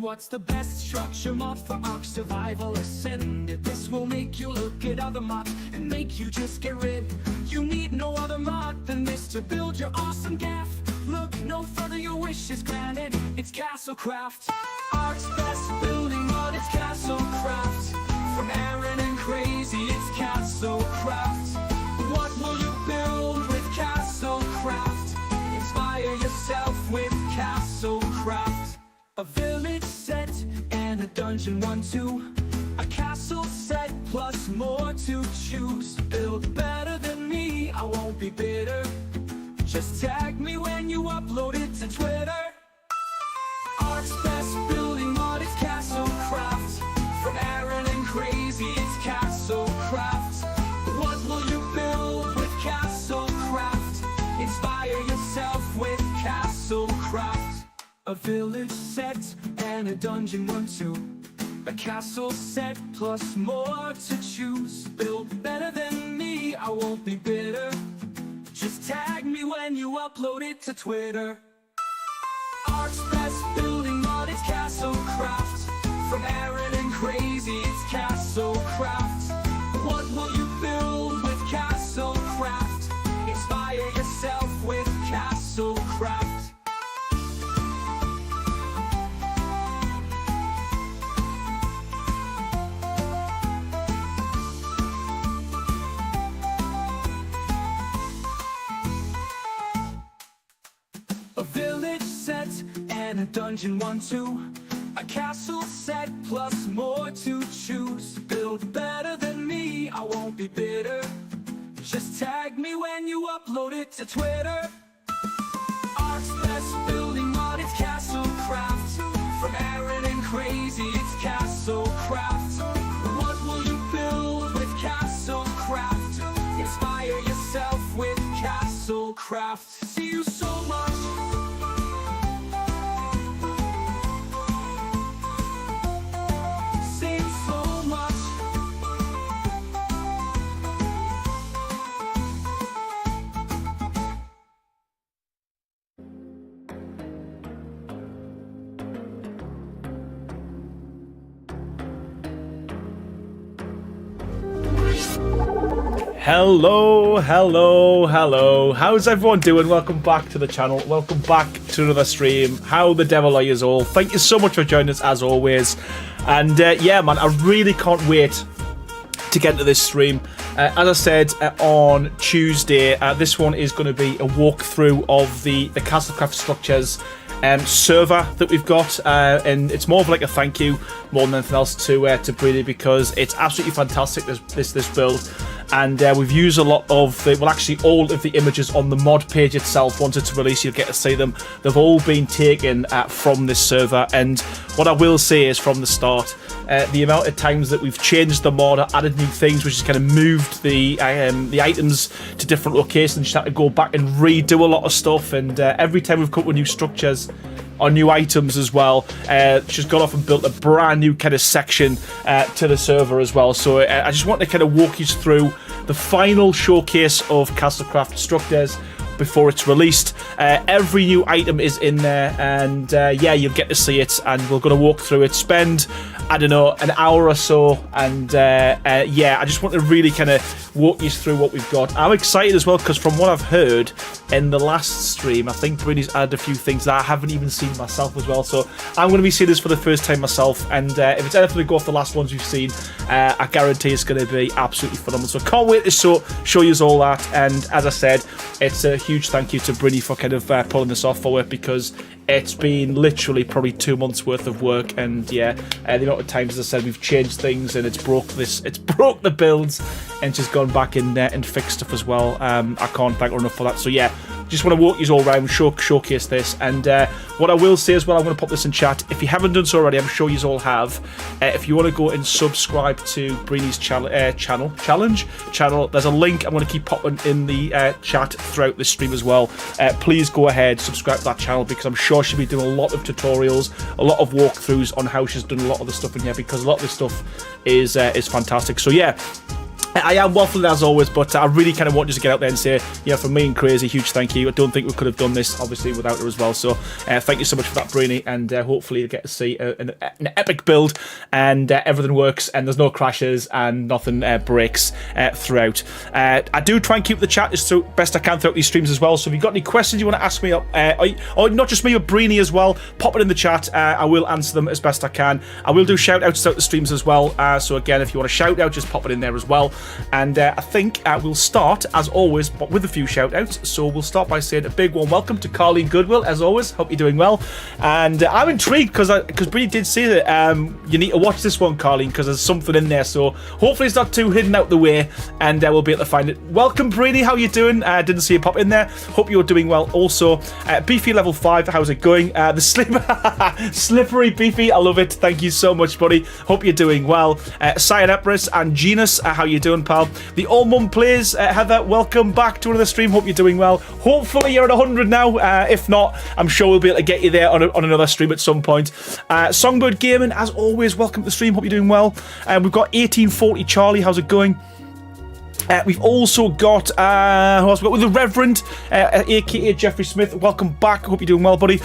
what's the best structure mod for Ark Survival Ascended. This will make you look at other mods and make you just get rid. You need no other mod than this to build your awesome gaff. Look no further, your wish is granted. It's Castlecraft. Ark's best building mod, it's Castlecraft. From Aaron and Crazy, it's Castlecraft. What will you build with Castlecraft? Inspire yourself with Castlecraft. A village set and a dungeon 1-2. A castle set plus more to choose. Build better than me, I won't be bitter. Just tag me when you upload it to Twitter. Ark's best building mod is Castlecraft. From Aaron and Crazy, it's Castlecraft. What will you build with Castlecraft? Inspire yourself with Castlecraft. A village set and a dungeon 1-2. A castle set plus more to choose. Build better than me, I won't be bitter. Just tag me when you upload it to Twitter. Ark's best building mod is Castlecraft. From Aaron and Crazy, it's Castlecraft. What will you build with Castlecraft? Inspire yourself with Castlecraft. A village set and a dungeon 1-2. A castle set plus more to choose. Build better than me, I won't be bitter. Just tag me when you upload it to Twitter. Ark's best building mod, it's Castlecraft. From Aaron and Crazy, it's Castlecraft. What will you build with Castlecraft? Inspire yourself with Castlecraft. See you so much. Hello, how's everyone doing? Welcome back to the channel, welcome back to another stream. How the devil are you all? Thank you so much for joining us as always. And yeah man, I really can't wait to get into this stream. As I said on Tuesday, this one is going to be a walkthrough of the Castlecraft Structures server that we've got, and it's more of like a thank you more than anything else to Brady, because it's absolutely fantastic, this build. And we've used a lot of the, well actually all of the images on the mod page itself. Once it's released you'll get to see them. They've all been taken from this server, and what I will say is from the start, the amount of times that we've changed the mod or added new things, which has kind of moved the items to different locations, just had to go back and redo a lot of stuff. And every time we've come up with new structures or new items as well, she's gone off and built a brand new kind of section to the server as well. So I just want to kind of walk you through the final showcase of Castlecraft Structures before it's released. Every new item is in there, and yeah, you'll get to see it, and we're going to walk through it, spend, I don't know, an hour or so, and yeah, I just want to really kind of walk you through what we've got. I'm excited as well, because from what I've heard in the last stream, I think Brittany's added a few things that I haven't even seen myself as well, so I'm going to be seeing this for the first time myself, and if it's anything to go off the last ones we've seen, I guarantee it's going to be absolutely phenomenal. So can't wait to show you all that. And as I said, it's a huge thank you to Brittany for kind of pulling this off for it, because it's been literally probably 2 months worth of work. And yeah, the amount of times, as I said, we've changed things, and it's broke the builds, and just gone back in there and fixed stuff as well. I can't thank her enough for that. So yeah, just want to walk you all around, showcase this. And what I will say as well, I'm going to pop this in chat. If you haven't done so already, I'm sure you all have. If you want to go and subscribe to Brini's channel, there's a link I'm going to keep popping in the chat throughout this stream as well. Please go ahead, subscribe to that channel, because I'm sure she'll be doing a lot of tutorials, a lot of walkthroughs on how she's done a lot of the stuff in here, because a lot of this stuff is fantastic. So yeah, I am waffling as always, but I really kind of want you to get out there and say, yeah, from me and Crazy, huge thank you. I don't think we could have done this, obviously, without her as well. So thank you so much for that, Brainy, and hopefully you get to see an epic build, and everything works, and there's no crashes, and nothing breaks throughout. I do try and keep the chat as best I can throughout these streams as well. So if you've got any questions you want to ask me, or not just me, but Brainy as well, pop it in the chat. I will answer them as best I can. I will do shout-outs throughout the streams as well. So again, if you want a shout-out, just pop it in there as well. And I think we'll start, as always, but with a few shout-outs. So we'll start by saying a big warm welcome to Carleen Goodwill, as always. Hope you're doing well. And I'm intrigued, because Brie did say that you need to watch this one, Carleen, because there's something in there. So hopefully it's not too hidden out the way, and we'll be able to find it. Welcome, Brady. How you doing? Didn't see you pop in there. Hope you're doing well. Also, Beefy level 5, how's it going? The slippery Beefy, I love it. Thank you so much, buddy. Hope you're doing well. Cyan Empress and Genus, how you doing, pal? The All Mum Plays, Heather, welcome back to another stream. Hope you're doing well. Hopefully you're at 100 now. If not, I'm sure we'll be able to get you there on another stream at some point. Songbird Gaming, as always, welcome to the stream. Hope you're doing well. We've got 1840 Charlie, how's it going? We've also got, who else we got? With the Reverend, aka Jeffrey Smith. Welcome back. Hope you're doing well, buddy.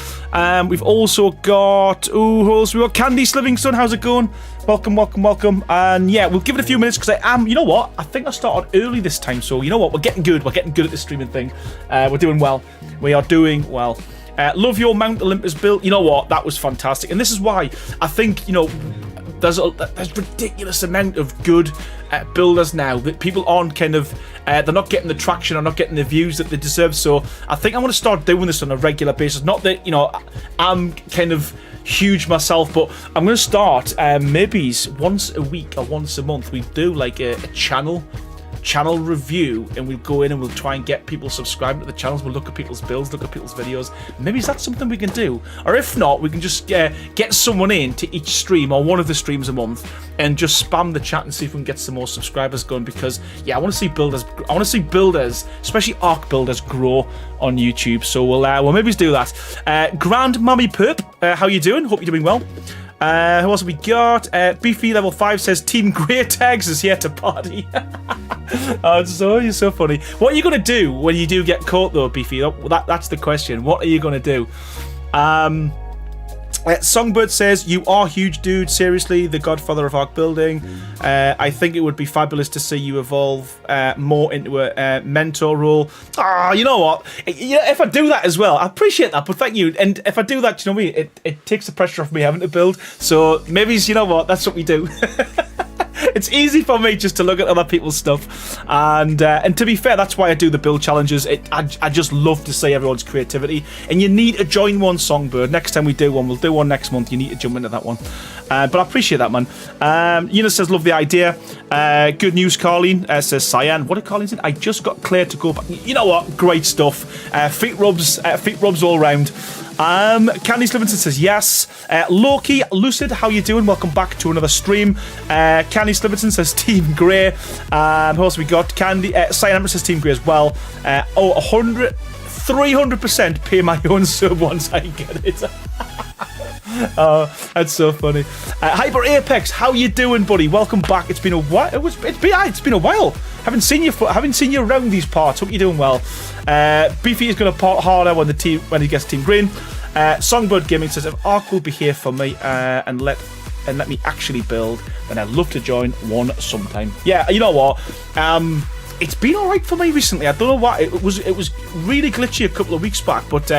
We've also got, who else? We've got Candice Livingston. How's it going? Welcome, welcome, welcome. And yeah, we'll give it a few minutes, because I am, you know what? I think I started early this time. So you know what? We're getting good. We're getting good at this streaming thing. We're doing well. We are doing well. Love your Mount Olympus build. You know what? That was fantastic. And this is why I think, you know, there's ridiculous amount of good builders now that people aren't kind of they're not getting the traction or not getting the views that they deserve. So I think I'm going to start doing this on a regular basis. Not that, you know, I'm kind of huge myself, but I'm going to start maybe once a week or once a month. We do like a channel review, and we'll go in and we'll try and get people subscribed to the channels. We'll look at people's builds, look at people's videos. Maybe that's something we can do, or if not, we can just get someone in to each stream or one of the streams a month and just spam the chat and see if we can get some more subscribers going. Because yeah, I want to see builders, especially ARC builders, grow on YouTube. So we'll maybe do that. Grand Mummy Perp, how you doing? Hope you're doing well. Who else have we got? Beefy level 5 says Team Grey Tags is here to party. Oh, you're so funny. What are you going to do when you do get caught, though, Beefy? That's the question. What are you going to do? Songbird says, you are huge, dude. Seriously, the godfather of ARC building. I think it would be fabulous to see you evolve more into a mentor role. You know what? If I do that as well, I appreciate that, but thank you. And if I do that, you know what I mean? It takes the pressure off me having to build. So maybe, you know what? That's what we do. It's easy for me just to look at other people's stuff, and to be fair, that's why I do the build challenges. I just love to see everyone's creativity, and you need to join one, Songbird. Next time we do one, we'll do one next month. You need to jump into that one. But I appreciate that, man. Eunice says, love the idea. Good news, Carleen, says Cyan. What did Carleen say? I just got cleared to go back. You know what? Great stuff. Feet rubs all round. Candice Livingston says yes. Loki Lucid, how you doing? Welcome back to another stream. Candice Livingston says Team Grey. Who else we got? Cyan Empress says Team Grey as well. 300% pay my own sub once I get it. Oh, that's so funny. Hyper Apex, how you doing, buddy? Welcome back. It's been a while. It's been a while. Haven't seen you around these parts. Hope you're doing well. Beefy is going to part harder when he gets Team Green. Songbird Gaming says, if ARC will be here for me and let me actually build, then I'd love to join one sometime. Yeah, you know what? It's been all right for me recently. I don't know why. It was really glitchy a couple of weeks back, but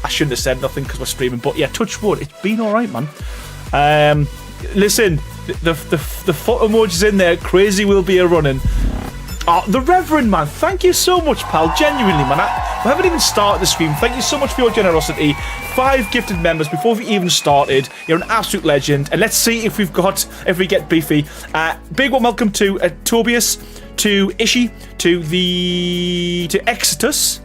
I shouldn't have said nothing because we're streaming. But yeah, touch wood. It's been all right, man. Listen, the foot emoji's in there. Crazy will be a running. The Reverend, man. Thank you so much, pal. Genuinely, man. We haven't even started the stream. Thank you so much for your generosity. 5 gifted members before we even started. You're an absolute legend. And let's see if we get Beefy. Big one welcome to Tobias, to Ishi, to Exitus,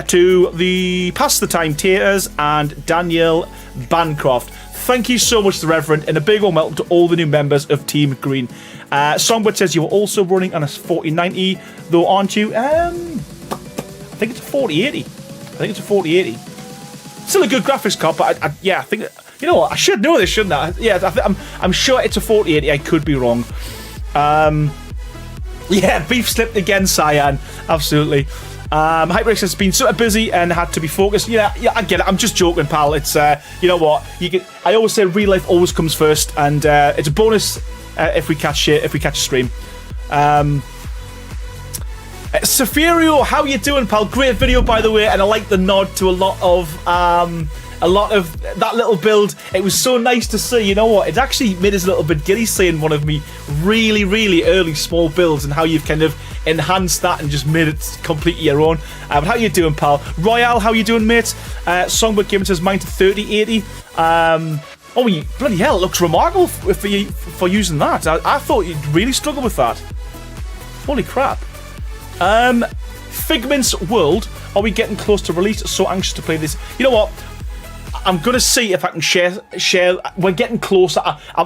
to the Pass the Time Taters, and Daniel Bancroft. Thank you so much, the Reverend, and a big one welcome to all the new members of Team Green. Songbird says you're also running on a 4090, though, aren't you? I think it's a 4080. Still a good graphics card, but I think, you know what? I should know this, shouldn't I? Yeah, I'm sure it's a 4080. I could be wrong. Yeah, beef slipped again, Cyan. Absolutely. HyperX has been sort of busy and had to be focused. Yeah, I get it. I'm just joking, pal. It's you know what? I always say real life always comes first, and it's a bonus if we catch a stream. Safirio, how you doing, pal? Great video, by the way, and I like the nod to a lot of that little build. It was so nice to see. You know what? It actually made us a little bit giddy seeing one of me really, really early small builds and how you've kind of enhanced that and just made it completely your own. But how you doing, pal? Royale, how you doing, mate? Songbird Gaming says mine to 3080. Oh, bloody hell! It looks remarkable for using that. I thought you'd really struggle with that. Holy crap! Figment's World. Are we getting close to release? So anxious to play this. You know what? I'm gonna see if I can share. We're getting closer.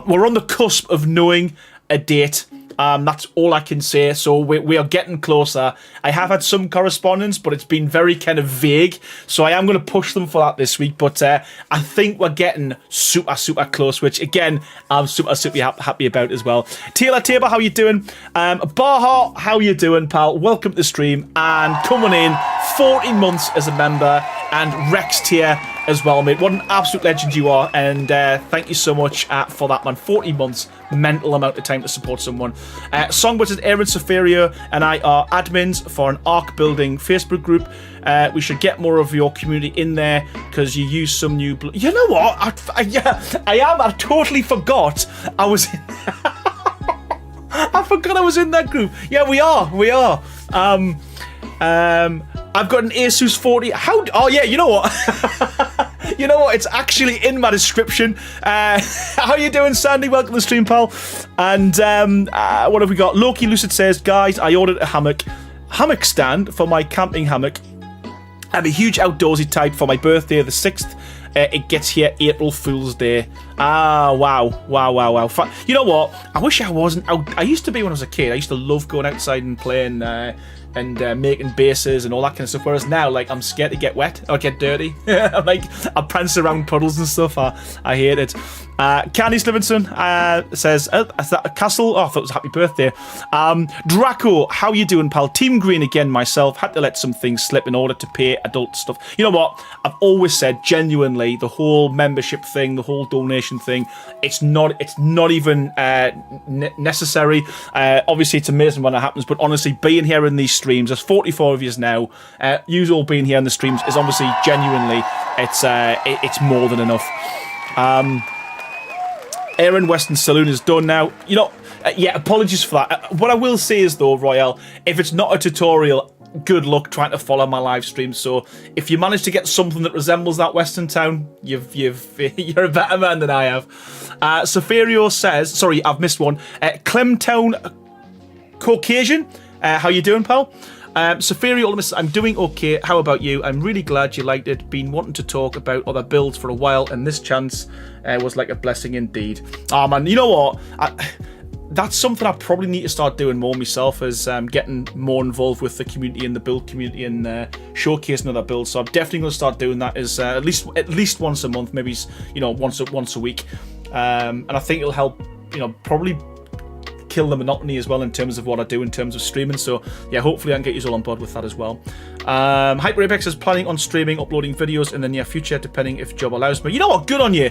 We're on the cusp of knowing a date. That's all I can say. So we are getting closer. I have had some correspondence, but it's been very kind of vague. So I am going to push them for that this week. But I think we're getting super close, which again, I'm super happy about as well. Taylor Tabor, how you doing? Baha, how you doing, pal? Welcome to the stream and coming in 14 months as a member, and Rex tier as well, mate. What an absolute legend you are, and thank you so much for that, man. 40 months, mental amount of time to support someone. Songbird says Aaron Safario and I are admins for an Arc Building Facebook group. We should get more of your community in there because you use some new... You know what? I totally forgot I was in... I forgot I was in that group. Yeah, we are. I've got an ASUS 40. Oh yeah, you know what? You know what? It's actually in my description. How you doing, Sandy? Welcome to the stream, pal. And what have we got? Loki Lucid says, guys, I ordered a hammock stand for my camping hammock. I'm a huge outdoorsy type for my birthday, the 6th. It gets here April Fool's Day. Wow. You know what? I wish I wasn't out. I used to be when I was a kid. I used to love going outside and playing and making bases and all that kind of stuff. Whereas now, like, I'm scared to get wet or get dirty. I'm like, I prance around puddles and stuff. I hate it. Candice Livingston says, is that a castle? Oh, I thought it was happy birthday. Draco, how you doing, pal? Team Green again, myself. Had to let some things slip in order to pay adult stuff. You know what? I've always said, genuinely, the whole membership thing, the whole donation thing, it's not even necessary. Obviously, it's amazing when it happens, but honestly, being here in these streams, there's 44 of you now. You all being here in the streams is obviously genuinely, it's more than enough. Aaron Western Saloon is done now. You know, yeah, apologies for that. What I will say is, though, Royale, if it's not a tutorial, good luck trying to follow my live stream. So if you manage to get something that resembles that Western town, you're a better man than I have. Safario says, sorry, I've missed one. Clemtown Caucasian, how you doing, pal? Safario, I'm doing okay. How about you? I'm really glad you liked it. Been wanting to talk about other builds for a while, and this chance was like a blessing indeed. Ah, man, you know what? That's something I probably need to start doing more myself, is getting more involved with the community and the build community and showcasing other builds. So I'm definitely going to start doing that as at least once a month, maybe once a week, and I think it'll help. Probably kill the monotony as well in terms of what I do in terms of streaming. So yeah, hopefully I can get you all on board with that as well. Hyper Apex is planning on uploading videos in the near future, depending if job allows me. You know what? Good on you.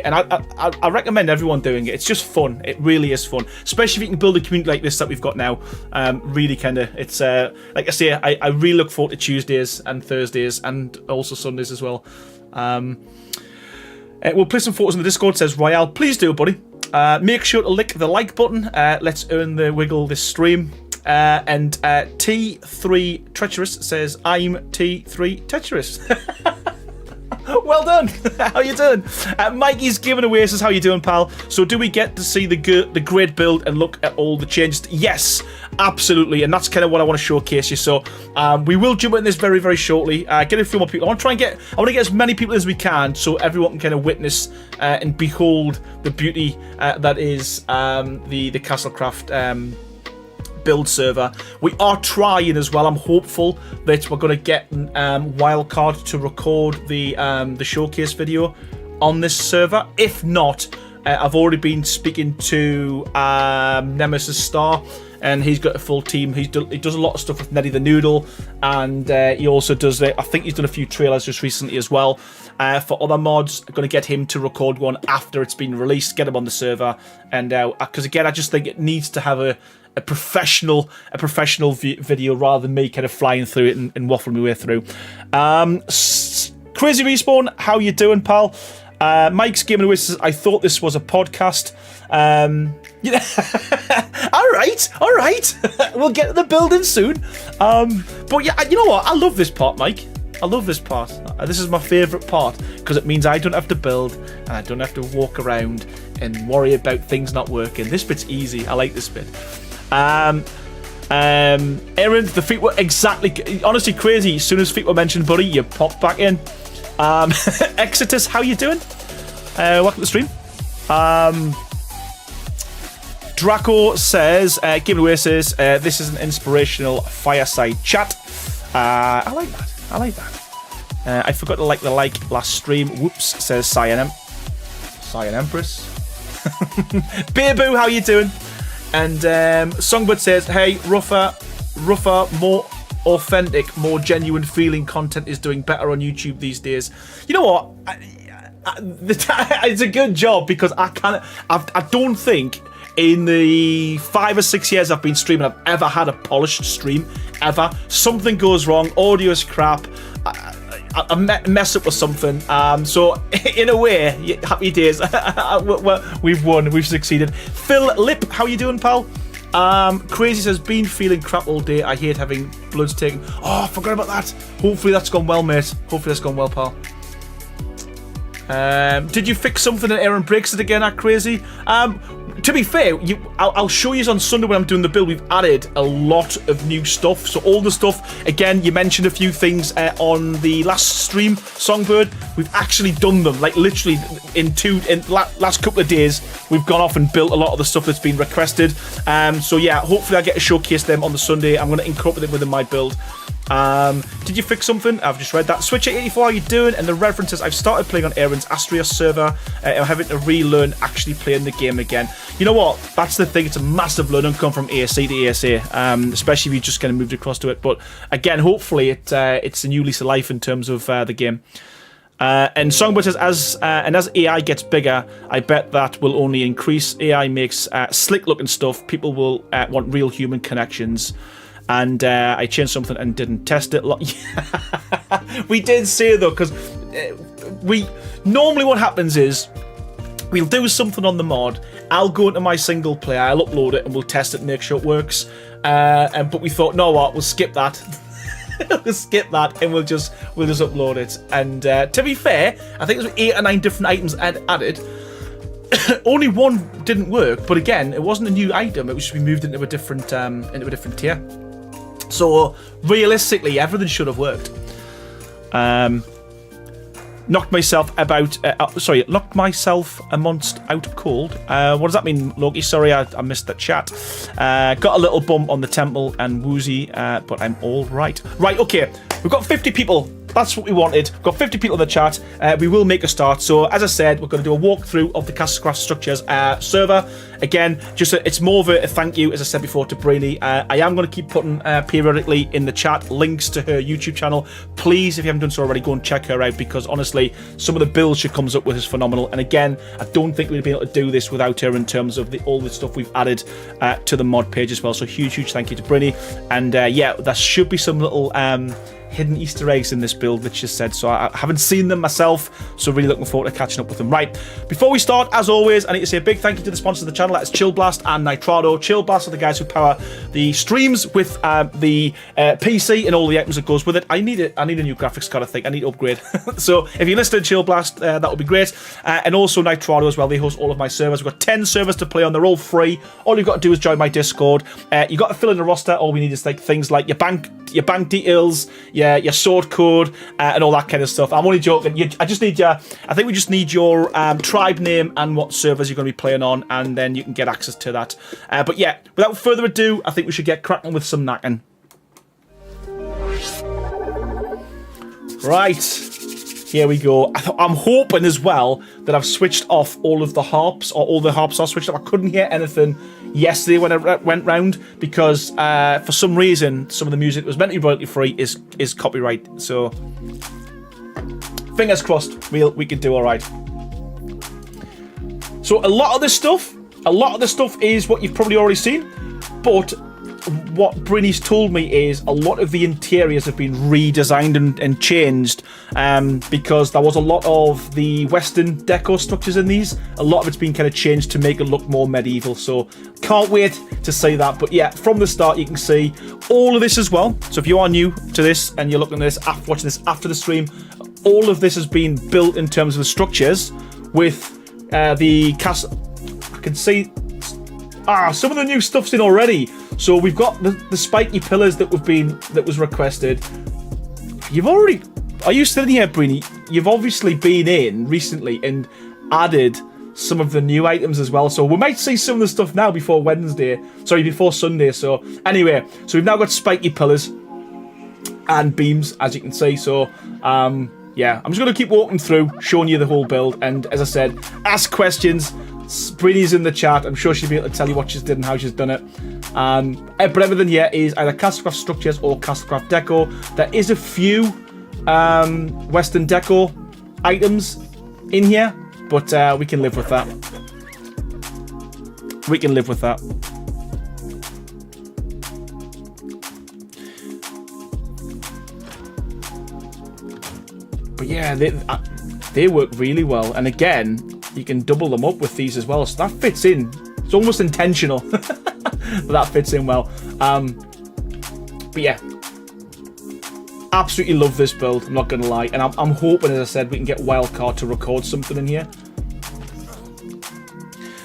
And I recommend everyone doing it. It's just fun. It really is fun, especially if you can build a community like this that we've got now. Really kind of, it's like I say, I really look forward to Tuesdays and Thursdays and also Sundays as well. We'll play some photos in the Discord, says Royale. Please do, buddy. Make sure to lick the like button. Let's earn the wiggle this stream. And T3 Treacherous says, I'm T3 Treacherous. Well done. How you doing? Mikey's giving away says, how you doing, pal? So do we get to see the great build and look at all the changes? Yes, absolutely. And that's kind of what I want to showcase you. So we will jump in this very, very shortly. Get a few more people. I want to get as many people as we can so everyone can kind of witness and behold the beauty that is the Castlecraft build server. We are trying as well. I'm hopeful that we're going to get Wildcard to record the showcase video on this server. If not, I've already been speaking to Nemesis Star and he's got a full team. He does a lot of stuff with Neddy the Noodle, and he also does I think he's done a few trailers just recently as well for other mods. I'm going to get him to record one after it's been released, get him on the server, and because again, I just think it needs to have a professional video rather than me kind of flying through it and waffling my way through. Crazy Respawn, how you doing, pal? Mike's Gaming Away says, I thought this was a podcast. all right. We'll get to the building soon. But yeah, you know what? I love this part, Mike. I love this part. This is my favourite part because it means I don't have to build and I don't have to walk around and worry about things not working. This bit's easy. I like this bit. Aaron, the feet were exactly, honestly crazy. As soon as feet were mentioned, buddy, you popped back in. Exodus, how you doing? Welcome to the stream. Draco says, Game Away says, this is an inspirational fireside chat. I like that. I forgot to like the last stream. Whoops, says Cyan Empress. Beerboo, how you doing? And Songbird says, hey, rougher, more authentic, more genuine feeling content is doing better on YouTube these days. You know what? It's a good job because I don't think in the 5 or 6 years I've been streaming I've ever had a polished stream, ever. Something goes wrong, audio is crap, I mess up with something, so in a way, happy days. We've won, we've succeeded. Phil Lip, how you doing, pal? Crazy says, been feeling crap all day, I hate having bloods taken. Oh, I forgot about that. Hopefully that's gone well, mate. Hopefully that's gone well, pal. Did you fix something and Aaron breaks it again at Crazy? To be fair, I'll show you on Sunday when I'm doing the build. We've added a lot of new stuff. So all the stuff, again, you mentioned a few things on the last stream, Songbird. We've actually done them, like literally in last couple of days. We've gone off and built a lot of the stuff that's been requested. So yeah, hopefully I get to showcase them on the Sunday. I'm going to incorporate them within my build. Did you fix something? I've just read that. Switcher84, how you doing? And the references, I've started playing on Aaron's Astria server. I'm having to relearn actually playing the game again. You know what? That's the thing. It's a massive learning curve from ASC to ASA, especially if you just kind of moved across to it. But again, hopefully it's a new lease of life in terms of the game. And Songbird says, as AI gets bigger, I bet that will only increase. AI makes slick-looking stuff. People will want real human connections. And I changed something and didn't test it. We did say though, because we normally what happens is we'll do something on the mod. I'll go into my single player, I'll upload it, and we'll test it and make sure it works. But we thought, no, what? We'll skip that. We'll skip that, and we'll just upload it. And to be fair, I think there's 8 or 9 different items added. Only one didn't work, but again, it wasn't a new item. It was just we moved into a different tier. So realistically, everything should have worked. Knocked myself amongst out of cold. What does that mean, Loki? Sorry, I missed that chat. Got a little bump on the temple and woozy, but I'm all right. Right, okay. We've got 50 people. That's what we wanted. We've got 50 people in the chat. We will make a start. So, as I said, we're going to do a walkthrough of the Castlecraft Structures server. Again, it's more of a thank you, as I said before, to Brainy. I am going to keep putting periodically in the chat links to her YouTube channel. Please, if you haven't done so already, go and check her out because, honestly, some of the builds she comes up with is phenomenal. And again, I don't think we'd be able to do this without her in terms of all the stuff we've added to the mod page as well. So, huge thank you to Brainy. And yeah, there should be some little hidden Easter eggs in this build, which is said, so I haven't seen them myself, so really looking forward to catching up with them. Right, before we start, as always, I need to say a big thank you to the sponsors of the channel. That's Chill Blast and Nitrado. Chill Blast are the guys who power the streams with the PC and all the items that goes with it. I need a new graphics card, I think. I need to upgrade. So if you're listed Chill Blast, that would be great. And also Nitrado as well. They host all of my servers. We've got 10 servers to play on. They're all free. All you've got to do is join my Discord. You've got to fill in a roster. All we need is like things like your bank details, your sword code, and all that kind of stuff. I'm only joking. I think we just need your tribe name and what servers you're going to be playing on, and then you can get access to that. But yeah, without further ado, I think we should get cracking with some knacking. Right. Here we go. I'm hoping as well that I've switched off all of the harps, or all the harps are switched off. I couldn't hear anything yesterday when I went round because for some reason some of the music that was meant to be royalty free is copyright. So fingers crossed we can do all right. So a lot of this stuff is what you've probably already seen, but what Brinny's told me is a lot of the interiors have been redesigned and changed because there was a lot of the Western deco structures in these. A lot of it's been kind of changed to make it look more medieval, so can't wait to see that. But yeah, from the start you can see all of this as well. So if you are new to this and you're looking at this, watching this after the stream, all of this has been built in terms of the structures with the castle. I can see some of the new stuff's in already. So we've got the spiky pillars that was requested. Are you still in here, Brini? You've obviously been in recently and added some of the new items as well. So we might see some of the stuff now before Sunday. So anyway, so we've now got spiky pillars and beams, as you can see. So yeah, I'm just going to keep walking through, showing you the whole build. And as I said, ask questions. Brinny's in the chat. I'm sure she'll be able to tell you what she's did and how she's done it. But everything here is either Castlecraft structures or Castlecraft deco. There is a few Western deco items in here, but we can live with that. We can live with that. But yeah, they work really well. And again, you can double them up with these as well, so that fits in. It's almost intentional, but that fits in well. But yeah, absolutely love this build, I'm not going to lie. And I'm hoping, as I said, we can get Wildcard to record something in here.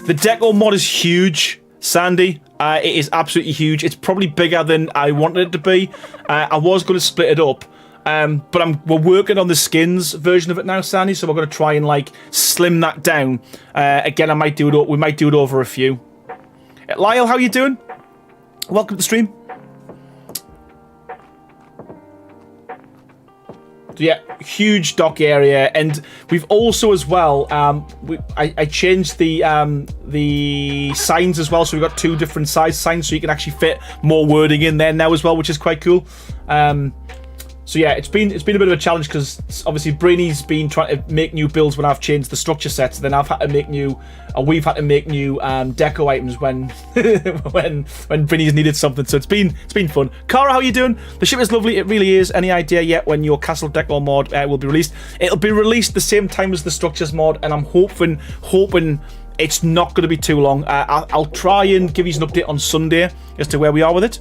The deco mod is huge, Sandy. It is absolutely huge. It's probably bigger than I wanted it to be. I was going to split it up. But we're working on the skins version of it now, Sandy, so we're going to try and like slim that down. Again, we might do it over a few. Lyle, how you doing? Welcome to the stream. So yeah, huge dock area, and we've also as well. I changed the signs as well, so we've got two different size signs, so you can actually fit more wording in there now as well, which is quite cool. So yeah, it's been a bit of a challenge because obviously Brainy's been trying to make new builds when I've changed the structure sets. Then we've had to make new deco items when when Brainy's needed something. So it's been fun. Cara, how you doing? The ship is lovely. It really is. Any idea yet when your Castle Deco mod will be released? It'll be released the same time as the structures mod, and I'm hoping it's not going to be too long. I'll try and give you an update on Sunday as to where we are with it.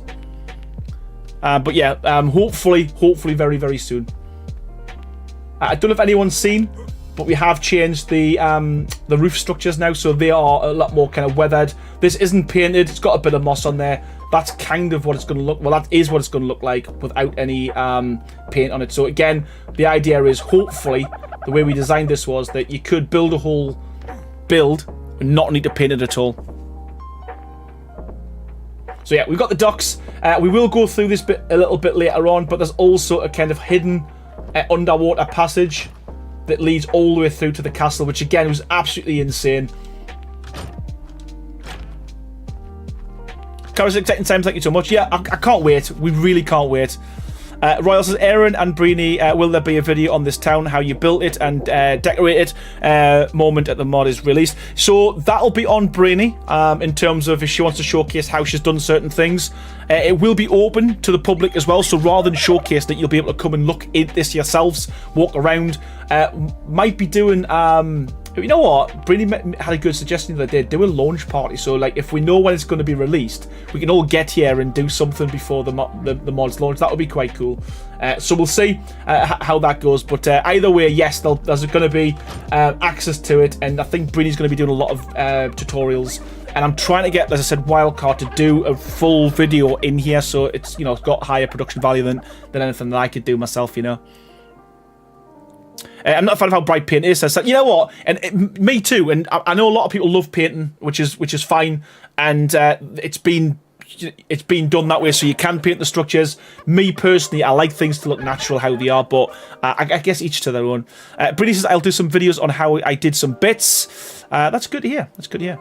But yeah, hopefully very, very soon. I don't know if anyone's seen, but we have changed the roof structures now, so they are a lot more kind of weathered. This isn't painted, it's got a bit of moss on there. That's kind of what it's going to look, well, that is what it's going to look like without any paint on it. So again, the idea is hopefully the way we designed this was that you could build a whole build and not need to paint it at all. So yeah, we've got the docks. We will go through this bit a little bit later on, but there's also a kind of hidden underwater passage that leads all the way through to the castle, which again was absolutely insane. Carlos, exciting time, thank you so much. Yeah, I can't wait. We really can't wait. Royal says, Aaron and Brini, will there be a video on this town, how you built it and decorate it, moment at the mod is released? So that'll be on Brini, in terms of if she wants to showcase how she's done certain things. It will be open to the public as well, so rather than showcase that, you'll be able to come and look at this yourselves, walk around. Might be doing... you know what? Brini had a good suggestion the other day. Do a launch party. So, like, if we know when it's going to be released, we can all get here and do something before the mods launch. That would be quite cool. So we'll see how that goes. But either way, yes, there's going to be access to it, and I think Brini's going to be doing a lot of tutorials. And I'm trying to get, as I said, Wildcard to do a full video in here, so it's, you know, it's got higher production value than anything that I could do myself, you know. I'm not a fan of how bright paint is. So, you know what? And me too. And I know a lot of people love painting, which is fine. And it's been it's been done that way, so you can paint the structures. Me personally, I like things to look natural how they are, but I guess each to their own. Brittany says I'll do some videos on how I did some bits. That's good to hear. That's good to hear.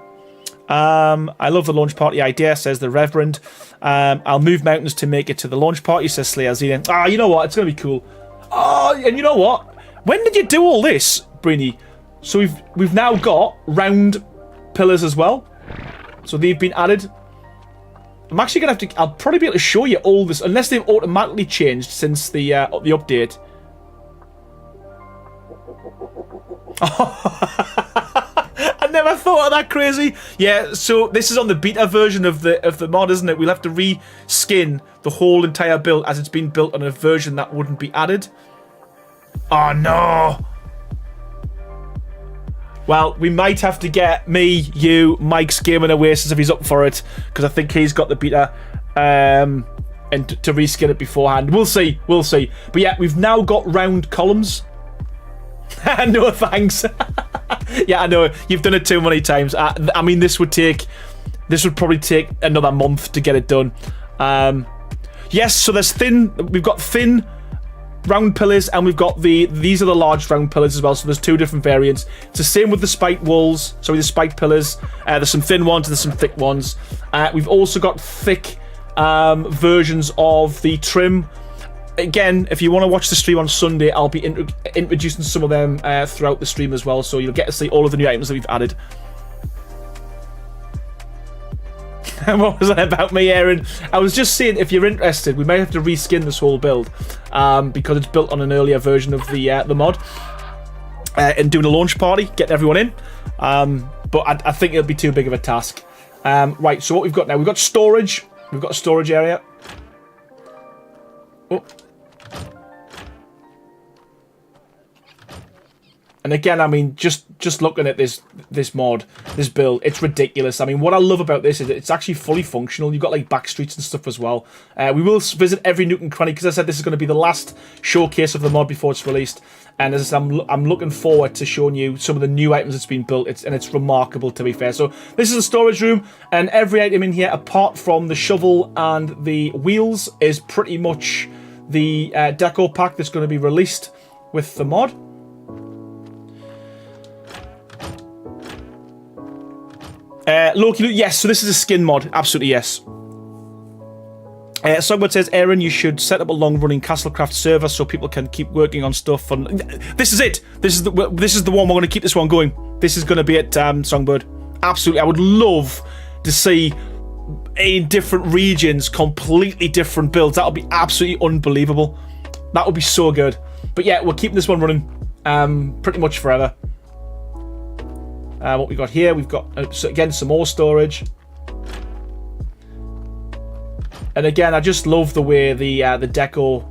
I love the launch party idea, says the Reverend. I'll move mountains to make it to the launch party, says Slayer Zena. Ah, you know what? It's gonna be cool. Oh, and you know what? When did you do all this, Brini? So we've now got round pillars as well. So they've been added. I'm actually gonna have to. I'll probably be able to show you all this, unless they've automatically changed since the update. I never thought of that. Crazy. Yeah. So this is on the beta version of the mod, isn't it? We'll have to reskin the whole entire build as it's been built on a version that wouldn't be added. Oh no. Well, we might have to get me, you, Mike's Gaming Oasis if he's up for it, because I think he's got the beta, and to reskin it beforehand. We'll see, we'll see. But yeah, we've now got round columns. No thanks. Yeah, I know you've done it too many times. I mean, this would probably take another month to get it done. Yes, so we've got thin round pillars, and we've got these are the large round pillars as well, so there's two different variants. It's the same with the spiked walls, sorry, the spiked pillars. There's some thin ones, there's some thick ones. We've also got thick versions of the trim. Again, if you want to watch the stream on Sunday, I'll be introducing some of them throughout the stream as well, so you'll get to see all of the new items that we've added. What was that about me, Aaron? I was just saying, if you're interested, we may have to reskin this whole build because it's built on an earlier version of the mod, and doing a launch party, getting everyone in. But I think it'll be too big of a task. Right, so what we've got now, we've got storage. We've got a storage area. Oh. And again, I mean, just looking at this mod, this build, it's ridiculous. I mean, what I love about this is it's actually fully functional. You've got like back streets and stuff as well. We will visit every nook and cranny because I said this is going to be the last showcase of the mod before it's released. And as I said, I'm looking forward to showing you some of the new items that's been built. It's remarkable, to be fair. So this is a storage room, and every item in here, apart from the shovel and the wheels, is pretty much the deco pack that's going to be released with the mod. Loki, yes, so this is a skin mod. Absolutely, yes. Songbird says, Aaron, you should set up a long-running Castlecraft server so people can keep working on stuff. And this is it. This is the one we're going to keep this one going. This is going to be it, Songbird. Absolutely, I would love to see in different regions completely different builds. That would be absolutely unbelievable. That would be so good. But yeah, we're keeping this one running pretty much forever. What we got here, we've got, so again, some more storage. And again, I just love the way the deco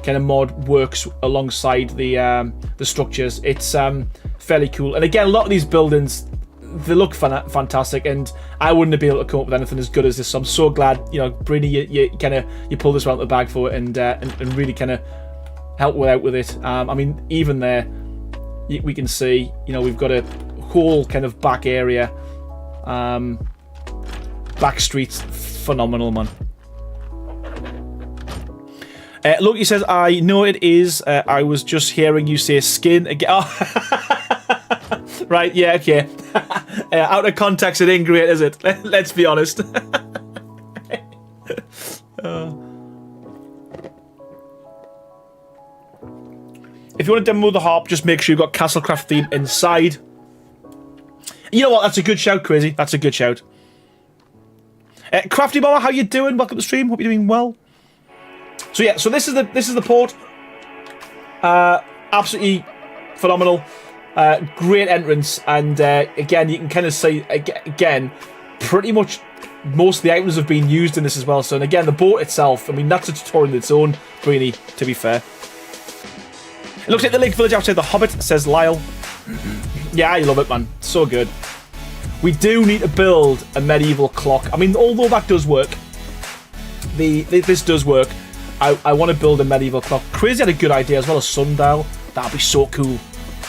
kind of mod works alongside the structures. It's fairly cool. And again, a lot of these buildings, they look fantastic, and I wouldn't have been able to come up with anything as good as this. So I'm so glad, you know, Brini, you pulled this one out of the bag for it, and really kind of helped out with it. I mean, even there, we can see, you know, we've got a whole kind of back area, back streets, phenomenal, man. Loki says, I know it is. I was just hearing you say skin again. Oh. Right, yeah, okay. Out of context, it ain't great, is it? Let's be honest. If you want to demo the harp, just make sure you've got Castlecraft theme inside. You know what? That's a good shout, Crazy. That's a good shout. Crafty Mama, how you doing? Welcome to the stream. Hope you're doing well. So yeah, so this is the port. Absolutely phenomenal. Great entrance, and again, you can kind of see again, pretty much most of the items have been used in this as well. So, and again, the boat itself, I mean, that's a tutorial in its own, really, to be fair. It looks like the Lake Village outside the Hobbit, says Lyle. Yeah, I love it, man. So good. We do need to build a medieval clock. I mean, although that does work, this does work. I want to build a medieval clock. Crazy had a good idea as well, a sundial. That'd be so cool.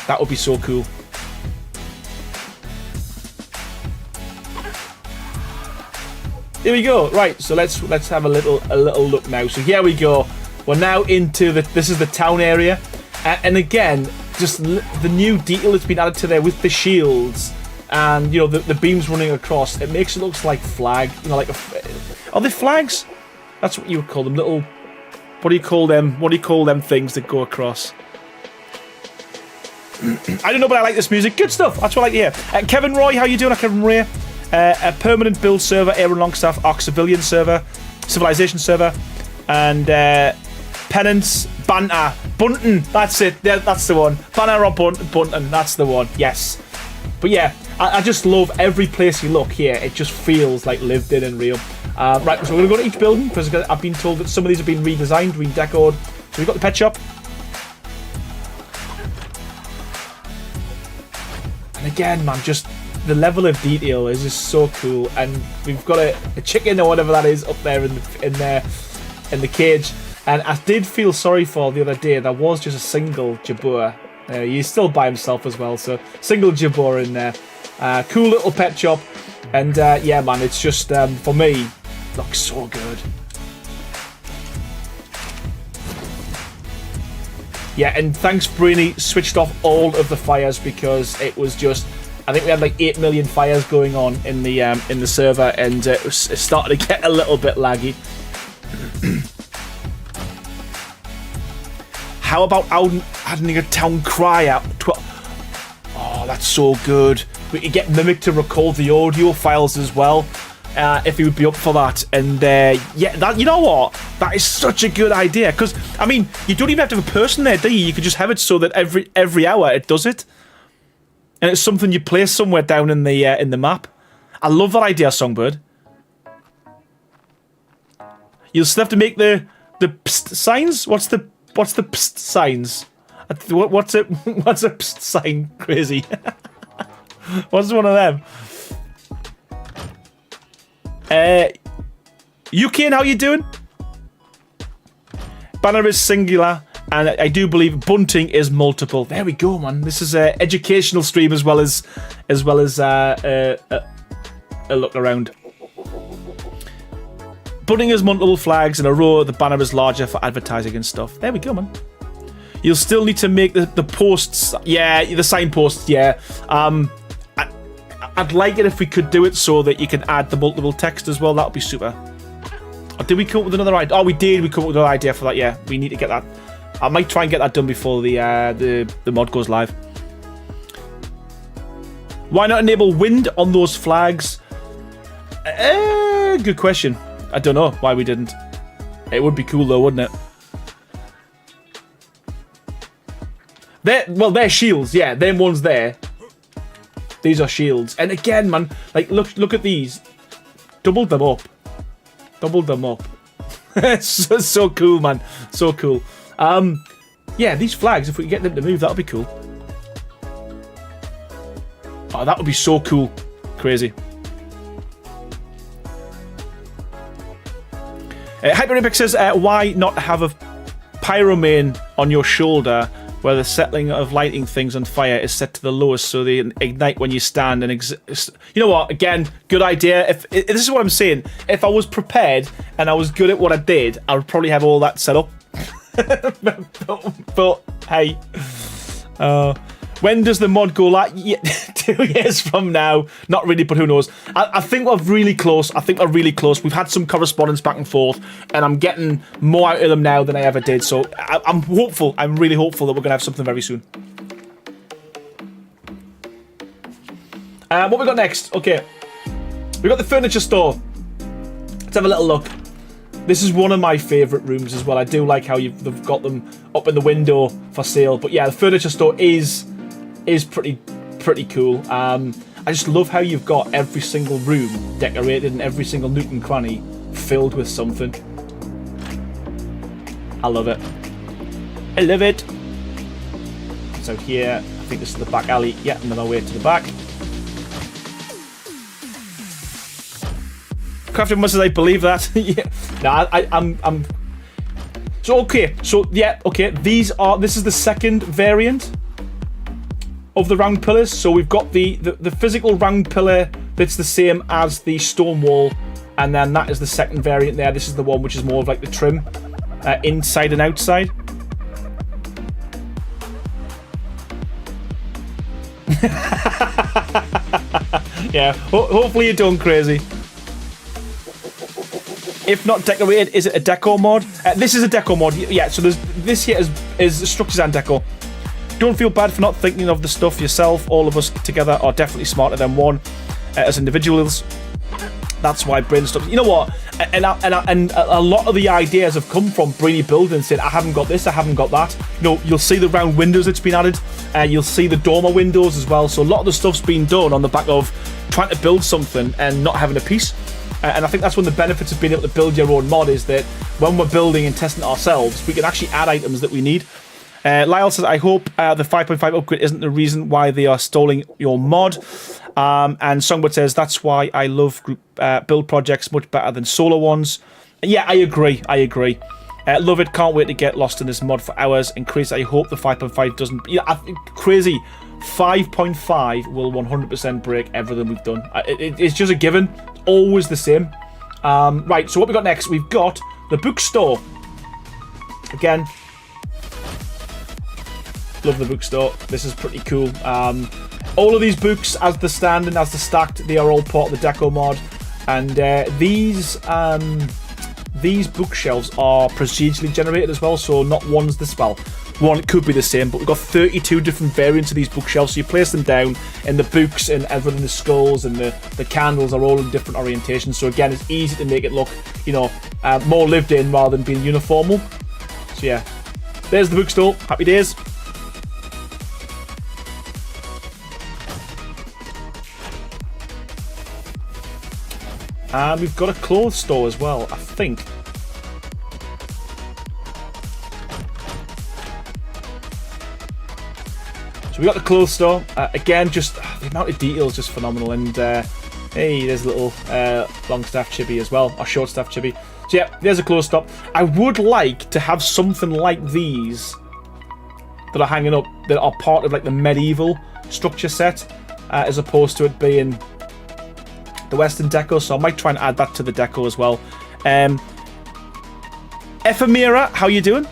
That would be so cool. Here we go. Right, so let's have a little look now. So here we go. We're now into this is the town area, and again, just the new detail that's been added to there with the shields and the beams running across. It makes it look like flag. Like are they flags? That's what you would call them. Little. What do you call them? What do you call them things that go across? I don't know, but I like this music. Good stuff. That's what I like to hear. Kevin Roy, how you doing? Kevin Roy. A permanent build server, Aaron Longstaff, Arc Civilian server, Civilization server, and Penance, Banter, Bunton. That's it. That's the one. Banter or Bunton. That's the one. Yes. But yeah, I just love every place you look here. It just feels like lived in and real. Right, so we're going to go to each building because I've been told that some of these have been redesigned, redecored. So we've got the pet shop. And again, man, just the level of detail is just so cool. And we've got a chicken or whatever that is up there in the cage. And I did feel sorry for the other day. There was just a single Jabur. He's still by himself as well, so single Jabur in there. Cool little pet shop. And yeah, man, it's just, for me, looks so good. Yeah, and thanks, Brainy, switched off all of the fires because it was just, I think we had like 8 million fires going on in the server, and it started to get a little bit laggy. How about adding a town cry app? Oh, that's so good. We could get Mimic to record the audio files as well, if he would be up for that. And yeah, you know what? That is such a good idea. Because I mean, you don't even have to have a person there, do you? You could just have it so that every hour it does it, and it's something you place somewhere down in the map. I love that idea, Songbird. You'll still have to make the psst signs. What's the psst signs? What's a psst sign? Crazy. What's one of them? Yukian, how you doing? Banner is singular, and I do believe bunting is multiple. There we go, man. This is an educational stream as well as a look around. Bunting is multiple flags in a row. The banner is larger for advertising and stuff. There we go, man. You'll still need to make the posts. Yeah, the signposts. Yeah. I'd like it if we could do it so that you can add the multiple text as well. That would be super. Or did we come up with another idea? Oh, we did. We come up with another idea for that. Yeah, we need to get that. I might try and get that done before the mod goes live. Why not enable wind on those flags? Good question. I don't know why we didn't. It would be cool though, wouldn't it? They're shields. Yeah, them ones there. These are shields. And again, man, like look at these. Double them up. Double them up. It's so cool, man. So cool. Yeah, these flags, if we can get them to move, that would be cool. Oh, that would be so cool. Crazy. Hyperolympic says, why not have a pyromane on your shoulder where the settling of lighting things on fire is set to the lowest so they ignite when you stand and you know what, again, good idea. If this is what I'm saying, if I was prepared and I was good at what I did, I would probably have all that set up. but hey, when does the mod go live? Yeah, 2 years from now. Not really, but who knows. I think we're really close. We've had some correspondence back and forth, and I'm getting more out of them now than I ever did. So I'm hopeful. I'm really hopeful that we're going to have something very soon. What we got next? Okay. We got the furniture store. Let's have a little look. This is one of my favourite rooms as well. I do like how they've got them up in the window for sale. But yeah, the furniture store is pretty cool. I just love how you've got every single room decorated and every single nook and cranny filled with something. I love it. I love it. So here, I think this is the back alley. Yeah, another way to the back. Crafting must I believe that. Yeah. No, I'm. So okay. So yeah. Okay. This is the second variant of the round pillars. So we've got the physical round pillar that's the same as the stone wall And then that is the second variant there. This is the one which is more of like the trim, inside and outside. Yeah, hopefully you're done crazy. If not decorated, is it a deco mod? This is a deco mod. Yeah, so this here is structures and deco. Don't feel bad for not thinking of the stuff yourself. All of us together are definitely smarter than one as individuals. That's why brainstorm. You know what? And a lot of the ideas have come from Brainy building, saying I haven't got this, I haven't got that. You know, you'll see the round windows that's been added. You'll see the dormer windows as well. So a lot of the stuff's been done on the back of trying to build something and not having a piece. And I think that's one of the benefits of being able to build your own mod, is that when we're building and testing it ourselves, we can actually add items that we need. Lyle says, I hope the 5.5 upgrade isn't the reason why they are stalling your mod. And Songbird says, that's why I love group build projects much better than solo ones. Yeah, I agree. Love it. Can't wait to get lost in this mod for hours. And crazy, I hope the 5.5 doesn't... Yeah, crazy. 5.5 will 100% break everything we've done. It's just a given. Always the same. Right, so what we got next? We've got the bookstore. Again, love the bookstore. This is pretty cool. All of these books, as they're standing, as they're stacked, they are all part of the deco mod. And these bookshelves are procedurally generated as well, so not one's this well. One could be the same, but we've got 32 different variants of these bookshelves, so you place them down, and the books and everything, the skulls and the candles are all in different orientations. So again, it's easy to make it look, you know, more lived in rather than being uniformal. So yeah, there's the bookstore. Happy days. And we've got a clothes store as well, I think. So we got the clothes store. Again, just the amount of detail is just phenomenal. And hey, there's a little long staff chibi as well, or short staff chibi. So yeah, there's a clothes store. I would like to have something like these that are hanging up that are part of like the medieval structure set, as opposed to it being the Western deco, so I might try and add that to the deco as well. Ephemera, how you doing?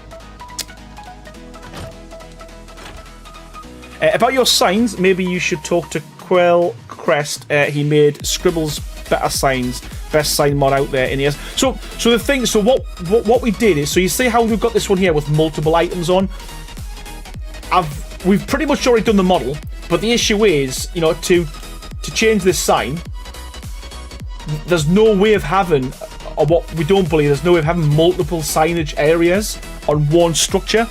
About your signs, maybe you should talk to Quell Crest. He made Scribble's better signs, best sign mod out there in here. So the thing, so what we did is, so you see how we've got this one here with multiple items on. We've pretty much already done the model, but the issue is, you know, to change this sign, there's no way of having, or what we don't believe, there's no way of having multiple signage areas on one structure.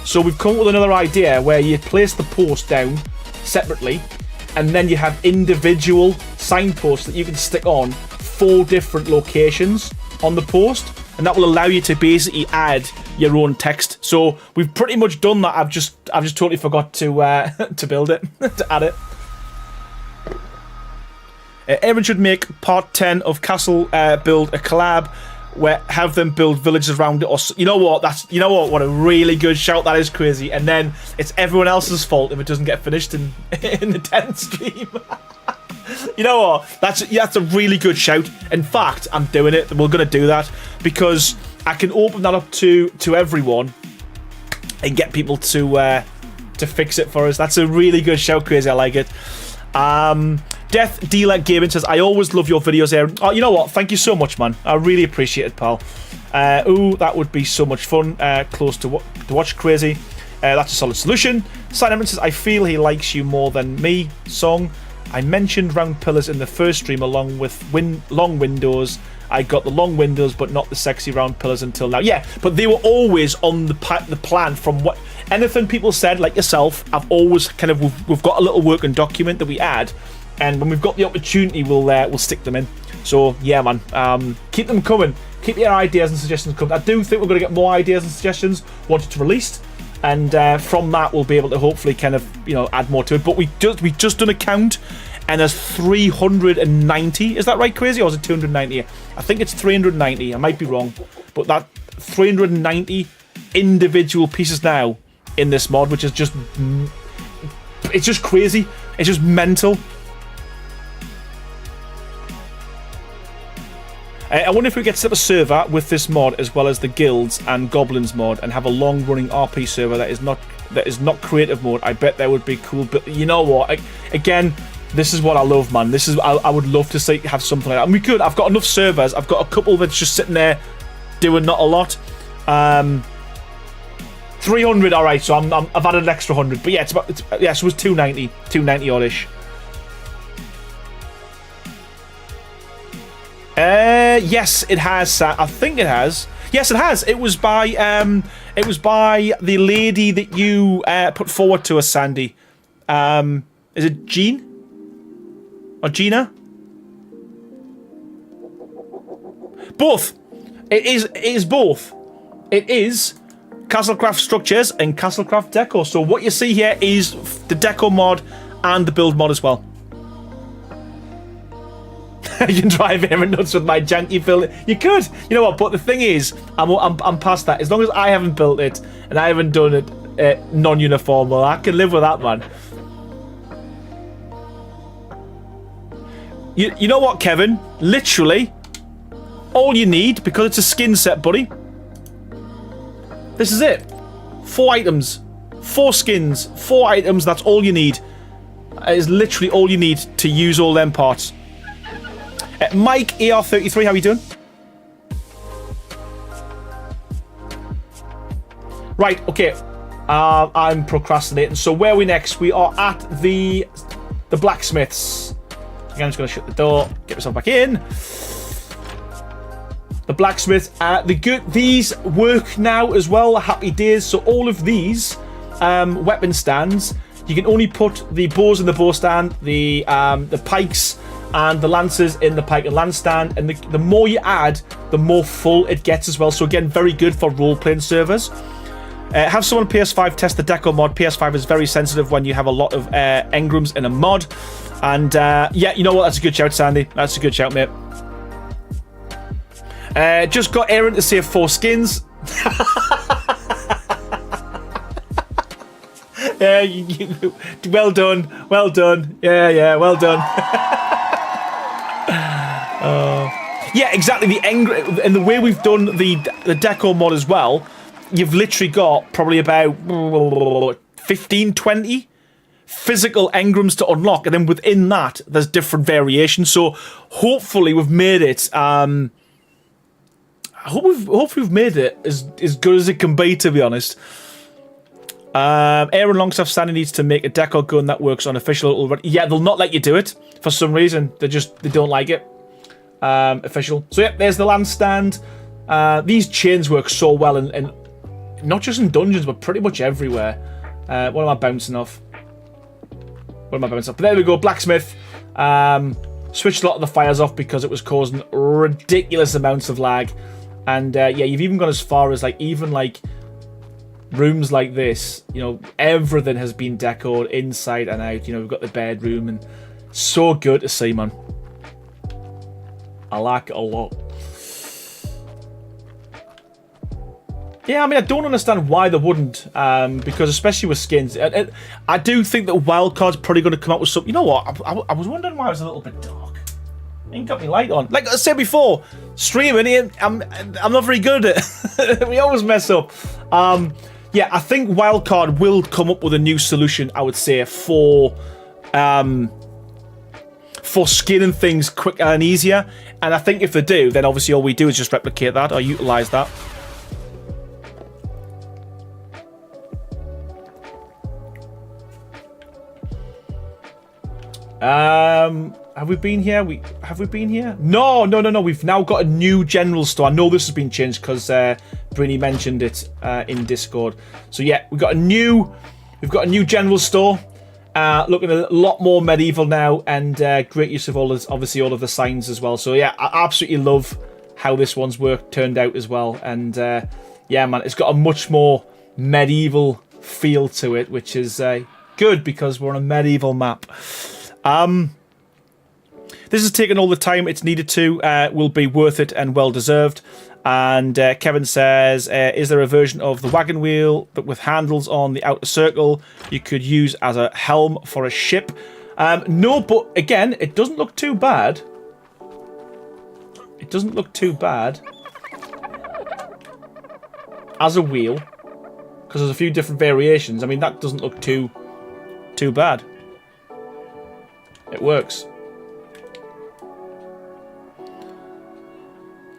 So we've come up with another idea where you place the post down separately, and then you have individual signposts that you can stick on 4 different locations on the post, and that will allow you to basically add your own text. So we've pretty much done that. I've just totally forgot to to build it, to add it. Aaron should make part 10 of Castle build a collab where have them build villages around it. Or you know what? What a really good shout that is, crazy. And then it's everyone else's fault if it doesn't get finished in the 10th stream. You know what? That's a really good shout. In fact, I'm doing it. We're gonna do that because I can open that up to everyone and get people to fix it for us. That's a really good shout, crazy. I like it. Death Dealer Gaming says, I always love your videos, Aaron. Oh, you know what? Thank you so much, man. I really appreciate it, pal. Ooh, that would be so much fun. Close to watch, crazy. That's a solid solution. Simon says, I feel he likes you more than me. Song. I mentioned round pillars in the first stream along with long windows. I got the long windows, but not the sexy round pillars until now. Yeah, but they were always on the plan from what... Anything people said, like yourself, I've always kind of... We've got a little working document that we add, and when we've got the opportunity, we'll stick them in. So, yeah, man. Keep them coming. Keep your ideas and suggestions coming. I do think we're going to get more ideas and suggestions once it's released, and from that, we'll be able to hopefully kind of, you know, add more to it. But we just done a count, and there's 390. Is that right, crazy? Or is it 290? I think it's 390. I might be wrong. But that 390 individual pieces now in this mod, which is just... It's just crazy. It's just mental. I wonder if we get set up a server with this mod as well as the guilds and goblins mod and have a long-running RP server that is not creative mode. I bet that would be cool. But you know what? Again, this is what I love, man. This is I would love to see have something like that. And we could. I've got enough servers. I've got a couple that's just sitting there doing not a lot. 300. All right. So I've added an extra 100. But yeah, so it was 290 oddish. Yes, it has. I think it has. Yes, it has. It was by the lady that you put forward to us, Sandy. Is it Jean or Gina? Both. It is both. It is Castlecraft Structures and Castlecraft Deco. So what you see here is the Deco mod and the build mod as well. You can drive Aaron nuts with my janky build. You could, you know what? But the thing is, I'm past that. As long as I haven't built it and I haven't done it non-uniform, well, I can live with that, man. You know what, Kevin? Literally, all you need, because it's a skin set, buddy. This is it. 4 items, 4 skins, 4 items. That's all you need. It is literally all you need to use all them parts. Mike ER33, how are you doing? Right, okay. I'm procrastinating. So where are we next? We are at the blacksmiths. Again, I'm just going to shut the door, get myself back in. The blacksmith. These work now as well. Happy days. So all of these weapon stands, you can only put the bows in the bow stand, the pikes and the lancers in the pike and lance stand, and the more you add, the more full it gets as well. So again, very good for role-playing servers. Have someone on PS5 test the Deco mod. PS5 is very sensitive when you have a lot of engrams in a mod. And yeah, you know what? That's a good shout, Sandy. That's a good shout, mate. Just got Aaron to save 4 skins. Yeah, well done. Well done. Yeah, well done. Yeah, exactly. And the way we've done the Deco mod as well, you've literally got probably about 15, 20 physical engrams to unlock, and then within that, there's different variations. So hopefully we've made it. Hopefully we've made it as good as it can be, to be honest. Aaron Longstaff Sandy needs to make a Deco gun that works on official already. Yeah, they'll not let you do it for some reason. They don't like it. Official. So yeah, there's the lance stand. These chains work so well, and not just in dungeons, but pretty much everywhere. What am I bouncing off? But there we go, blacksmith. Switched a lot of the fires off because it was causing ridiculous amounts of lag. And yeah, you've even gone as far as even rooms like this. You know, everything has been decoed inside and out. You know, we've got the bedroom, and so good to see, man. I like it a lot. Yeah, I mean, I don't understand why they wouldn't, because especially with skins, I do think that Wildcard's probably going to come up with something. You know what? I was wondering why it was a little bit dark. Ain't got me light on. Like I said before, streaming, I'm not very good at it. We always mess up. Yeah, I think Wildcard will come up with a new solution, I would say, for skinning things quicker and easier. And I think if they do, then obviously all we do is just replicate that or utilize that. Have we been here? Have we been here? No. We've now got a new general store. I know this has been changed because Brinny mentioned it in Discord. So yeah, we've got a new general store. Looking a lot more medieval now, and great use of all of the signs as well. So yeah, I absolutely love how this one's turned out as well. And yeah, man, it's got a much more medieval feel to it, which is good because we're on a medieval map. This has taken all the time it's needed to. Will be worth it and well deserved. And Kevin says, is there a version of the wagon wheel but with handles on the outer circle you could use as a helm for a ship? No, but again, it doesn't look too bad. it doesn't look too bad as a wheel, because there's a few different variations. I mean, that doesn't look too bad. It works.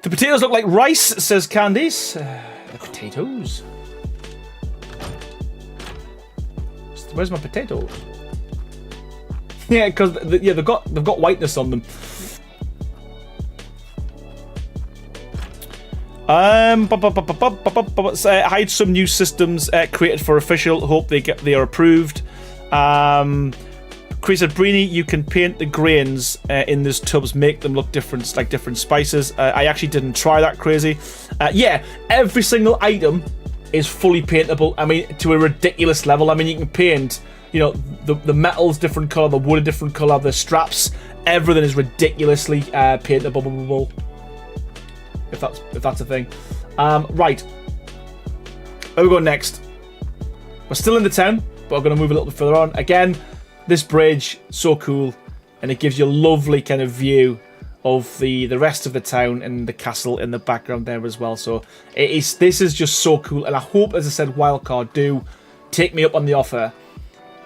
The potatoes look like rice, says Candice. The potatoes. Where's my potatoes? Yeah, because they've got whiteness on them. Hide some new systems created for official. Hope they are approved. Chris said, Brini, you can paint the grains in these tubs, make them look different, like different spices. I actually didn't try that, crazy. Yeah, every single item is fully paintable. I mean, to a ridiculous level. I mean, you can paint, you know, the metal's different color, the wood a different color, the straps, everything is ridiculously paintable. If that's a thing. Right. Where we go next? We're still in the town, but we're going to move a little bit further on. Again, this bridge, so cool, and it gives you a lovely kind of view of the rest of the town and the castle in the background there as well. So this is just so cool, and I hope, as I said, Wildcard do take me up on the offer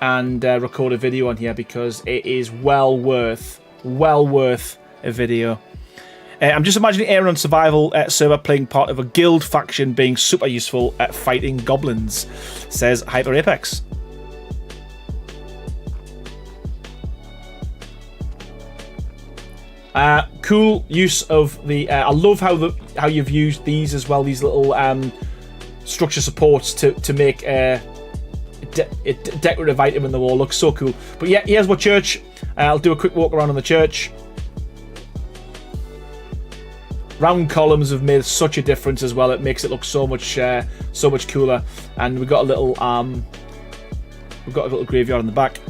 and record a video on here, because it is well worth a video. I'm just imagining Aaron on survival server playing part of a guild faction being super useful at fighting goblins, says Hyper Apex. Cool use of the. I love how you've used these as well. These little structure supports to make a decorative item in the wall. Looks so cool. But yeah, here's what church. I'll do a quick walk around on the church. Round columns have made such a difference as well. It makes it look so much cooler. And we've got a little graveyard in the back.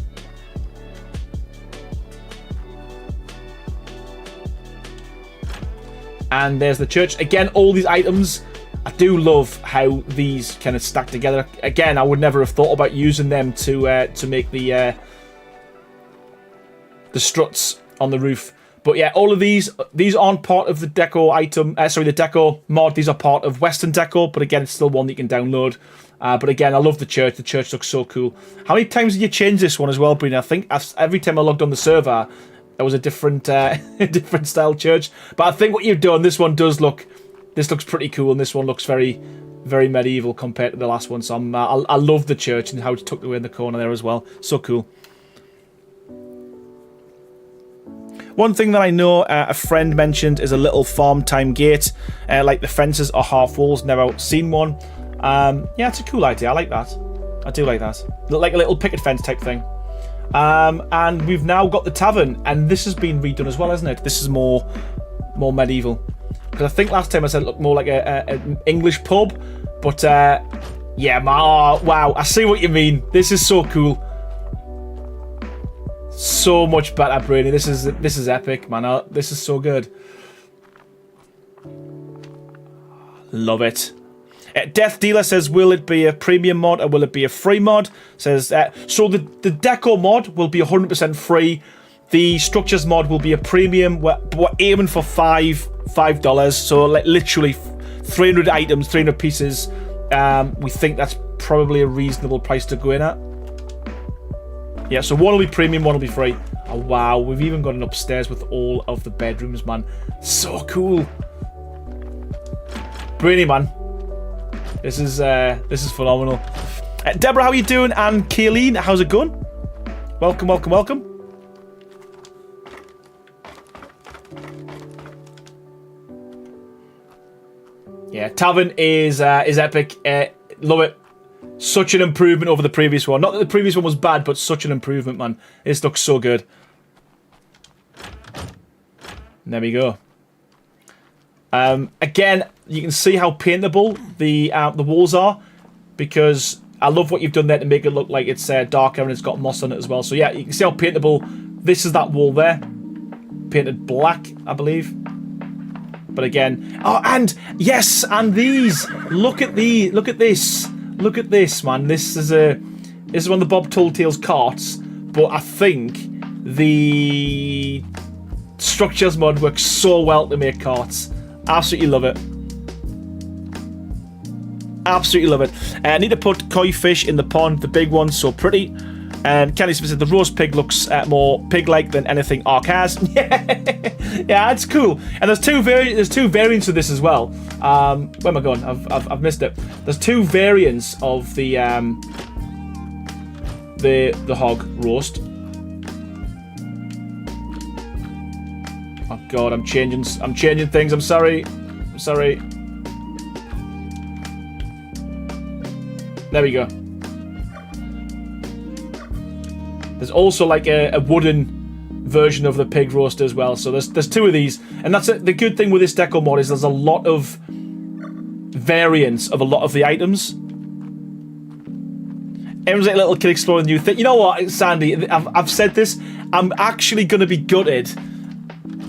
And there's the church. Again, all these items, I do love how these kind of stack together. Again, I would never have thought about using them to make the struts on the roof. But yeah, all of these aren't part of the deco item. The deco mod. These are part of Western Deco, but again, it's still one that you can download. But again, I love the church. The church looks so cool. How many times did you change this one as well, Brina? I think every time I logged on the server, there was a different different style church. But I think what you've done, this one does look. This looks pretty cool, and this one looks very, very medieval compared to the last one. So I love the church and how it's tucked away in the corner there as well. So cool. One thing that I know a friend mentioned is a little farm time gate. Like the fences are half walls. Never seen one. Yeah, it's a cool idea. I like that. I do like that. Look like a little picket fence type thing. And we've now got the tavern, and this has been redone as well, hasn't it? This is more medieval. Because I think last time I said it looked more like an English pub, but yeah, wow, I see what you mean. This is so cool. So much better, Brady. This is epic, man. This is so good. Love it. Death Dealer says, will it be a premium mod or will it be a free mod? Says so the deco mod will be 100% free. The structures mod will be a premium. We're aiming for $5. So like literally 300 items, 300 pieces. We think that's probably a reasonable price to go in at. Yeah, so one will be premium, one will be free. Oh wow, we've even got an upstairs with all of the bedrooms, man. So cool. Brainy, man. This is phenomenal. Deborah, how are you doing? And Kayleen, how's it going? Welcome, welcome, welcome. Yeah, tavern is epic. Love it. Such an improvement over the previous one. Not that the previous one was bad, but such an improvement, man. This looks so good. And there we go. Again, you can see how paintable the walls are, because I love what you've done there to make it look like it's darker and it's got moss on it as well. So yeah, you can see how paintable. This is that wall there, painted black, I believe. But again, oh, and yes, and these. Look at this. Look at this, man. This is one of the Bob Tall Tales carts, but I think the structures mod works so well to make carts. Absolutely love it. Absolutely love it. I need to put koi fish in the pond, the big ones, so pretty. And Kenny Smith said the roast pig looks more pig-like than anything Ark has. Yeah, it's cool. And there's two variants of this as well. Where am I going? I've missed it. There's two variants of the hog roast. Oh god, I'm changing things. I'm sorry. There we go. There's also like a wooden version of the pig roast as well. So there's two of these, and that's it. The good thing with this deco mod is there's a lot of variants of a lot of the items. Everyone's like a little kid exploring new thing. You know what, Sandy? I've said this. I'm actually going to be gutted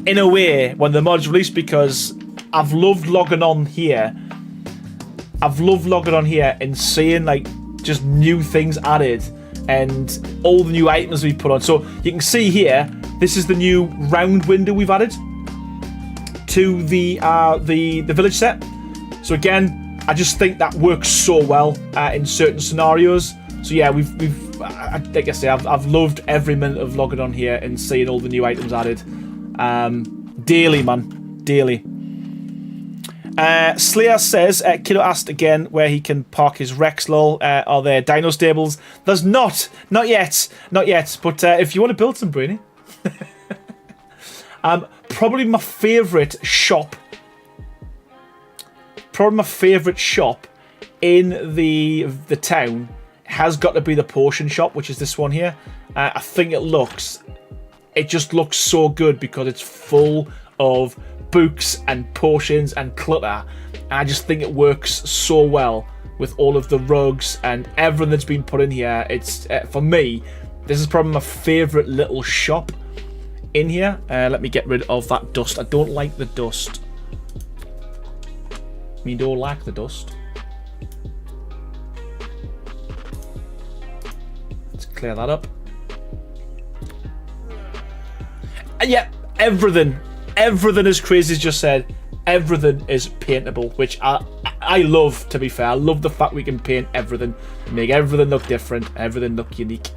in a way when the mod's released because I've loved logging on here. And seeing like just new things added. And all the new items we put on. So you can see here, this is the new round window we've added to the village set. So again, I just think that works so well in certain scenarios. So yeah, like I say, I've loved every minute of logging on here and seeing all the new items added. Daily, man, daily. Slayer says, Kiddo asked again where he can park his Rex lol. Are there dino stables? There's not yet. But if you want to build some, Brainy. Probably my favourite shop. In the town has got to be the potion shop, which is this one here. I think it just looks so good because it's full of books and potions and clutter, and I just think it works so well with all of the rugs and everything that's been put in here. It's for me, this is probably my favourite little shop in here. Let me get rid of that dust. I don't like the dust. Me don't like the dust. Let's clear that up. And yeah, everything as Crazy's just said, everything is paintable, which I love, to be fair. I love the fact we can paint everything, make everything look different, everything look unique.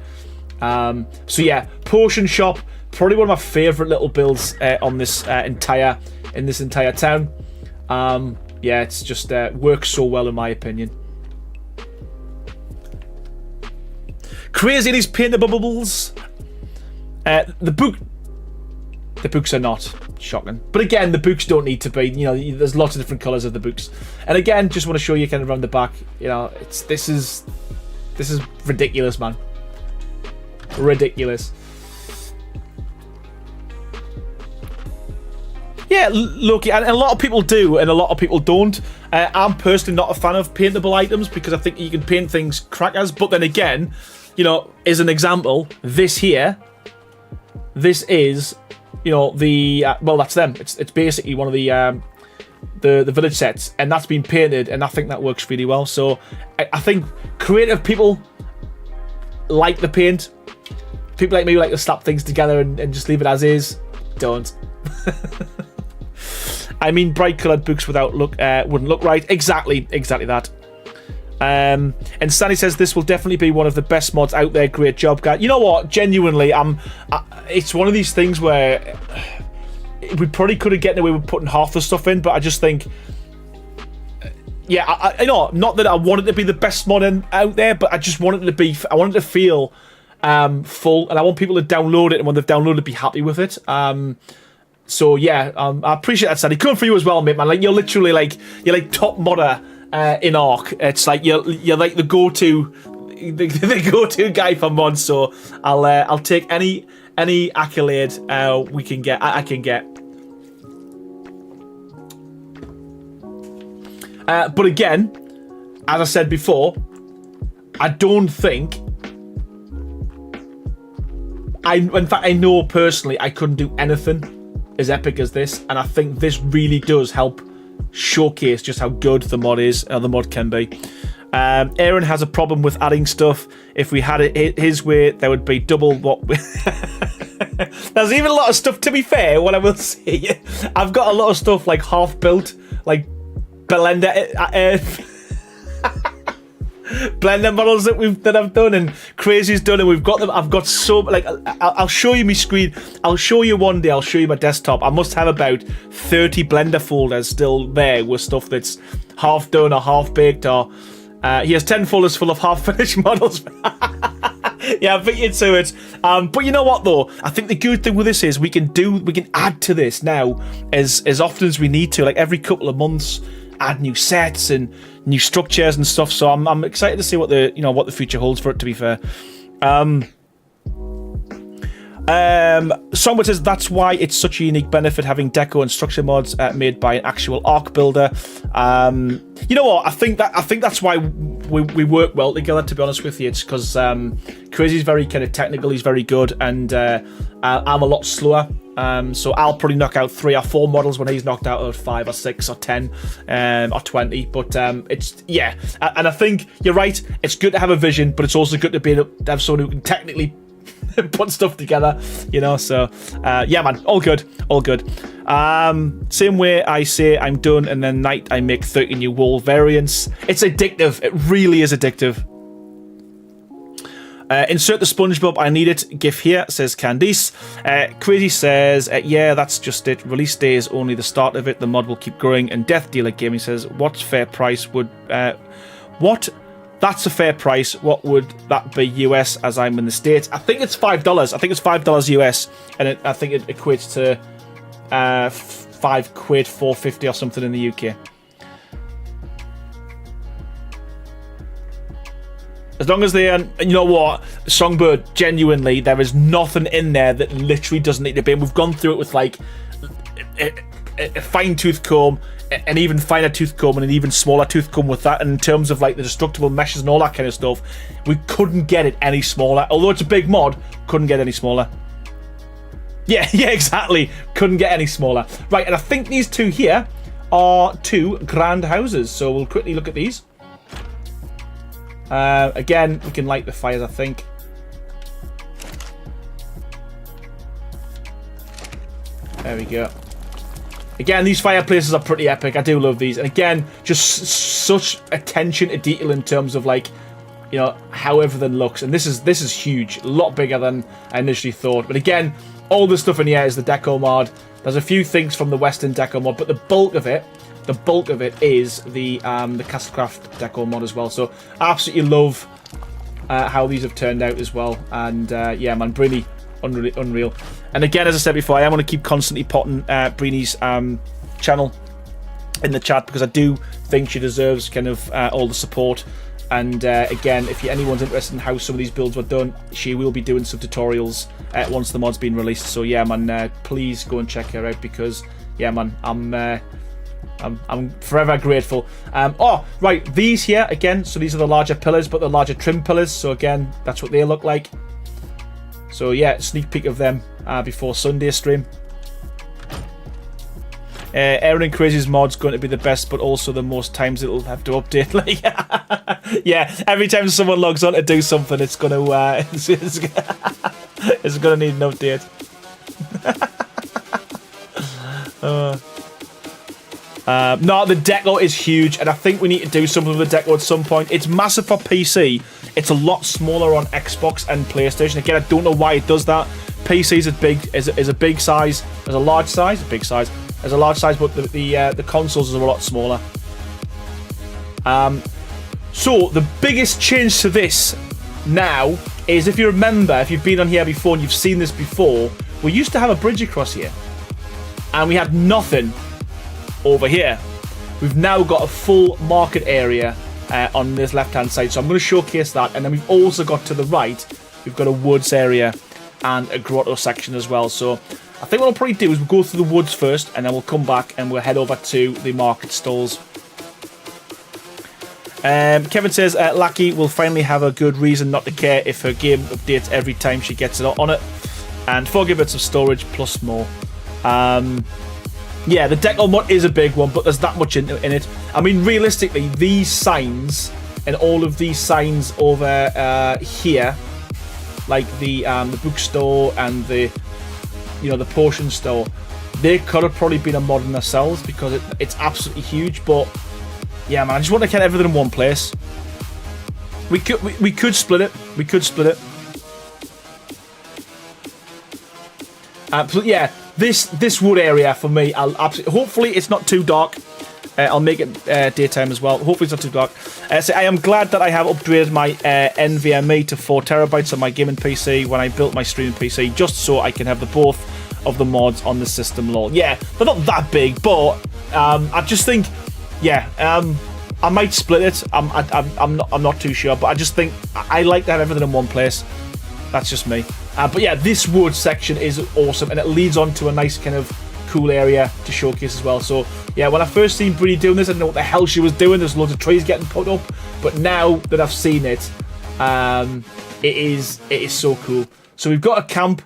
So yeah, potion shop, probably one of my favourite little builds on this entire town. Yeah, it's just works so well in my opinion. Crazy in his paintable bubbles. The books are not shocking, but again, the books don't need to be. You know, there's lots of different colours of the books, and again, just want to show you kind of around the back. You know, this is ridiculous, man. Ridiculous. Yeah, look, and a lot of people do, and a lot of people don't. I'm personally not a fan of paintable items because I think you can paint things crackers. But then again, you know, as an example, this here, this is. You know, well, that's them. It's basically one of the village sets, and that's been painted, and I think that works really well. So I think creative people like the paint. People like me like to slap things together and just leave it as is. Don't. I mean, bright coloured books without wouldn't look right. Exactly that. And Stanley says this will definitely be one of the best mods out there. Great job, guys. You know what? Genuinely, it's one of these things where we probably could have gotten away with putting half the stuff in, but I just think, yeah, I know, not that I want it to be the best mod out there, but I just want it to be. I want it to feel full, and I want people to download it, and when they've downloaded it, be happy with it. So yeah, I appreciate that, Stanley. Coming for you as well, mate, man. Like you're literally like top modder. In Ark, it's like you're like the go-to guy for mods. So I'll take any accolade we can get. I can get. But again, as I said before, I don't think. In fact, I know personally I couldn't do anything as epic as this, and I think this really does help showcase just how good the mod is, the mod can be. Aaron has a problem with adding stuff. If we had it his way, there would be double what we... There's even a lot of stuff, to be fair, what I will say. I've got a lot of stuff like half built, like Blender Blender models that I've done and Crazy's done, and we've got them. I've got so, like, I'll show you my screen. I'll show you one day. I'll show you my desktop. I must have about 30 Blender folders still there with stuff that's half done or half baked, or he has 10 folders full of half finished models. Yeah, I beat you to it. But you know what though? I think the good thing with this is we can add to this now as often as we need to, like every couple of months, add new sets and new structures and stuff. So I'm excited to see what the future holds for it, to be fair. Songbird says that's why it's such a unique benefit having deco and structure mods made by an actual Arc builder. You know what? I think that's why we work well together. To be honest with you, it's because Crazy's very kind of technical. He's very good, and I'm a lot slower. So I'll probably knock out 3 or 4 models when he's knocked out 5 or 6 or 10 or 20. But it's, yeah, and I think you're right. It's good to have a vision, but it's also good to be able to have someone who can technically put stuff together, you know. So yeah, man, all good. Same way I say I'm done, and then night I make 30 new wall variants. It's addictive. It really is addictive. Insert the SpongeBob, I need it. GIF here, says Candice. Crazy says, yeah, that's just it. Release day is only the start of it. The mod will keep growing. And Death Dealer Gaming says, what fair price would... what? That's a fair price. What would that be US as I'm in the States? I think it's $5. I think it's $5 US. And I think it equates to £5, $4.50 or something in the UK. As long as they are, you know what, Songbird, genuinely, there is nothing in there that literally doesn't need to be. And we've gone through it with like a fine tooth comb, an even finer tooth comb, and an even smaller tooth comb with that. And in terms of like the destructible meshes and all that kind of stuff, we couldn't get it any smaller. Although it's a big mod, couldn't get any smaller. Yeah, exactly. Couldn't get any smaller. Right, and I think these two here are 2 grand houses. So we'll quickly look at these. Again, we can light the fires, I think. There we go. Again, these fireplaces are pretty epic. I do love these. And again, just such attention to detail in terms of, like, you know, how everything looks. And this is huge. A lot bigger than I initially thought. But again, all the stuff in here is the deco mod. There's a few things from the Western deco mod, but the bulk of it is the Castlecraft deco mod as well. So I absolutely love how these have turned out as well. And yeah, man, really unreal. And again, as I said before, I am going to keep constantly potting Breenie's channel in the chat, because I do think she deserves kind of all the support. And again, if anyone's interested in how some of these builds were done, she will be doing some tutorials once the mod's been released. So yeah, man, please go and check her out, because yeah, man, I'm forever grateful. Oh, right, these here, again, so these are the larger pillars, but the larger trim pillars. So again, that's what they look like. So yeah, sneak peek of them before Sunday stream. Aaron and Crazy's mod's going to be the best, but also the most times it'll have to update. Like, yeah, every time someone logs on to do something, it's going to it's going to need an update. No, the deco is huge, and I think we need to do something with the deco at some point. It's massive for PC. It's a lot smaller on Xbox and PlayStation. Again, I don't know why it does that. PC is a big size. There's a large size, a big size. There's a large size, but the consoles are a lot smaller. So the biggest change to this now is, if you remember, if you've been on here before and you've seen this before, we used to have a bridge across here, and we had nothing over here. We've now got a full market area on this left-hand side, so I'm going to showcase that. And then we've also got to the right, we've got a woods area and a grotto section as well. So I think what I'll probably do is we'll go through the woods first, and then we'll come back and we'll head over to the market stalls. Kevin says Lucky will finally have a good reason not to care if her game updates every time she gets it on it, and 4 GB of storage plus more. Yeah, the deco mod is a big one, but there's that much in it. I mean, realistically, these signs and all of these signs over here, like the bookstore and the the potion store, they could have probably been a mod in themselves because it's absolutely huge. But yeah, man, I just want to get everything in one place. We could split it. We could split it. But yeah, this wood area for me, I'll absolutely. Hopefully, it's not too dark. I'll make it daytime as well. Hopefully, it's not too dark. So I am glad that I have upgraded my NVMe to 4 terabytes on my gaming PC when I built my streaming PC, just so I can have the both of the mods on the system. Lol. Yeah, they're not that big, but I just think, yeah, I might split it. I'm not too sure, but I just think I like to have everything in one place. That's just me. But yeah, this wood section is awesome, and it leads on to a nice kind of cool area to showcase as well. So yeah, when I first seen Brie doing this, I didn't know what the hell she was doing. There's loads of trees getting put up, but now that I've seen it, it is so cool. So we've got a camp.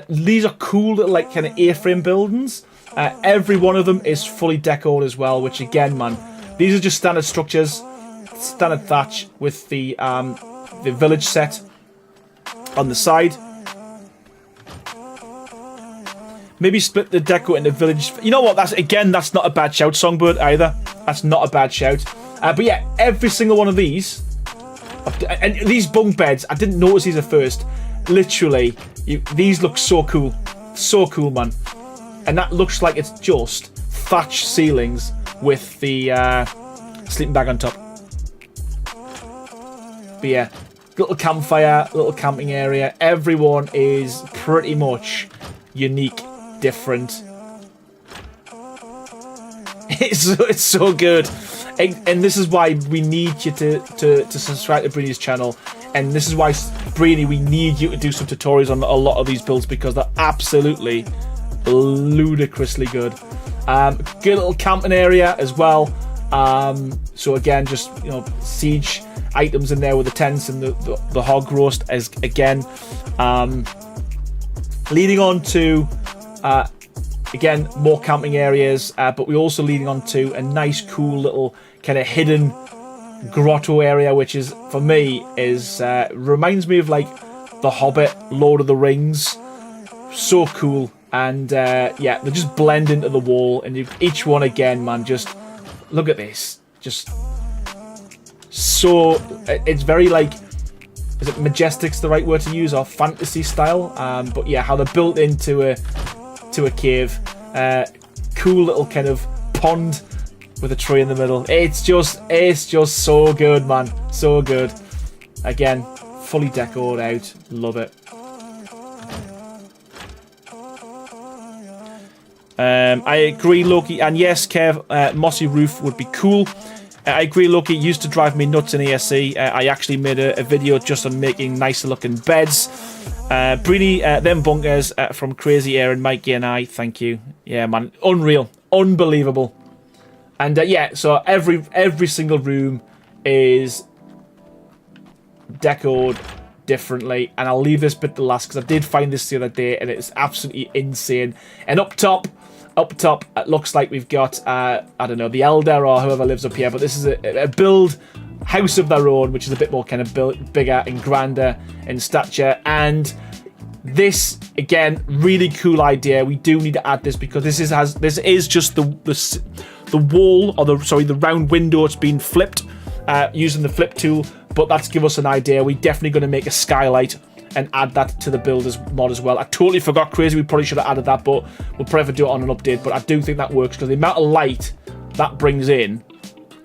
These are cool little like kind of A-frame buildings. Every one of them is fully decorated as well, which again, man, these are just standard structures, standard thatch with the village set on the side. Maybe split the deco into village. You know what? That's not a bad shout, Songbird, either. That's not a bad shout. But yeah, every single one of these, and these bunk beds, I didn't notice these at first. Literally, these look so cool. So cool, man. And that looks like it's just thatch ceilings with the sleeping bag on top. But yeah, little campfire, little camping area. Everyone is pretty much unique, different. It's so good. And this is why we need you to subscribe to Breeny's channel. And this is why, Breeny, we need you to do some tutorials on a lot of these builds because they're absolutely ludicrously good. Good little camping area as well. So again, just siege items in there with the tents and the hog roast as again. Leading on to again more camping areas, but we're also leading on to a nice, cool little kind of hidden grotto area, which is for me is reminds me of like The Hobbit, Lord of the Rings. So cool. And yeah, they just blend into the wall, and each one again, man, just look at this. Just so it's very like, is it majestic's the right word to use, or fantasy style? But yeah, how they're built into a cave. Cool little kind of pond with a tree in the middle. It's just so good, man. So good. Again, fully decorated out. Love it. I agree, Loki, and yes, Kev, mossy roof would be cool. I agree, Loki, used to drive me nuts in ESC. I actually made a video just on making nicer looking beds. Breeny, them bunkers from Crazy Aaron, Mikey and I, thank you. Yeah, man, unreal, unbelievable. And yeah, so every single room is decorated differently, and I'll leave this bit to last because I did find this the other day and it's absolutely insane. And up top it looks like we've got I don't know, the Elder or whoever lives up here, but this is a build house of their own, which is a bit more kind of bigger and grander in stature. And this again, really cool idea. We do need to add this because this is just the wall, or the round window. It's been flipped using the flip tool, but that's give us an idea. We're definitely going to make a skylight and add that to the builders mod as well. I totally forgot, Crazy. We probably should have added that, but we'll probably do it on an update. But I do think that works because the amount of light that brings in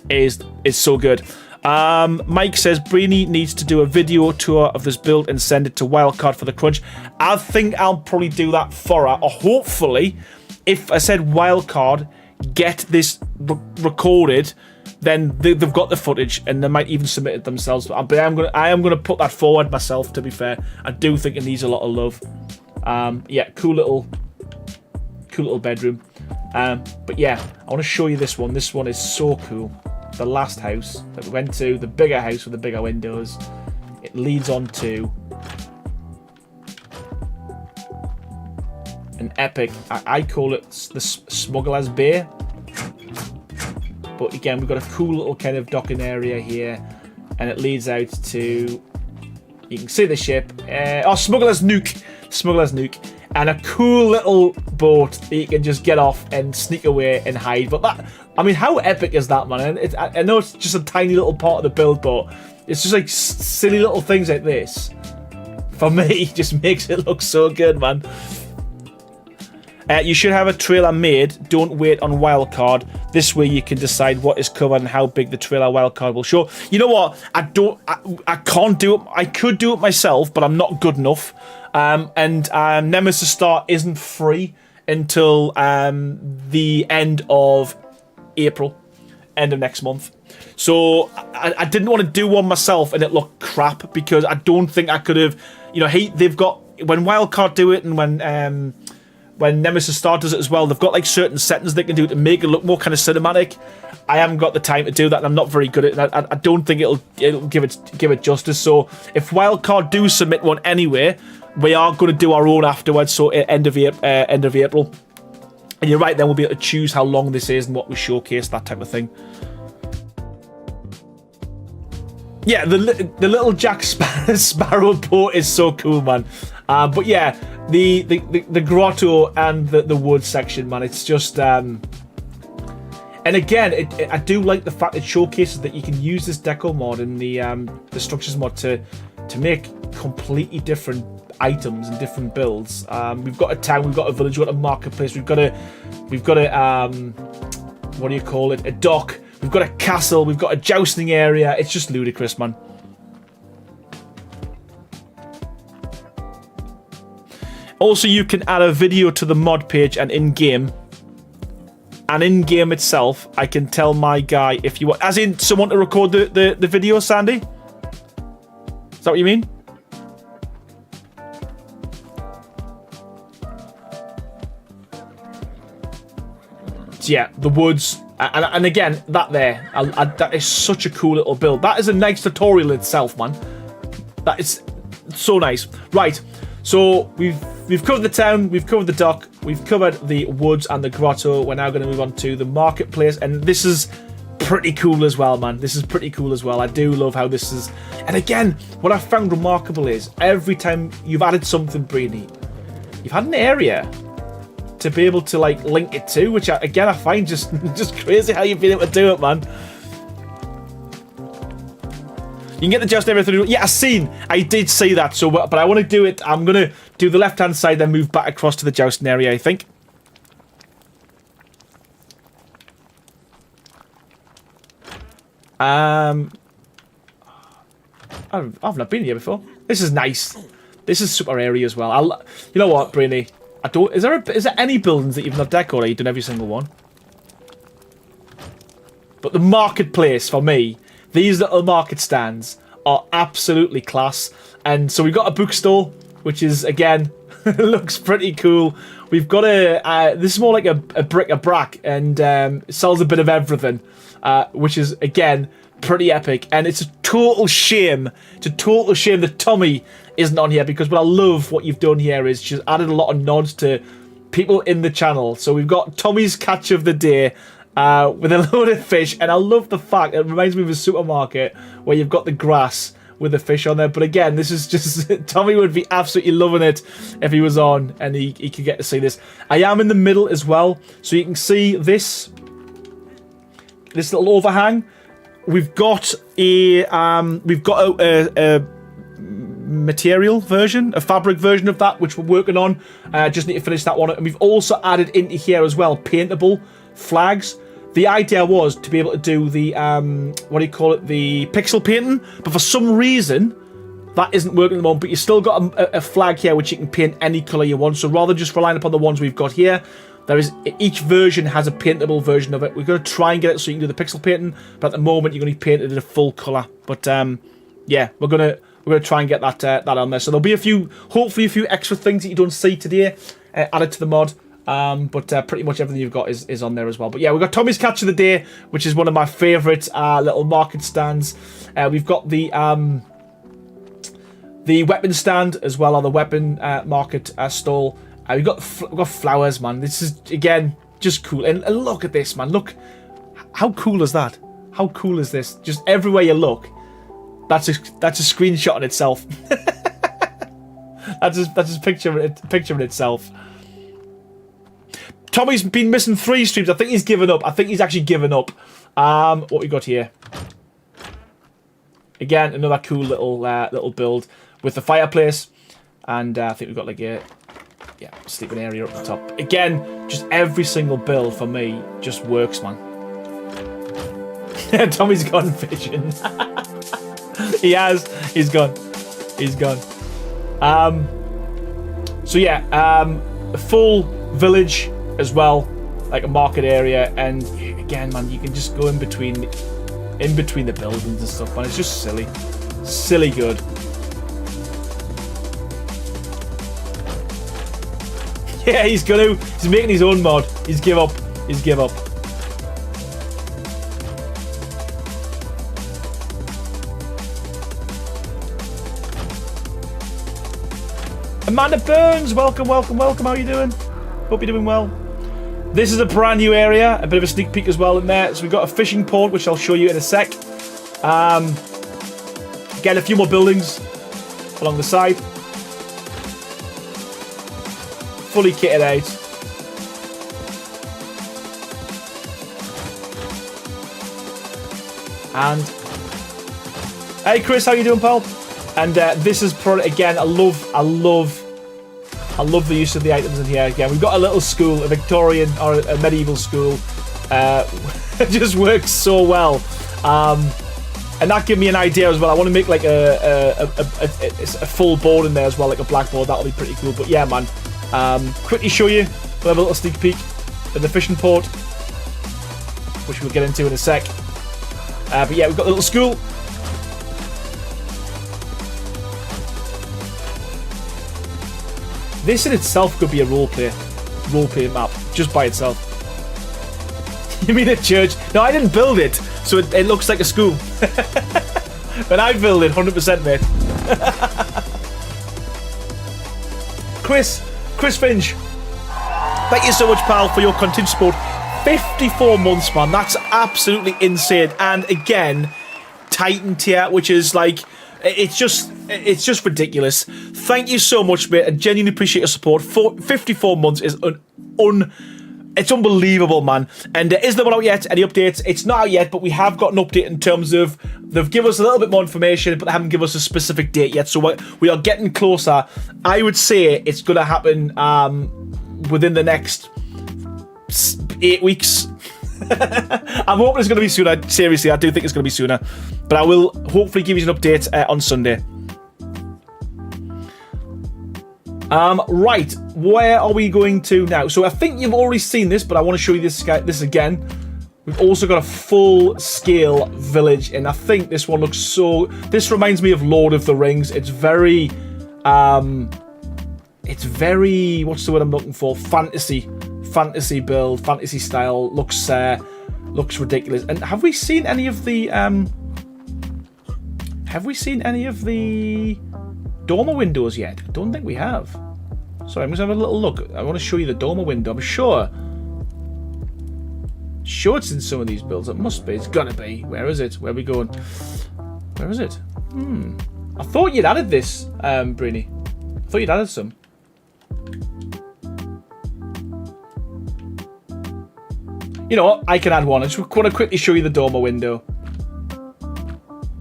is so good. Mike says Breeny needs to do a video tour of this build and send it to Wildcard for the crunch. I think I'll probably do that for her, or hopefully, if I said Wildcard get this recorded, then they've got the footage and they might even submit it themselves. But I am gonna put that forward myself. To be fair, I do think it needs a lot of love. Yeah, cool little bedroom. But yeah, I want to show you this one. This one is so cool. The last house that we went to, the bigger house with the bigger windows. It leads on to an epic. I call it the Smuggler's Bay. But again, we've got a cool little kind of docking area here. and it leads out to, you can see the ship, Smuggler's Nuke, and a cool little boat that you can just get off and sneak away and hide. But that, I mean, how epic is that, man? And I know it's just a tiny little part of the build, but it's just like silly little things like this, for me, just makes it look so good, man. You should have a trailer made. Don't wait on wildcard. This way you can decide what is covered and how big the trailer wildcard will show. You know what? I can't do it. I could do it myself, but I'm not good enough. Nemesis Star isn't free until the end of April, end of next month. So I didn't want to do one myself and it looked crap, because I don't think I could have. You know, they've got, when wildcard do it and when Nemesis Star does it as well, they've got like certain settings they can do to make it look more kind of cinematic. I haven't got the time to do that, and I'm not very good at it. I don't think it'll give it justice. So if wildcard do submit one anyway, we are going to do our own afterwards. So end of April, and you're right. Then we'll be able to choose how long this is and what we showcase, that type of thing. Yeah, the little Jack Sparrow boat is so cool, man. But yeah, the grotto and the wood section, man, it's just and again, I do like the fact it showcases that you can use this deco mod and the structures mod to make completely different items and different builds. We've got a town, we've got a village, we've got a marketplace, we've got a what do you call it? A dock. We've got a castle, we've got a jousting area. It's just ludicrous, man. Also, you can add a video to the mod page and in-game. And in-game itself, I can tell my guy if you want... As in, someone to record the video, Sandy? Is that what you mean? Yeah, the woods... And again, that is such a cool little build. That is a nice tutorial itself, man. That is so nice. Right, so we've covered the town, we've covered the dock, we've covered the woods and the grotto. We're now going to move on to the marketplace, and this is pretty cool as well, man. This is pretty cool as well. I do love how this is. And again, what I found remarkable is every time you've added something pretty neat, you've had an area to be able to like link it to, which I find just crazy how you've been able to do it, man. You can get the joust area through. Yeah, I did see that. So, but I want to do it. I'm gonna do the left-hand side, then move back across to the jousting area, I think. I've not been here before. This is nice. This is super area as well. You know what, Brainy? Is there any buildings that you've not decorated? You've done every single one. But the marketplace, for me, these little market stands are absolutely class. And so we've got a bookstall, which is, again, looks pretty cool. We've got this is more like a bric-a-brac, and it sells a bit of everything, which is, again, pretty epic. And it's a total shame that Tommy isn't on here, because what I love what you've done here is just added a lot of nods to people in the channel. So we've got Tommy's catch of the day with a load of fish, and I love the fact it reminds me of a supermarket where you've got the grass with the fish on there. But again, this is just Tommy would be absolutely loving it if he was on and he could get to see this. I am in the middle as well, so you can see this little overhang. We've got a material version, a fabric version of that, which we're working on. Just need to finish that one. And we've also added into here as well paintable flags. The idea was to be able to do the what do you call it, the pixel painting, but for some reason that isn't working at the moment. But you still got a flag here which you can paint any color you want. So rather than just relying upon the ones we've got here, each version has a paintable version of it. We're going to try and get it so you can do the pixel painting, but at the moment you're going to be painted in a full color. But yeah, we're going to try and get that on there. So there'll be hopefully a few extra things that you don't see today added to the mod. But pretty much everything you've got is on there as well. But yeah, we've got Tommy's catch of the day, which is one of my favourite little market stands. We've got the weapon stand as well, or the weapon market stall. We've got flowers, man. This is, again, just cool. And look at this, man. Look, how cool is that? How cool is this? Just everywhere you look, That's a screenshot in itself. that's a picture in itself. Tommy's been missing 3 streams. I think he's given up. I think he's actually given up. What we got here? Again, another cool little build with the fireplace, and I think we've got like a sleeping area up the top. Again, just every single build for me just works, man. Tommy's gone fishing. He has. He's gone. He's gone. So yeah, a full village as well, like a market area, and again, man, you can just go in between the buildings and stuff, man. It's just silly good. Yeah, he's making his own mod. He's give up. Amanda Burns, welcome. How are you doing? Hope you're doing well. This is a brand new area, a bit of a sneak peek as well in there. So we've got a fishing port, which I'll show you in a sec. Again, a few more buildings along the side. Fully kitted out. And hey Chris, how you doing, pal? And this is probably, again, I love the use of the items in here. Again, we've got a little school, a Victorian or a medieval school. It just works so well. And that gave me an idea as well. I want to make like a full board in there as well, like a blackboard. That'll be pretty cool. But yeah, man. Quickly show you. We'll have a little sneak peek at the fishing port, which we'll get into in a sec. But yeah, we've got a little school. This in itself could be a roleplay map, just by itself. You mean a church? No, I didn't build it, so it looks like a school. But I built it, 100%, mate. Chris Finch, thank you so much, pal, for your continued support. 54 months, man. That's absolutely insane. And again, Titan tier, which is like, it's just ridiculous. Thank you so much, mate. I genuinely appreciate your support. 54 months is it's unbelievable, man. And is there one out yet? Any updates? It's not out yet, but we have got an update in terms of they've given us a little bit more information, but they haven't given us a specific date yet. So we are getting closer. I would say it's going to happen within the next 8 weeks. I'm hoping it's going to be sooner. Seriously, I do think it's going to be sooner. But I will hopefully give you an update on Sunday. Right, where are we going to now? So I think you've already seen this, but I want to show you this again. We've also got a full-scale village, and I think this one looks so... This reminds me of Lord of the Rings. It's very... What's the word I'm looking for? Fantasy build, fantasy style. Looks ridiculous. And have we seen any of the... dormer windows yet? I don't think we have. Sorry, I'm just having a little look. I want to show you the dormer window. I'm sure it's in some of these builds. It must be. It's gotta be. Where is it? Where are we going? Where is it? I thought you'd added this, Brini. I thought you'd added some. You know what? I can add one. I just want to quickly show you the dormer window.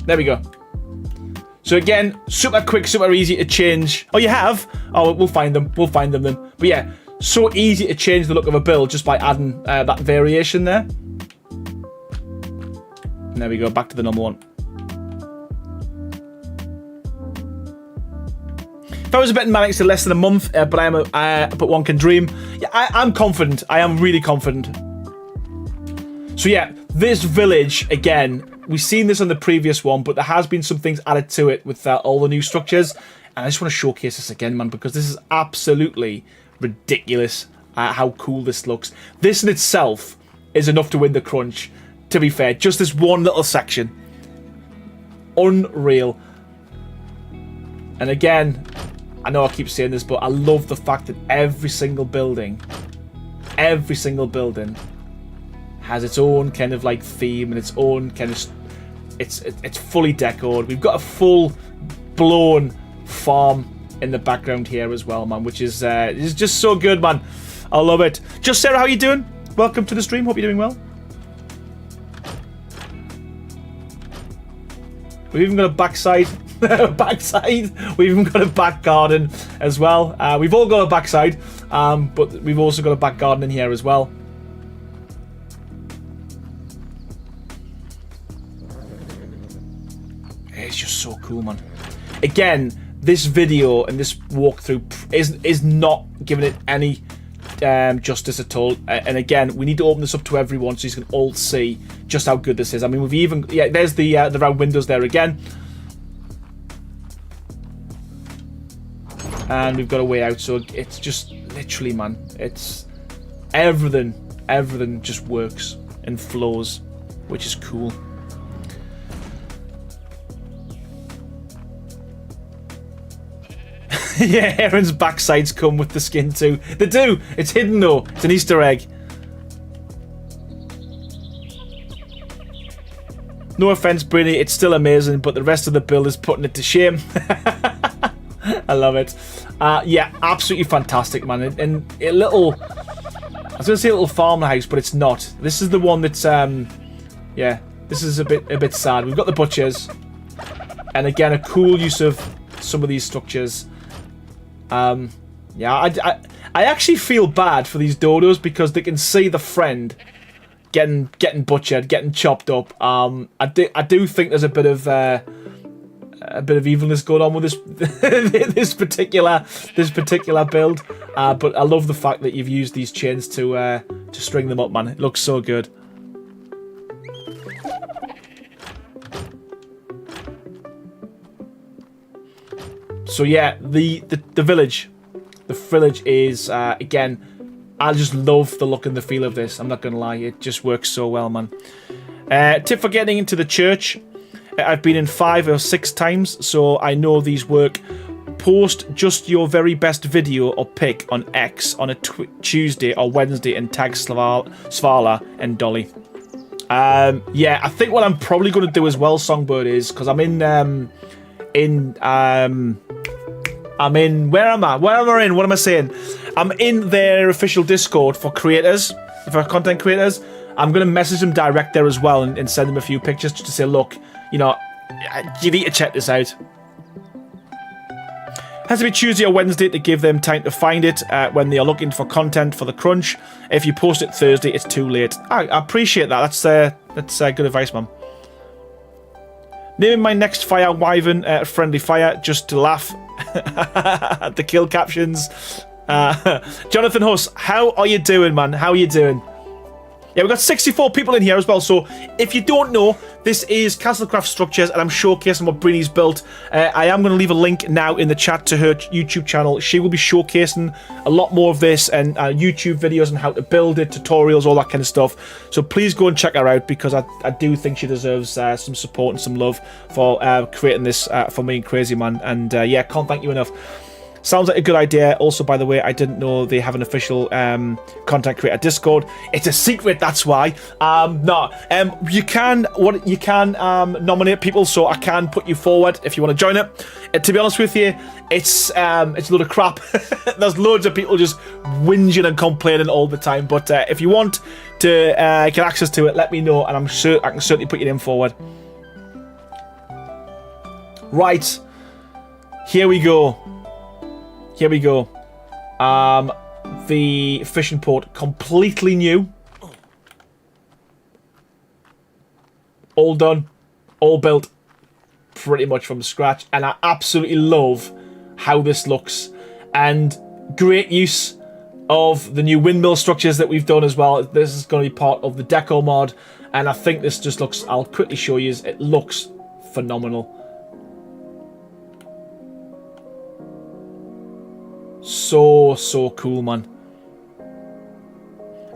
There we go. So again, super quick, super easy to change. Oh, you have? Oh, we'll find them. We'll find them then. But yeah, so easy to change the look of a build just by adding that variation there. And there we go, back to the number one. If I was a betting man, it's less than a month, but one can dream. Yeah, I'm confident. I am really confident. So yeah, this village, again, we've seen this on the previous one, but there has been some things added to it with all the new structures. And I just want to showcase this again, man, because this is absolutely ridiculous how cool this looks. This in itself is enough to win the crunch, to be fair. Just this one little section. Unreal. And again, I know I keep saying this, but I love the fact that every single building has its own kind of like theme and its own kind of it's fully decorated. We've got a full blown farm in the background here as well, man, which is just so good, man. I love it. Just Sarah, how you doing? Welcome to the stream. Hope you're doing well. We've even got a backside. We've even got a back garden as well. We've all got a backside, but we've also got a back garden in here as well. It's just so cool, man. Again, this video and this walkthrough is not giving it any justice at all. And again, we need to open this up to everyone so you can all see just how good this is. I mean, we've even there's the round windows there again, and we've got a way out. So it's just literally, man, it's everything just works and flows, which is cool. Yeah, Aaron's backsides come with the skin too. They do. It's hidden though. It's an Easter egg. No offense, Brady. It's still amazing, but the rest of the build is putting it to shame. I love it. Yeah, absolutely fantastic, man. And a little... I was going to say a little farmhouse, but it's not. This is the one that's... yeah, this is a bit sad. We've got the butchers. And again, a cool use of some of these structures. Yeah, I actually feel bad for these dodos because they can see the friend getting butchered, getting chopped up. I do think there's a bit of evilness going on with this this particular build. But I love the fact that you've used these chains to string them up, man. It looks so good. So yeah, the village is again, I just love the look and the feel of this. I'm not gonna lie, it just works so well, man. Tip for getting into the church: I've been in 5 or 6 times, so I know these work. Post just your very best video or pic on X on a Tuesday or Wednesday and tag Svala and Dolly. Yeah, I think what I'm probably going to do as well, Songbird, is because I'm in where am I? What am I saying? I'm in their official Discord for creators, for content creators. I'm going to message them direct there as well and send them a few pictures just to say, look, you know, you need to check this out. Has to be Tuesday or Wednesday to give them time to find it when they are looking for content for the crunch. If you post it Thursday, it's too late. I appreciate that. That's good advice, man. Naming my next fire wyvern friendly fire just to laugh at the kill captions. Jonathan Huss, how are you doing, man? How are you doing? Yeah, we've got 64 people in here as well, so if you don't know, this is Castlecraft Structures, and I'm showcasing what Brinny's built. I am going to leave a link now in the chat to her YouTube channel. She will be showcasing a lot more of this and YouTube videos on how to build it, tutorials, all that kind of stuff. So please go and check her out, because I do think she deserves some support and some love for creating this for me and Crazy Man. And yeah, can't thank you enough. Sounds like a good idea. Also, by the way, I didn't know they have an official content creator Discord. It's a secret, that's why. No, you can nominate people, so I can put you forward if you want to join it. To be honest with you, it's a load of crap. There's loads of people just whinging and complaining all the time. But if you want to get access to it, let me know, and I'm sure I can certainly put your name forward. Right, here we go. Here we go. The fishing port, completely new. All done. All built. Pretty much from scratch. And I absolutely love how this looks. And great use of the new windmill structures that we've done as well. This is going to be part of the deco mod. And I think this just looks... I'll quickly show you. It looks phenomenal. So cool, man.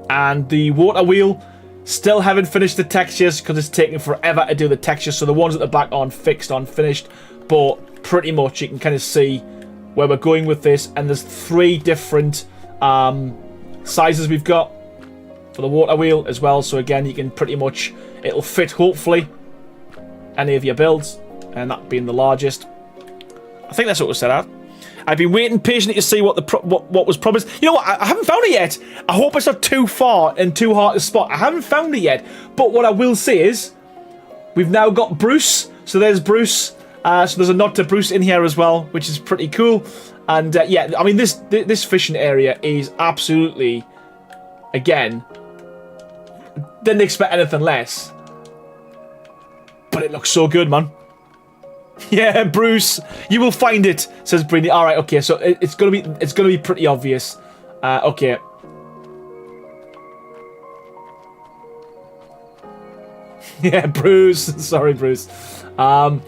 And the water wheel, still haven't finished the textures because it's taking forever to do the textures. So the ones at the back aren't fixed, aren't finished, but pretty much you can kind of see where we're going with this. And there's 3 different sizes we've got for the water wheel as well. So again, you can pretty much, it'll fit hopefully any of your builds, and that being the largest. I think that's what was set out. I've been waiting patiently to see what what was promised. You know what? I haven't found it yet. I hope it's not too far and too hard to spot. I haven't found it yet. But what I will say is, we've now got Bruce. So there's Bruce. So there's a nod to Bruce in here as well, which is pretty cool. And yeah, I mean, this fishing area is absolutely, again, didn't expect anything less. But it looks so good, man. Yeah, Bruce, you will find it, says Brini. All right, okay, so it's gonna be pretty obvious. Okay. Yeah, Bruce. Sorry, Bruce. Full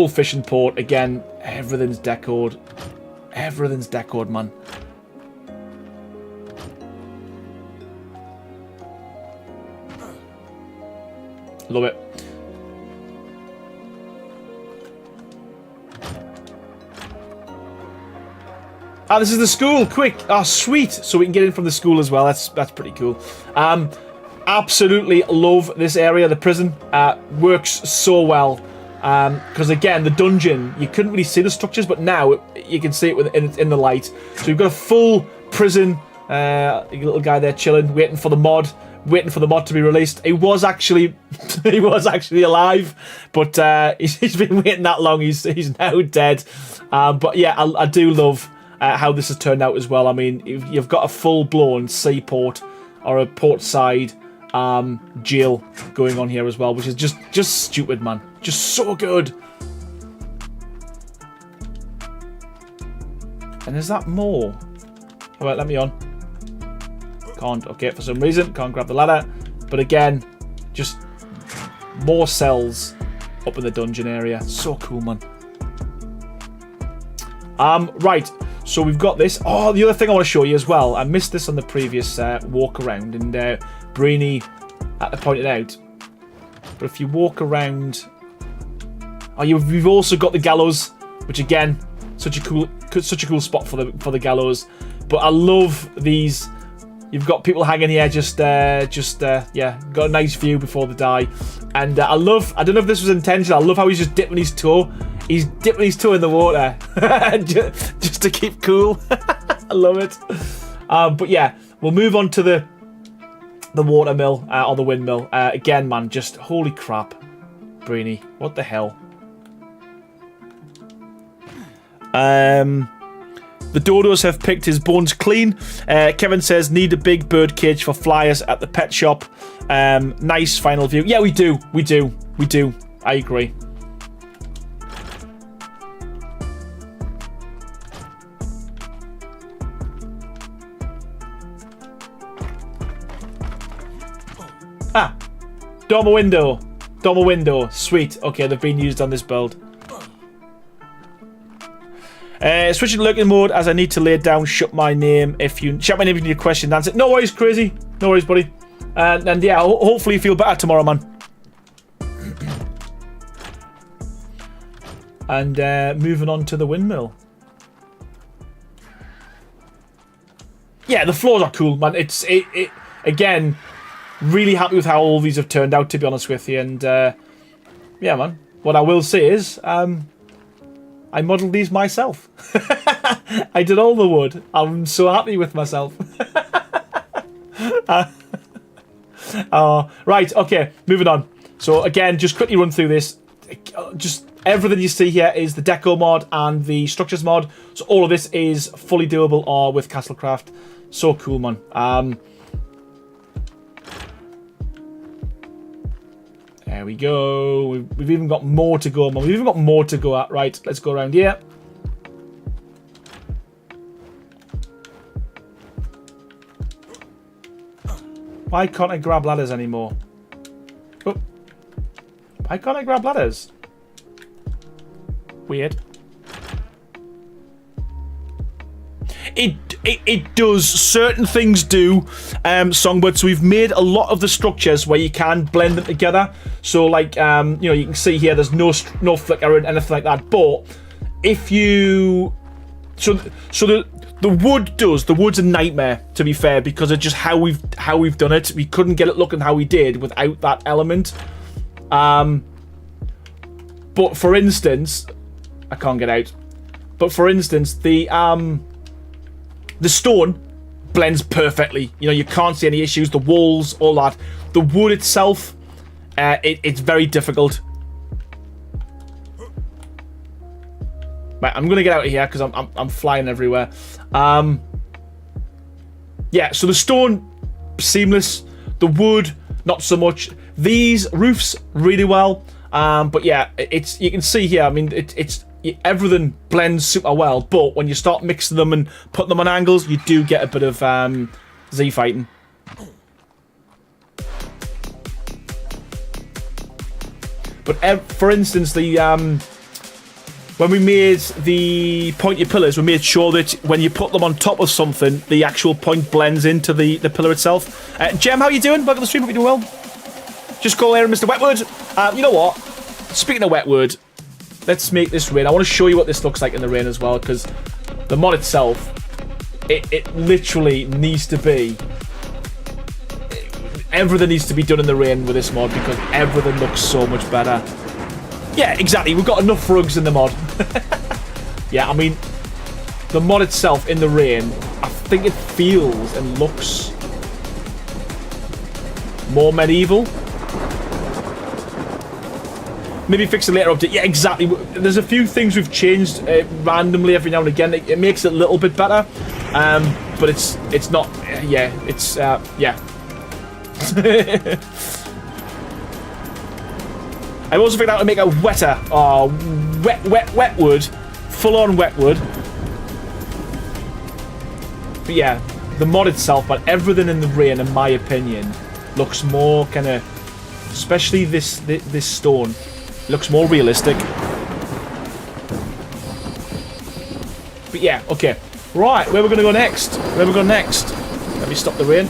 fishing port again. Everything's decored. Everything's decored, man. Love it. Ah, this is the school. Quick. Oh, sweet. So we can get in from the school as well. That's pretty cool. Absolutely love this area. The prison works so well. Because again, the dungeon, you couldn't really see the structures, but now you can see it in the light. So we've got a full prison. Little guy there chilling, waiting for the mod to be released. He was actually alive, but he's been waiting that long. He's now dead. But yeah, I do love how this has turned out as well. I mean, you've got a full-blown seaport or a port-side jail going on here as well, which is just stupid, man. Just so good. And is that more? All right, let me on. Can't. Okay, for some reason can't grab the ladder. But again, just more cells up in the dungeon area. So cool, man. Right. So we've got this. Oh, the other thing I want to show you as well. I missed this on the previous walk around, and Brini pointed out. But if you walk around, we've also got the gallows, which again, such a cool spot for the gallows. But I love these. You've got people hanging here, yeah, got a nice view before they die. And I don't know if this was intentional. I love how he's just dipping his toe. He's dipping his toe in the water just to keep cool. I love it. But yeah, we'll move on to the water mill or the windmill. Again, man, just holy crap, Brini, what the hell? The dodos have picked his bones clean. Kevin says, need a big bird cage for flyers at the pet shop. Nice final view. Yeah, we do. I agree. Ah, dormer window. Sweet. Okay, they've been used on this build. Switching to lurking mode as I need to lay down. Shout my name if you need your question. Answer. No worries, crazy. No worries, buddy. And yeah, hopefully you feel better tomorrow, man. And moving on to the windmill. Yeah, the floors are cool, man. It again, really happy with how all these have turned out, to be honest with you. And yeah, man. What I will say is, I modelled these myself. I did all the wood. I'm so happy with myself. Right, okay, moving on. So again, just quickly run through this. Just everything you see here is the deco mod and the structures mod. So all of this is fully doable or with Castlecraft. So cool, man. There we go. We've even got more to go, man. We've even got more to go at. Right, let's go around here. Why can't I grab ladders anymore? Oh. Why can't I grab ladders? Weird. It does. Certain things do, Songbird. So we've made a lot of the structures where you can blend them together. So like, you know, you can see here there's no flicker and anything like that. But if you... So the wood does. The wood's a nightmare, to be fair, because of just how we've done it. We couldn't get it looking how we did without that element. But for instance, I can't get out. But for instance, the stone blends perfectly. You know, you can't see any issues. The walls, all that. The wood itself, it's very difficult. Right, I'm gonna get out of here because I'm flying everywhere. Yeah, so the stone, seamless. The wood, not so much. These roofs, really well. But yeah, you can see here. I mean, everything blends super well. But when you start mixing them and putting them on angles, you do get a bit of Z fighting. But for instance, when we made the pointy pillars, we made sure that when you put them on top of something, the actual point blends into the pillar itself. Jem, how you doing? Welcome to the stream. Hope you're doing well. Just call here, Mr. Wetwood. You know what? Speaking of Wetwood, let's make this rain. I want to show you what this looks like in the rain as well, because the mod itself, it literally needs to be... Everything needs to be done in the rain with this mod, because everything looks so much better. Yeah, exactly. We've got enough rugs in the mod. Yeah, I mean, the mod itself in the rain, I think it feels and looks more medieval. Maybe fix a later update. Yeah, exactly. There's a few things we've changed randomly every now and again. It makes it a little bit better, but it's not. Yeah, it's yeah. I also figured out how to make a wetter. Oh, wet wood. Full on wet wood. But yeah, the mod itself, but everything in the rain, in my opinion, looks more kind of, especially this stone, looks more realistic. But yeah, okay. Right, where we're gonna go next? Where we go next? Let me stop the rain.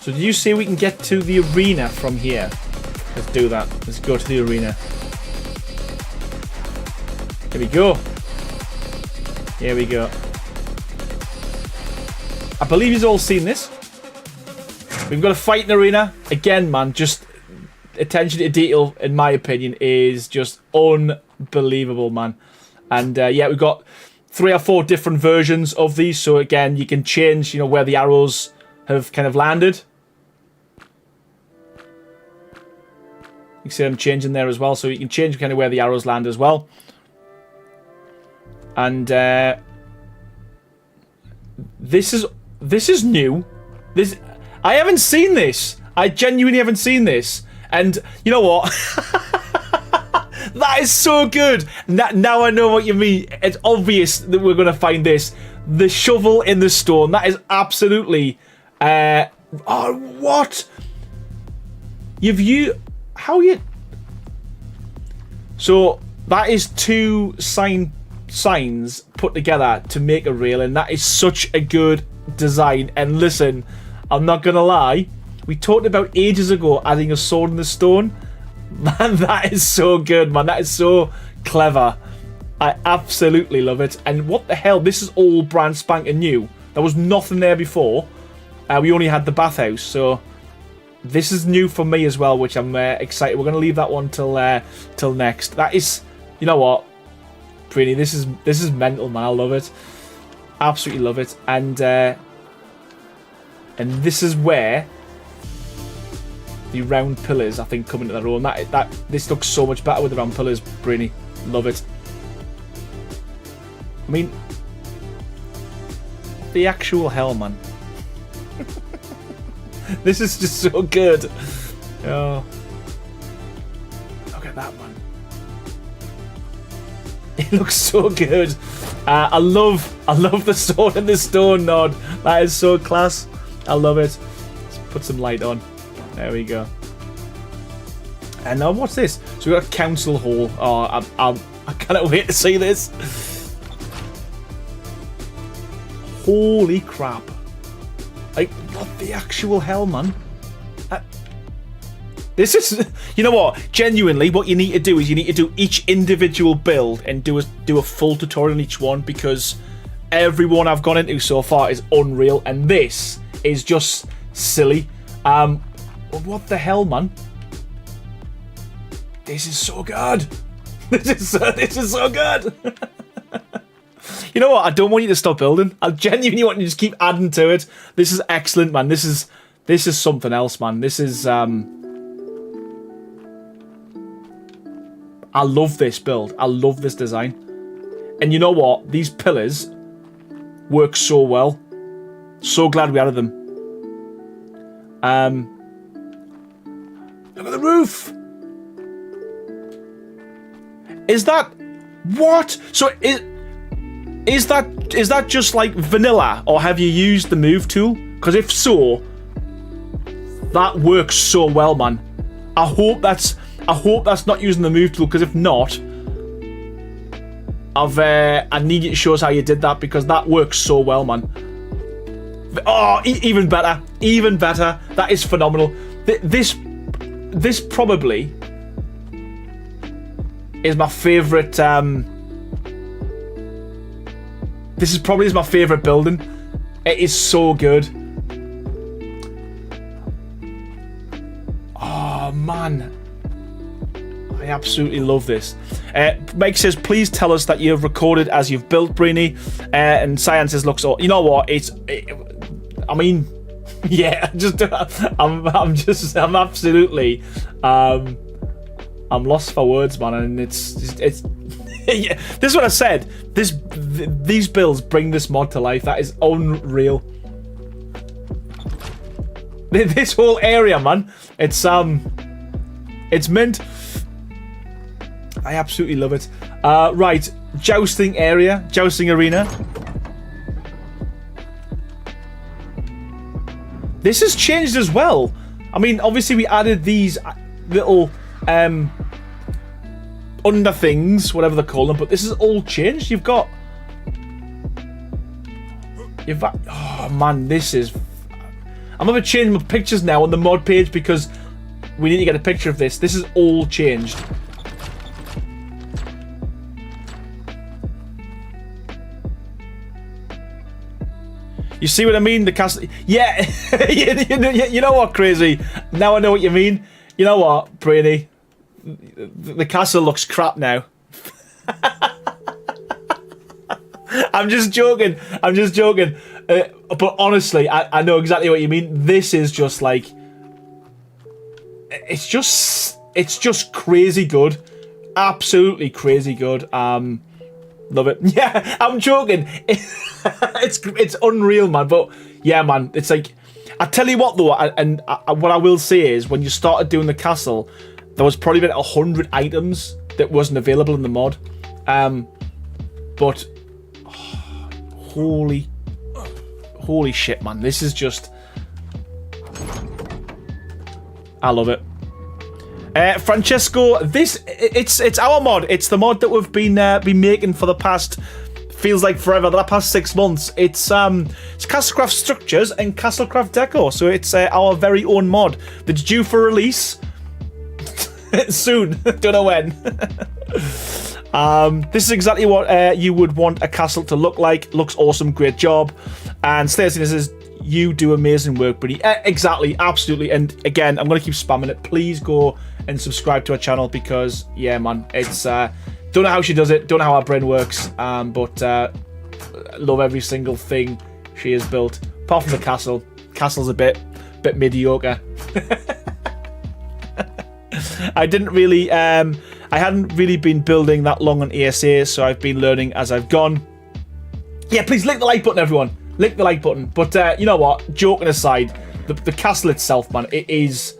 So did you say we can get to the arena from here? Let's do that. Let's go to the arena. Here we go. Here we go. I believe you've all seen this. We've got a fight in the arena. Again, man, just attention to detail, in my opinion, is just unbelievable, man. And yeah, we've got 3 or 4 different versions of these. So again, you can change, you know, where the arrows have kind of landed. You can see them changing there as well, so you can change kind of where the arrows land as well. And this is new. I haven't seen this. I genuinely haven't seen this. And you know what? That is so good. Now I know what you mean. It's obvious that we're going to find this. The shovel in the stone. That is absolutely... oh, what? How you... So, that is 2 signs put together to make a rail, and that is such a good design. And listen, I'm not going to lie. We talked about ages ago adding a sword in the stone. Man, that is so good, man. That is so clever. I absolutely love it. And what the hell? This is all brand spanking new. There was nothing there before. We only had the bathhouse, so this is new for me as well, which I'm excited. We're going to leave that one till next. That is, you know what, Pretty, this is mental, man. I love it, absolutely love it. And this is where the round pillars, I think, come into their own. This looks so much better with the round pillars, Brainy. Love it. I mean, the actual hell, man. This is just so good. Oh, look at that, man. It looks so good. I love the sword and the stone nod. That is so class. I love it. Let's put some light on. There we go. And now what's this? So we've got a council hall. Oh, I cannot wait to see this. Holy crap. Like, what the actual hell, man? This is, you know what? Genuinely, what you need to do is you need to do each individual build and do a full tutorial on each one, because everyone I've gone into so far is unreal, and this is just silly. What the hell, man? This is so good. This is so good. You know what? I don't want you to stop building. I genuinely want you to just keep adding to it. This is excellent, man. This is something else, man. This is I love this build. I love this design. And you know what? These pillars work so well. So glad we added them. Look at the roof. Is that what? So is that just like vanilla, or have you used the move tool? Because if so, that works so well, man. I hope that's not using the move tool, because if not, I need you to show us how you did that, because that works so well, man. Oh, even better, even better. That is phenomenal. This probably is my favorite. This is probably my favorite building. It is so good. Oh man, I absolutely love this. Mike says, please tell us that you've recorded as you've built, Brainy. And Science says, looks. You know what? I mean, yeah. I'm absolutely. I'm lost for words, man, and it's. Yeah, this is what I said. These builds bring this mod to life. That is unreal. This whole area, man. It's mint. I absolutely love it. Right, jousting area, jousting arena. This has changed as well. I mean, obviously we added these little under things, whatever they call them, but this is all changed. You've got, oh man, this is. I'm gonna change my pictures now on the mod page, because we need to get a picture of this. This is all changed. You see what I mean? The castle. Yeah, you know what, Crazy? Now I know what you mean. You know what, Brainy? The castle looks crap now. I'm just joking. But honestly, I know exactly what you mean. This is just like, it's just crazy good. Absolutely crazy good. Love it. Yeah, I'm joking. It's unreal, man. But yeah, man, it's like, I tell you what though, and what I will say is, when you started doing the castle, there was probably about 100 items that wasn't available in the mod. But holy shit, man! This is just, I love it. Francesco, it's our mod. It's the mod that we've been making for the past, feels like forever, the past 6 months. It's Castlecraft Structures and Castlecraft Deco. So it's our very own mod that's due for release soon. Don't know when. This is exactly what you would want a castle to look like. Looks awesome. Great job. And Stacey says, you do amazing work, buddy. Exactly. Absolutely. And again, I'm going to keep spamming it. Please go and subscribe to our channel, because, yeah, man, it's... don't know how she does it. Don't know how our brain works. But love every single thing she has built. Apart from the castle. Castle's a bit mediocre. I didn't really... I hadn't really been building that long on ASA, so I've been learning as I've gone. Yeah, please lick the like button, everyone. Lick the like button. But you know what? Joking aside, the castle itself, man, it's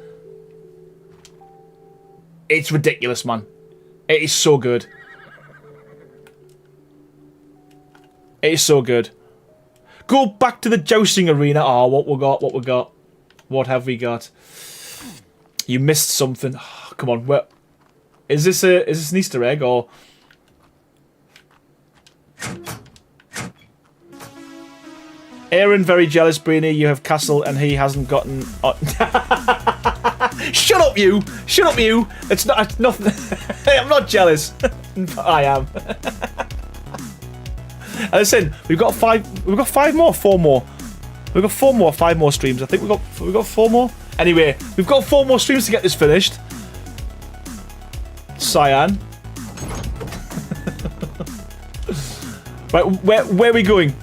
ridiculous, man. It is so good. It is so good. Go back to the jousting arena. Oh, what we got? What have we got? You missed something. Oh, come on. Where is this? Is this an Easter egg or? Aaron, very jealous, Brainy. You have castle and he hasn't gotten. Shut up, you! Shut up, you! It's nothing. I'm not jealous. I am. Listen, we've got five more, 4 more. We've got 4 more, 5 more streams. I think we've got 4 more. Anyway, we've got 4 more streams to get this finished. Cyan. Right, where are we going?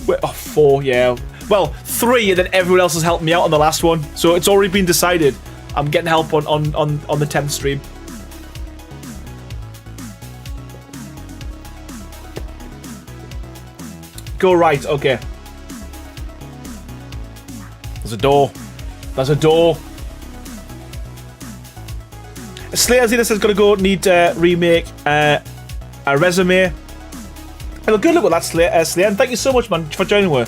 Oh, 4, yeah. Well, 3, and then everyone else has helped me out on the last one, so it's already been decided. I'm getting help on the 10th stream. Go right, okay. There's a door. There's a door. Slayer Zeta says gotta go need to remake a resume. Hello, good look at that, Slayer, and thank you so much, man, for joining me.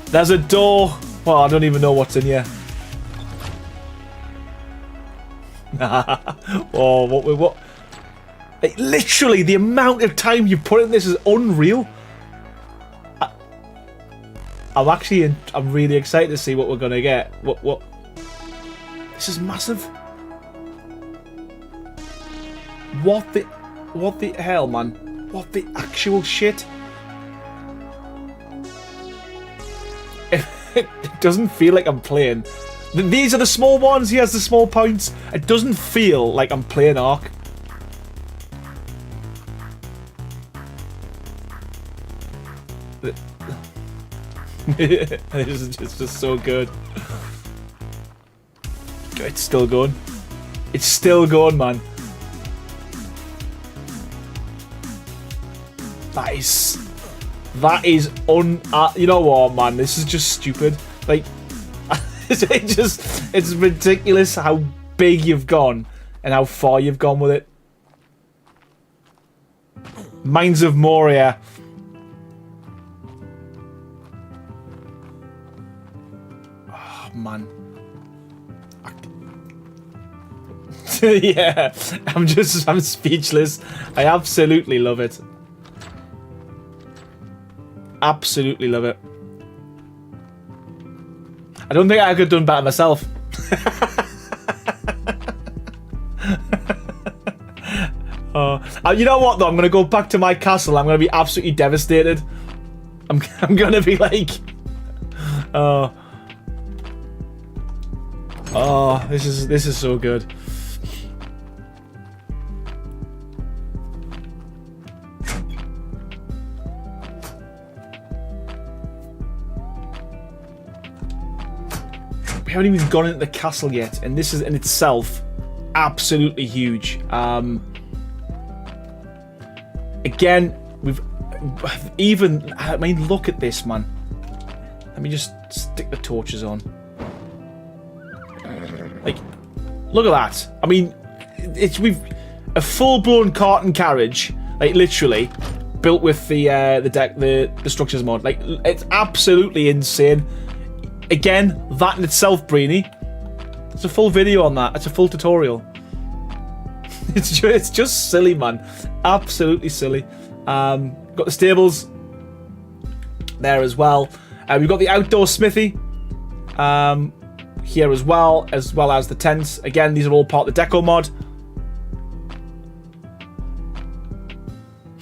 There's a door. Well, I don't even know what's in here. Oh, what? Like, literally, the amount of time you put in this is unreal. I'm really excited to see what we're gonna get. What? This is massive. What the hell, man? What the actual shit? It doesn't feel like I'm playing. These are the small ones. He has the small points. It doesn't feel like I'm playing Ark. It's just so good. It's still going. It's still going, man. That is you know what, man? This is just stupid. Like, it's ridiculous how big you've gone and how far you've gone with it. Mines of Moria. Oh, man. Yeah, I'm speechless. I absolutely love it. Absolutely love it. I don't think I could have done better myself. You know what, though? I'm going to go back to my castle. I'm going to be absolutely devastated. I'm going to be like... Oh, this is so good. We haven't even gone into the castle yet, and this is in itself absolutely huge. Again, I mean, look at this, man. Let me just stick the torches on. Like, look at that. I mean, we've a full-blown cart and carriage, like literally, built with the structures mod. Like, it's absolutely insane. Again, that in itself, Breeny. It's a full video on that. It's a full tutorial. It's just silly, man. Absolutely silly. Got the stables there as well. We've got the outdoor smithy here as well as the tents. Again, these are all part of the deco mod.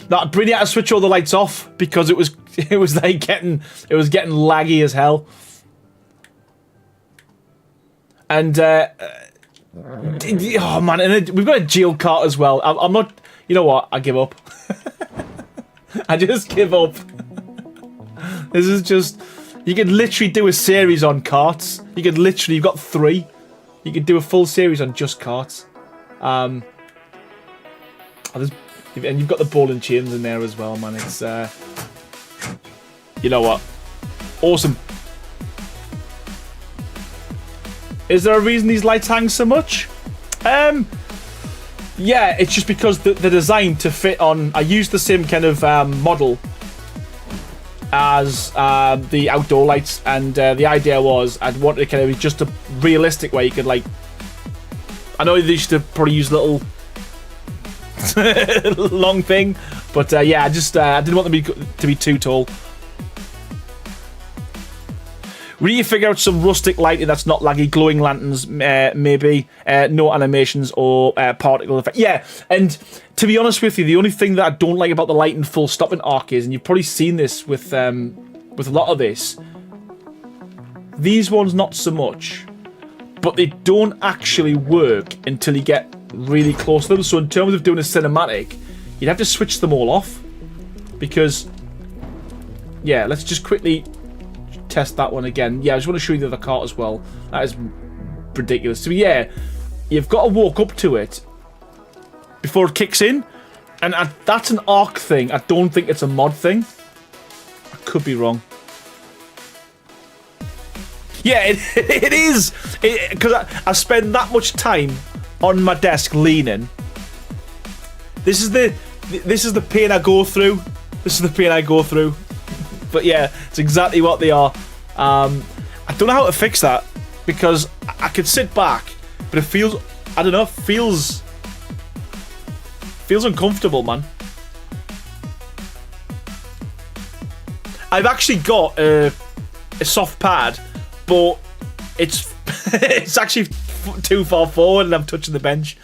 That Breeny had to switch all the lights off because it was like getting laggy as hell. And oh man, and we've got a geo cart as well. I'm not. You know what? I give up. I just give up. This is just. You could literally do a series on carts. You've got 3. You could do a full series on just carts. And you've got the ball and chains in there as well, man. It's you know what? Awesome. Is there a reason these lights hang so much? Yeah, it's just because they're designed to fit on... I used the same kind of model as the outdoor lights, and the idea was I'd want it kind of just a realistic way you could, like... I know they used to probably use a little long thing, but yeah, I didn't want them to be too tall. We need to figure out some rustic lighting that's not laggy, glowing lanterns, maybe, no animations or particle effect. Yeah, and to be honest with you, the only thing that I don't like about the lighting full stop in Arc is, and you've probably seen this with a lot of this, these ones not so much, but they don't actually work until you get really close to them. So in terms of doing a cinematic, you'd have to switch them all off, because, yeah, let's just quickly test that one again. Yeah, I just want to show you the other cart as well. That is ridiculous. So yeah, you've got to walk up to it before it kicks in, and that's an Arc thing. I don't think it's a mod thing. I could be wrong. Yeah, it is, because I spend that much time on my desk leaning. This is the pain I go through. This is the pain I go through. But yeah, it's exactly what they are. I don't know how to fix that, because I could sit back, but it feels, I don't know, feels uncomfortable, man. I've actually got a soft pad, but it's it's actually too far forward, and I'm touching the bench.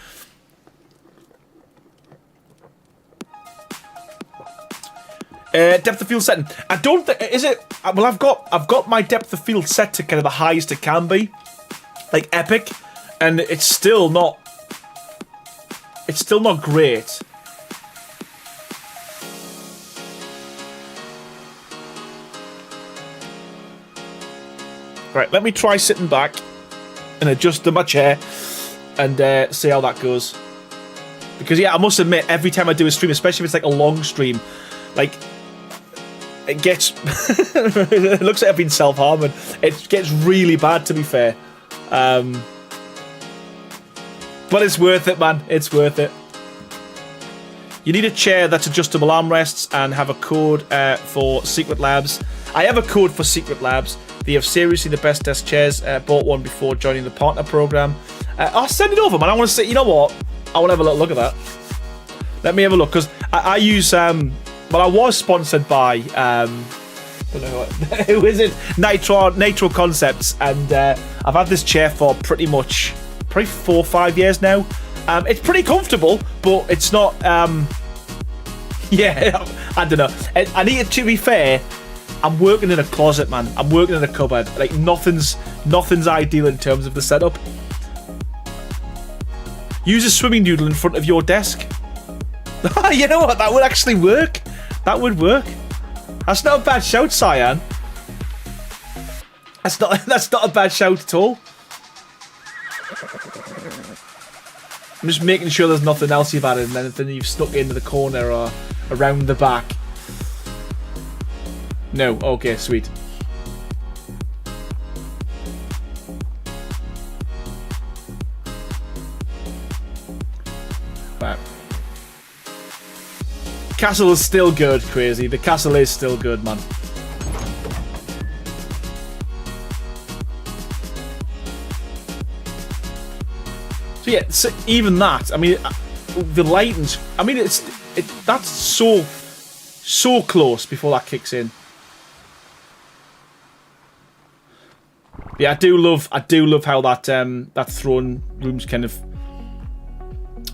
Depth of field setting. I don't think, is it? Well, I've got my depth of field set to kind of the highest it can be, like epic, and it's still not great. Right, let me try sitting back and adjusting my chair and see how that goes. Because yeah, I must admit, every time I do a stream, especially if it's like a long stream, like, it gets it looks like I've been self-harming. It gets really bad, to be fair, but it's worth it, man. It's worth it. You need a chair that's adjustable armrests and have a code for Secret Labs. I have a code for Secret Labs. They have seriously the best desk chairs. Bought one before joining the partner program. I'll send it over, man. I want to say, you know what, I want to have a little look at that. Let me have a look, because I use well, I was sponsored by, I don't know who is it? Nitro Concepts, and I've had this chair for probably 4 or 5 years now. It's pretty comfortable, but it's not, yeah, I don't know. I need it, to be fair, I'm working in a closet, man. I'm working in a cupboard. Like, nothing's ideal in terms of the setup. Use a swimming noodle in front of your desk. You know what? That would actually work. That would work. That's not a bad shout, Cyan. That's not a bad shout at all. I'm just making sure there's nothing else you've added and anything you've stuck into the corner or around the back. No. Okay, sweet. Right. Castle is still good, Crazy. The castle is still good, man. So yeah, so even that, I mean, the lighting's, I mean, that's so close before that kicks in. Yeah, I do love how that throne room's kind of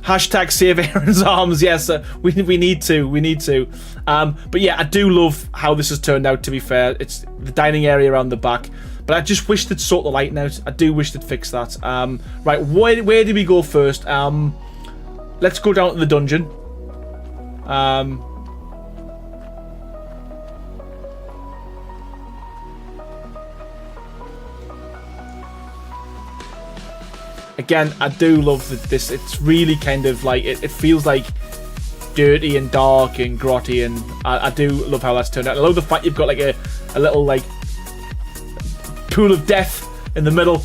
hashtag save Aaron's arms. Yes, we need to. But yeah, I do love how this has turned out. To be fair, it's the dining area around the back, but I just wish they'd sort the lighting out. I do wish they'd fix that. Right, where do we go first? Let's go down to the dungeon. Again, I do love this. It's really kind of like, it feels like dirty and dark and grotty, and I do love how that's turned out. I love the fact you've got like a little like pool of death in the middle,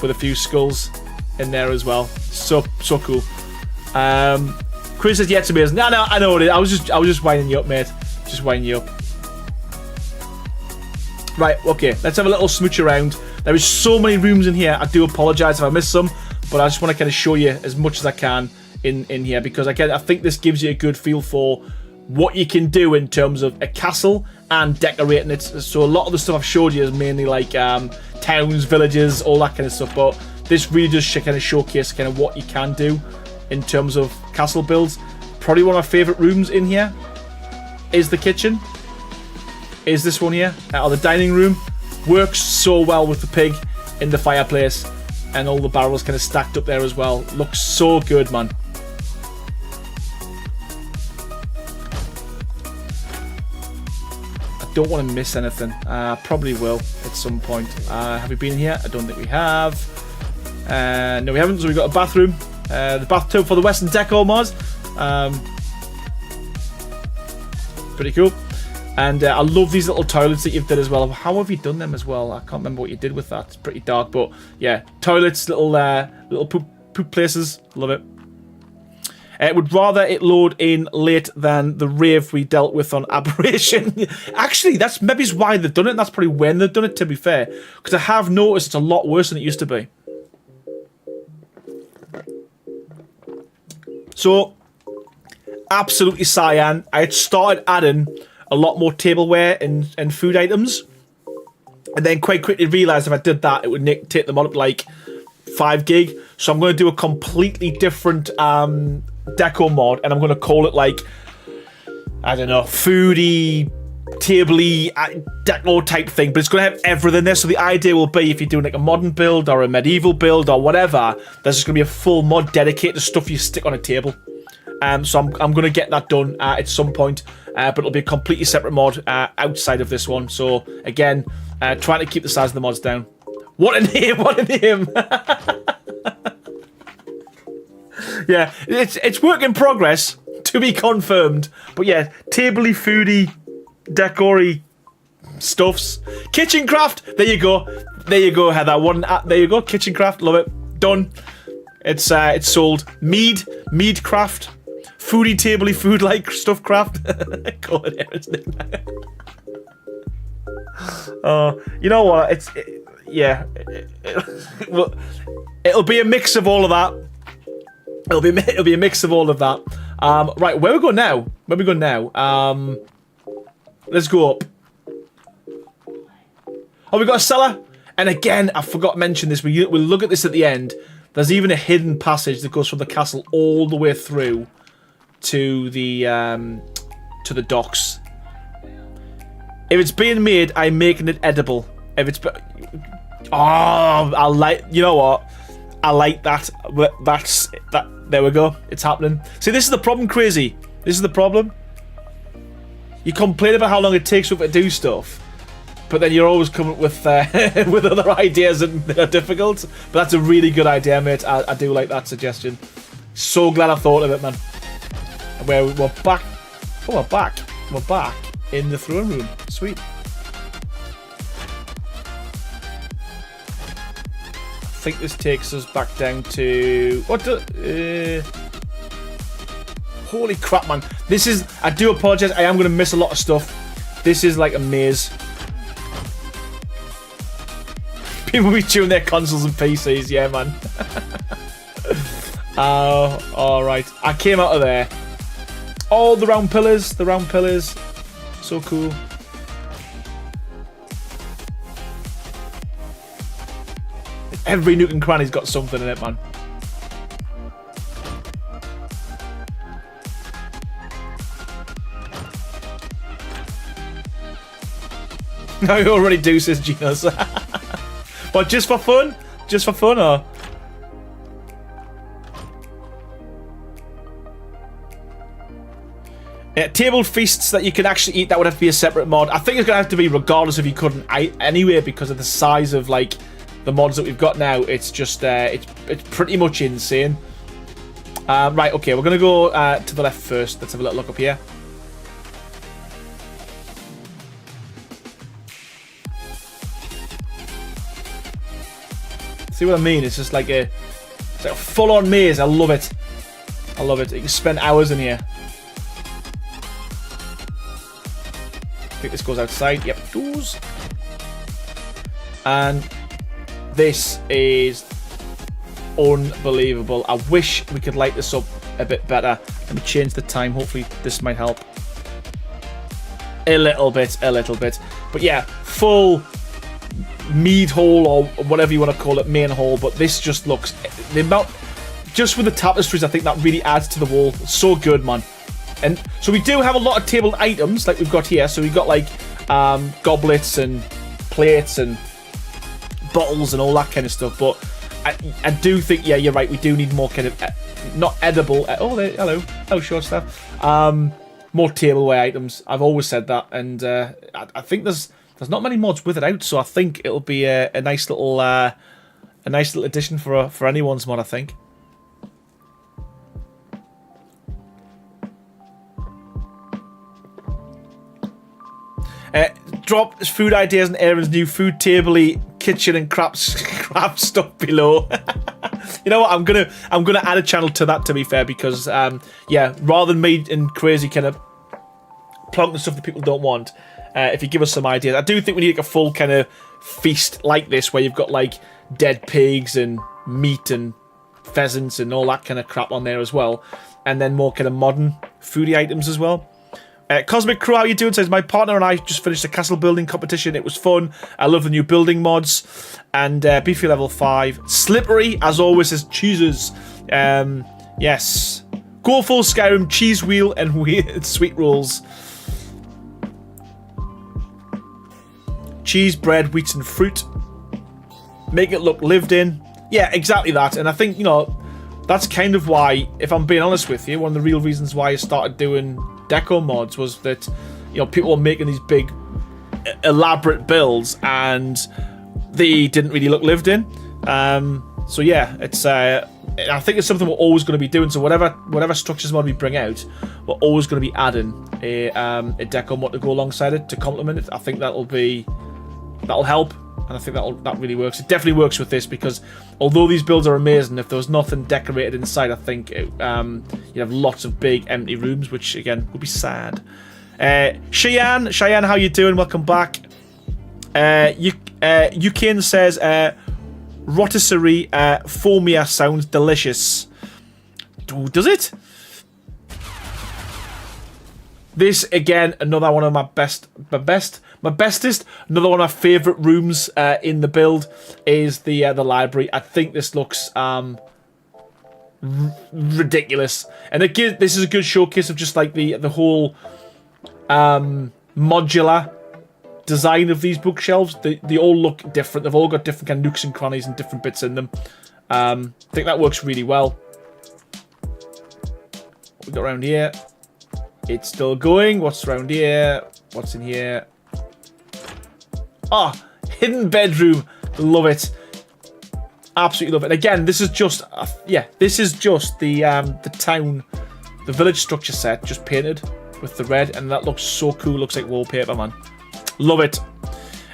with a few skulls in there as well. So cool. Chris says, yeah, it's amazing. No, I know it is. I was just winding you up, mate. Just winding you up. Right, okay, let's have a little smooch around. There is so many rooms in here. I do apologise if I missed some, but I just want to kind of show you as much as I can in here, because again, I think this gives you a good feel for what you can do in terms of a castle and decorating it. So a lot of the stuff I've showed you is mainly like towns, villages, all that kind of stuff. But this really does kind of showcase kind of what you can do in terms of castle builds. Probably one of my favourite rooms in here is the kitchen. Is this one here, or the dining room. Works so well with the pig in the fireplace, and all the barrels kind of stacked up there as well. Looks so good, man. I don't want to miss anything. Probably will at some point. Have we been here? I don't think we have. No, we haven't. So we've got a bathroom. The bathtub for the Western Decor mod. Pretty cool. And I love these little toilets that you've done as well. How have you done them as well? I can't remember what you did with that. It's pretty dark, but yeah, toilets, little poop places. Love it. Would rather it load in late than the rave we dealt with on Aberration. Actually, that's maybe why they've done it. And that's probably when they've done it, to be fair. Because I have noticed it's a lot worse than it used to be. So, absolutely cyan. I had started adding a lot more tableware and food items. And then quite quickly realised if I did that, it would take them up like 5 gig. So I'm going to do a completely different deco mod. And I'm going to call it like, I don't know, foodie, tabley, deco type thing. But it's going to have everything there. So the idea will be if you're doing like a modern build or a medieval build or whatever, there's just going to be a full mod dedicated to stuff you stick on a table. So I'm going to get that done at some point, but it'll be a completely separate mod outside of this one. So again, trying to keep the size of the mods down. What a name! What a name! Yeah, it's work in progress to be confirmed. But yeah, tabley, foodie, decory stuffs, kitchen craft. There you go. There you go, Heather. There you go. Kitchen craft. Love it. Done. It's sold. Mead craft. Foodie, tabley, food-like stuff craft. Call it everything. You know what? It'll be a mix of all of that. It'll be a mix of all of that. Right, where we go now? Where we go now? Let's go up. Oh, we got a cellar. And again, I forgot to mention this. We'll look at this at the end. There's even a hidden passage that goes from the castle all the way through to the docks. If it's being made, I'm making it edible. If it's I like, you know what? I like that. There we go. It's happening. See, this is the problem, Crazy. This is the problem. You complain about how long it takes to do stuff, but then you're always coming with with other ideas that are difficult. But that's a really good idea, mate. I do like that suggestion. So glad I thought of it, man. We're back. Oh, we're back. We're back in the throne room. Sweet. I think this takes us back down to what? Holy crap, man! This is. I do apologize. I am going to miss a lot of stuff. This is like a maze. People be tuning their consoles and PCs. Yeah, man. All right. I came out of there. Oh, the round pillars. The round pillars. So cool. Every nook and cranny's got something in it, man. No, you already do, says Genos. What, just for fun? Just for fun, or? Table feasts that you can actually eat, that would have to be a separate mod. I think it's going to have to be regardless if you couldn't anyway, because of the size of, like, the mods that we've got now. It's just, it's pretty much insane. Right, okay, we're going to go to the left first. Let's have a little look up here. See what I mean? It's just like it's like a full-on maze. I love it. I love it. You can spend hours in here. I think this goes outside. Yep, it does. And this is unbelievable. I wish we could light this up a bit better. Let me change the time. Hopefully this might help. A little bit. But yeah, full mead hall or whatever you want to call it, main hall. But this just looks, the amount, just with the tapestries, I think that really adds to the wall. So good, man. And so we do have a lot of tabled items like we've got here. So we've got like goblets and plates and bottles and all that kind of stuff. But I do think, yeah, you're right. We do need more kind of not edible. Oh, hello, short stuff. More tableware items. I've always said that, and I think there's not many mods with it out, so I think it'll be a nice little addition for anyone's mod, I think. Drop food ideas and Aaron's new food tabley kitchen and craft stuff below. You know what? I'm gonna add a channel to that, to be fair, because yeah, rather than me and crazy kind of plonking stuff that people don't want, if you give us some ideas, I do think we need like a full kind of feast like this, where you've got like dead pigs and meat and pheasants and all that kind of crap on there as well, and then more kind of modern foodie items as well. Cosmic Crow, how you doing? Says, my partner and I just finished a castle building competition. It was fun. I love the new building mods. And Beefy level 5. Slippery, as always, says, cheeses. Yes. Go full Skyrim, cheese wheel, and weird sweet rolls. Cheese, bread, wheat, and fruit. Make it look lived in. Yeah, exactly that. And I think, you know, that's kind of why, if I'm being honest with you, one of the real reasons why I started doing deco mods was that, you know, people were making these big elaborate builds and they didn't really look lived in. So yeah, it's I think it's something we're always going to be doing. So whatever structures mod we bring out, we're always going to be adding a deco mod to go alongside it to complement it. I think that'll help, and I think that really works. It definitely works with this, because although these builds are amazing, if there was nothing decorated inside, I think you'd have lots of big empty rooms, which again would be sad. Cheyenne, how you doing? Welcome back. Yukin says, rotisserie formia sounds delicious. Does it? This again, another one of my bestest. Another one of my favourite rooms in the build is the library. I think this looks ridiculous, and this is a good showcase of just like the whole modular design of these bookshelves. They all look different. They've all got different kind of nooks and crannies and different bits in them. I think that works really well. What we got around here? It's still going. What's around here? What's in here? Ah, hidden bedroom. Love it. Absolutely love it. And again, this is just this is just the town, the village structure set, just painted with the red, and that looks so cool. Looks like wallpaper, man. Love it.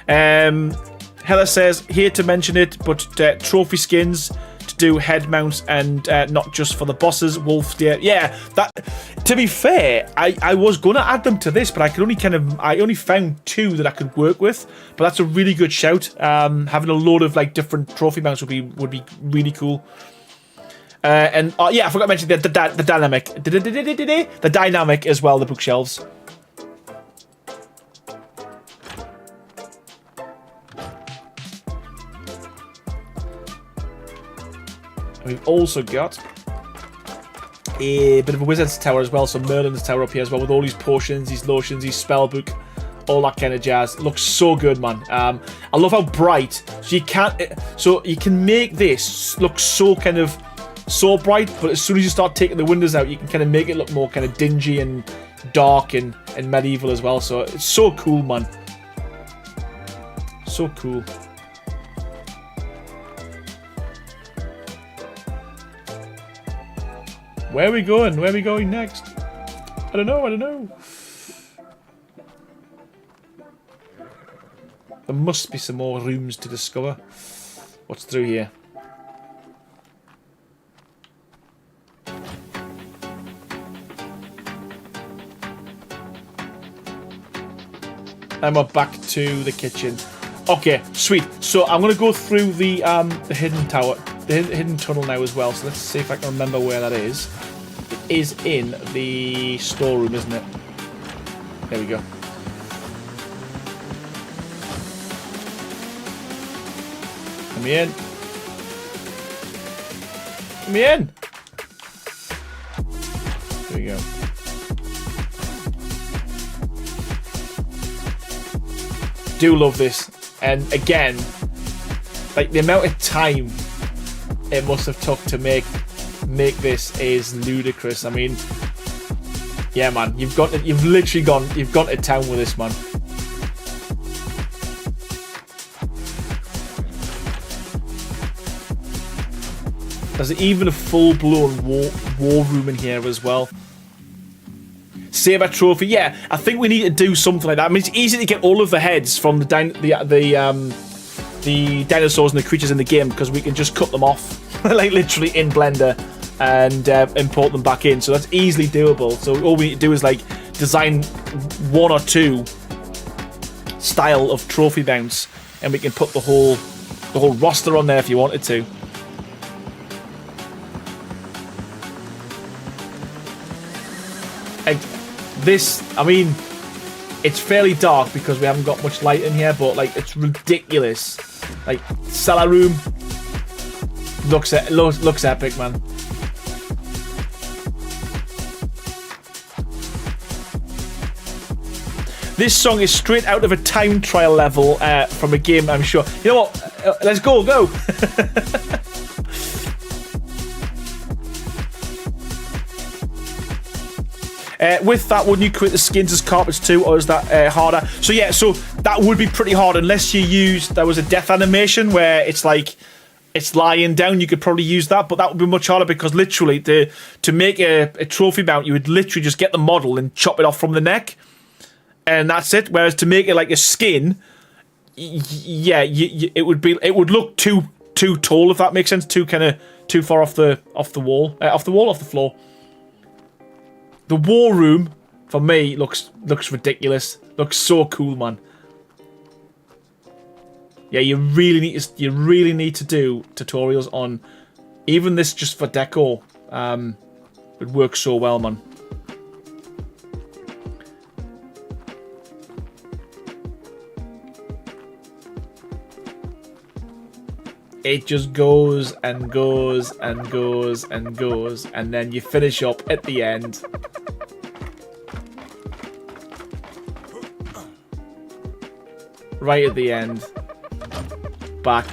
Heather says, here to mention it, but trophy skins to do head mounts and not just for the bosses. Wolf deer. Yeah, that. To be fair, I was gonna add them to this, but I only found 2 that I could work with. But that's a really good shout. Having a load of like different trophy mounts would be really cool. And yeah, I forgot to mention the dynamic as well. The bookshelves. We've also got a bit of a wizard's tower as well, so Merlin's tower up here as well, with all these potions, these lotions, these spell book, all that kind of jazz. It looks so good, man. I love how bright. So you can make this look so bright, but as soon as you start taking the windows out, you can kind of make it look more kind of dingy and dark and medieval as well. So it's so cool, man. So cool. Where are we going? Where are we going next? I don't know. There must be some more rooms to discover. What's through here? And we're back to the kitchen. Okay, sweet. So I'm going to go through the hidden tower, the hidden tunnel now as well. So let's see if I can remember where that is. It is in the storeroom, isn't it? There we go. Let me in. Let me in. There we go. Do love this. And again, like the amount of time it must have took to make this is ludicrous. I mean, yeah, man, you've literally gone to town with this, man. There's even a full-blown war room in here as well. Saber trophy, yeah. I think we need to do something like that. I mean, it's easy to get all of the heads from the dinosaurs and the creatures in the game because we can just cut them off, like literally in Blender, and import them back in. So that's easily doable. So all we need to do is like design 1 or 2 style of trophy mounts, and we can put the whole roster on there if you wanted to. And this, I mean, it's fairly dark because we haven't got much light in here, but like it's ridiculous. Like cellar room looks epic, man. This song is straight out of a time trial level from a game, I'm sure. You know what? Let's go. With that, wouldn't you create the skins as carpets too, or is that harder? So yeah, so that would be pretty hard unless you used, there was a death animation where it's like, it's lying down, you could probably use that, but that would be much harder because literally to make a trophy mount, you would literally just get the model and chop it off from the neck, and that's it. Whereas to make it like a skin, yeah, it would look too tall, if that makes sense, too far off the floor. The war room, for me, looks ridiculous. Looks so cool, man. Yeah, you really need to do tutorials on even this just for decor. It works so well, man. It just goes and goes and goes and goes, and then you finish up at the end. Right at the end. Back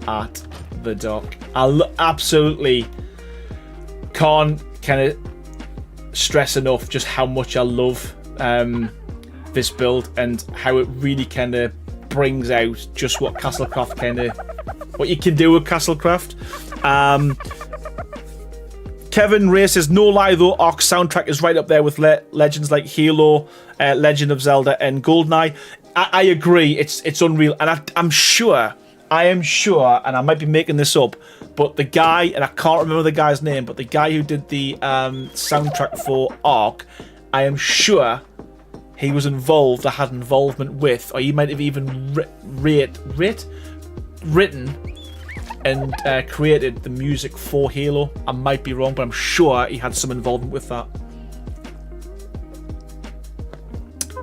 at the dock. I absolutely can't kind of stress enough just how much I love this build and how it really kind of brings out just what Castlecraft what you can do with Castlecraft. Kevin Ray says, no lie though, Ark soundtrack is right up there with legends like Halo, Legend of Zelda, and GoldenEye. I agree, it's unreal, and I am sure, and I might be making this up, but the guy, and I can't remember the guy's name, but the guy who did the soundtrack for Ark, I am sure he was involved, or had involvement with, or he might have even written and created the music for Halo. I might be wrong, but I'm sure he had some involvement with that.